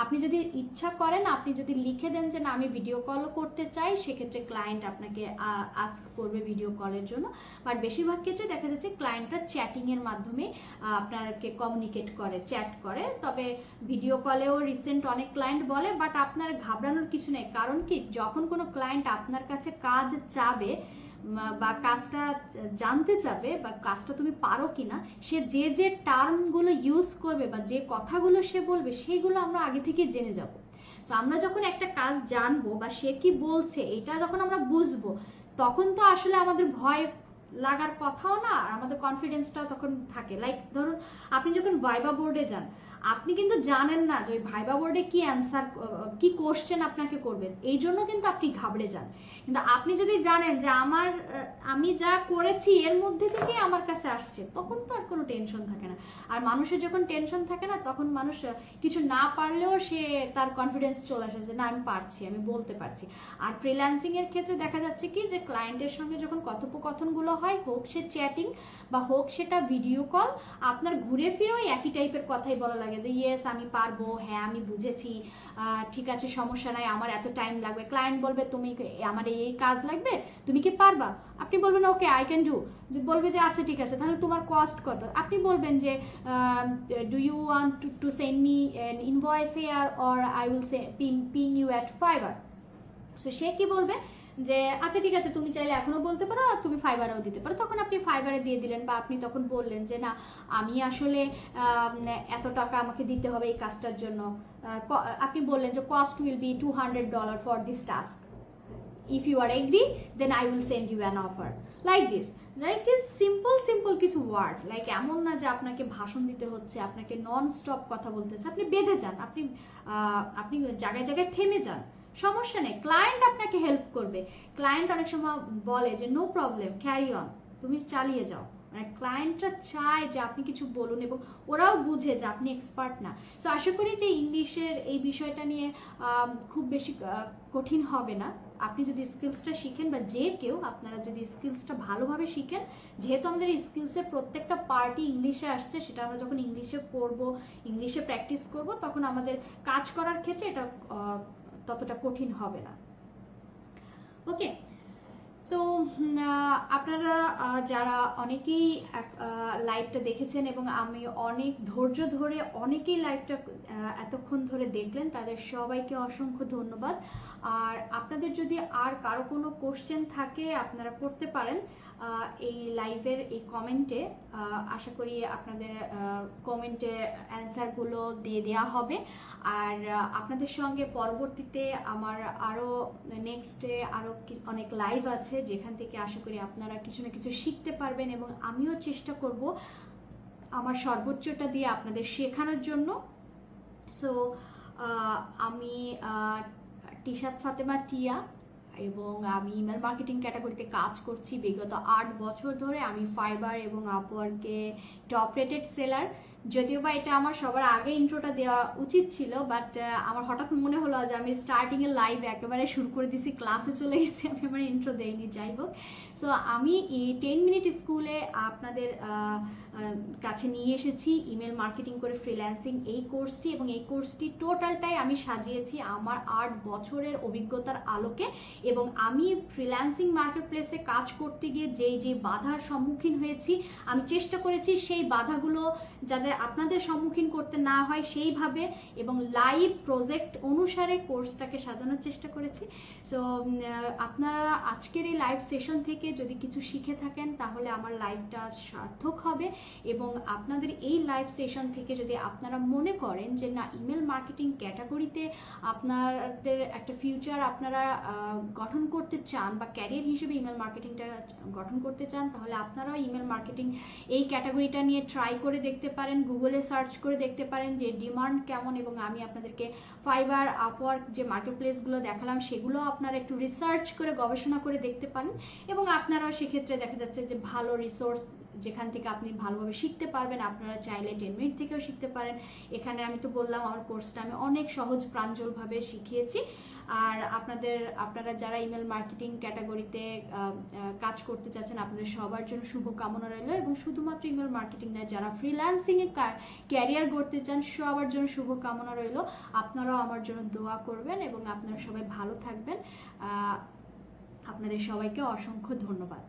আপনি যদি ইচ্ছা করেন, আপনি যদি লিখে দেন যে না আমি ভিডিও কলও করতে চাই, সেক্ষেত্রে ক্লায়েন্ট আপনাকে আস্ক করবে ভিডিও কলের জন্য। বাট বেশিরভাগ ক্ষেত্রে দেখা যাচ্ছে ক্লায়েন্টরা চ্যাটিং এর মাধ্যমে আপনাকে কমিউনিকেট করে, চ্যাট করে। তবে ভিডিও কলেও রিসেন্ট অনেক ক্লায়েন্ট বলে, বাট আপনার ঘাবড়ানোর কিছু নেই। কারণ কি, যখন কোনো ক্লায়েন্ট আপনার কাছে কাজ চাবে বা কাজটা জানতে চাবে বা কাজটা তুমি পারো কিনা, সে যে যে টার্মগুলো ইউজ করবে বা যে কথাগুলো সে বলবে সেগুলো আমরা আগে থেকে জেনে যাব। তো আমরা যখন একটা কাজ জানবো বা সে কি বলছে এটা যখন আমরা বুঝবো, তখন তো আসলে আমাদের ভয় লাগার কথাও না, আর আমাদের কনফিডেন্সটাও তখন থাকে। লাইক ধরুন আপনি যখন ভাইবা বোর্ডে যান, আপনি কিন্তু জানেন না যে ওই ভাইবা বোর্ডে কি অ্যান্সার, কি কোশ্চেন আপনাকে করবে, এই জন্য কিন্তু আপনি ঘাবড়ে যান। কিন্তু আপনি যদি জানেন যে আমি যা করেছি এর মধ্যে থেকে আমার কাছে আসছে, তখন তো আর কোনো টেনশন থাকে না। আর মানুষের যখন টেনশন থাকে না, তখন মানুষ কিছু না পারলেও সে তার কনফিডেন্স চলে আসে যে না আমি পারছি, আমি বলতে পারছি। আর ফ্রিল্যান্সিং এর ক্ষেত্রে দেখা যাচ্ছে কি যে ক্লায়েন্টের সঙ্গে যখন কথোপকথনগুলো হয়, হোক সে চ্যাটিং বা হোক সেটা ভিডিও কল, আপনার ঘুরে ফিরে ওই একই টাইপের কথাই বলা লাগে যে ইয়েস আমি পারবো, হ্যাঁ আমি বুঝেছি, ঠিক আছে সমস্যা নাই, আমার এত টাইম লাগবে। ক্লায়েন্ট বলবে তুমি আমার এই কাজ লাগবে, তুমি কি পারবা? আপনি বলবেন ওকে আই ক্যান ডু। বলবে যে আচ্ছা ঠিক আছে, তাহলে তোমার কস্ট কত? আপনি বলবেন যে do you want to send me an invoice here or I will ping you at Fiverr. So সে কি বলবে যে আচ্ছা ঠিক আছে, তুমি চাইলে এখনো বলতে পারো, আর তুমি ফাইবারেও দিতে পারো। তখন আপনি ফাইবারে দিয়ে দিলেন, বা আপনি তখন বললেন যে না আমি আসলে এত টাকা আমাকে দিতে হবে এই কাজটার জন্য। আপনি বললেন যে cost will be $200 for this task, if you are agree then I will send you an offer, like this. Simple কিছু ওয়ার্ড, লাইক এমন না যে আপনাকে ভাষণ দিতে হচ্ছে, আপনাকে নন স্টপ কথা বলতে হচ্ছে। আপনি বেঁধে যান, আপনি জায়গায় জায়গায় থেমে যান, সমস্যা নেই, ক্লায়েন্ট আপনাকে হেল্প করবে। ক্লায়েন্ট অনেক সময় বলে যে নো প্রবলেম, ক্যারি অন, তুমি চালিয়ে যাও। মানে ক্লায়েন্টরা চায় যে আপনি কিছু বলুন, এবং ওরাও বুঝে যে আপনি এক্সপার্ট না। সো আশা করি যে ইংলিশের এই বিষয়টা নিয়ে খুব বেশি কঠিন হবে না। আপনি যদি স্কিলসটা শিখেন, বা যে কেউ আপনারা যদি স্কিলসটা ভালোভাবে শিখেন, যেহেতু আমাদের স্কিলসের প্রত্যেকটা পার্টি ইংলিশে আসছে, সেটা আমরা যখন ইংলিশে পড়বো, ইংলিশে প্র্যাকটিস করব, তখন আমাদের কাজ করার ক্ষেত্রে এটা ততটা কঠিন হবে না। ওকে, সো আপনারা যারা অনেকেই লাইভটা দেখেছেন, এবং আমি অনেক ধৈর্য ধরে অনেকেই লাইভটা এতক্ষণ ধরে দেখলেন, তাদের সবাইকে অসংখ্য ধন্যবাদ। আর আপনাদের যদি আর কারো কোনো কোশ্চেন থাকে আপনারা করতে পারেন এই লাইভের এই কমেন্টে। আশা করি আপনাদের কমেন্টে অ্যান্সারগুলো দিয়ে দেওয়া হবে। আর আপনাদের সঙ্গে পরবর্তীতে আমার আরও নেক্সটে আরও অনেক লাইভ আছে, যেখান থেকে আশা করি আপনারা কিছু না কিছু শিখতে পারবেন, এবং আমিও চেষ্টা করব আমার সর্বোচ্চটা দিয়ে আপনাদের শেখানোর জন্য। সো আমি টিশাত ফাতেমা টিয়া, এবং আমি ইমেল মার্কেটিং ক্যাটাগরিতে কাজ করছি বিগত 8 বছর ধরে। আমি ফাইবার এবং আপওয়ার্কে টপ রেটেড সেলার। যদিও বা এটা আমার সবার আগে ইন্ট্রোটা দেওয়া উচিত ছিল, বাট আমার হঠাৎ মনে হলো যে আমি স্টার্টিংয়ে লাইভ একেবারে শুরু করে দিছি, ক্লাসে চলে গেছি, আমি আমার ইন্ট্রো দেইনি। যাই হোক, সো আমি 10 মিনিট স্কুলে আপনাদের কাছে নিয়ে এসেছি ইমেল মার্কেটিং করে ফ্রিল্যান্সিং এই কোর্সটি, এবং এই কোর্সটি টোটালটাই আমি সাজিয়েছি আমার 8 বছরের অভিজ্ঞতার আলোকে। এবং আমি ফ্রিল্যান্সিং মার্কেট প্লেসে কাজ করতে গিয়ে যে বাধার সম্মুখীন হয়েছি, আমি চেষ্টা করেছি সেই বাধাগুলো যাতে আপনাদের সম্মুখীন করতে না হয় সেইভাবে, এবং লাইভ প্রজেক্ট অনুসারে কোর্সটাকে সাজানোর চেষ্টা করেছি। সো আপনারা আজকের এই লাইভ সেশন থেকে যদি কিছু শিখে থাকেন, তাহলে আমার লাইভটা সার্থক হবে। এবং আপনাদের এই লাইভ সেশন থেকে যদি আপনারা মনে করেন যে না ইমেল মার্কেটিং ক্যাটাগরিতে আপনাদের একটা ফিউচার আপনারা গঠন করতে চান, বা ক্যারিয়ার হিসেবে ইমেল মার্কেটিংটা গঠন করতে চান, তাহলে আপনারাও ইমেল মার্কেটিং এই ক্যাটাগরিটা নিয়ে ট্রাই করে দেখতে পারেন। গুগলে সার্চ করে দেখতে পারেন যে ডিমান্ড কেমন, এবং আমি আপনাদেরকে ফাইবার আপওয়ার্ক যে মার্কেট প্লেসগুলো দেখালাম সেগুলো আপনারা একটু রিসার্চ করে গবেষণা করে দেখতে পারেন। এবং আপনারাও সেক্ষেত্রে দেখা যাচ্ছে যে ভালো রিসোর্স যেখান থেকে আপনি ভালোভাবে শিখতে পারবেন। আপনারা চাইলে 10 মিনিট থেকেও শিখতে পারেন। এখানে আমি তো বললাম আমার কোর্সটা আমি অনেক সহজ প্রাঞ্জলভাবে শিখিয়েছি। আর আপনারা যারা ইমেল মার্কেটিং ক্যাটাগরিতে কাজ করতে চাচ্ছেন, আপনাদের সবার জন্য শুভকামনা রইল। এবং শুধুমাত্র ইমেল মার্কেটিং নয়, যারা ফ্রিল্যান্সিং এ ক্যারিয়ার গড়তে চান সবার জন্য শুভকামনা রইল। আপনারাও আমার জন্য দোয়া করবেন, এবং আপনারা সবাই ভালো থাকবেন। আপনাদের সবাইকে অসংখ্য ধন্যবাদ।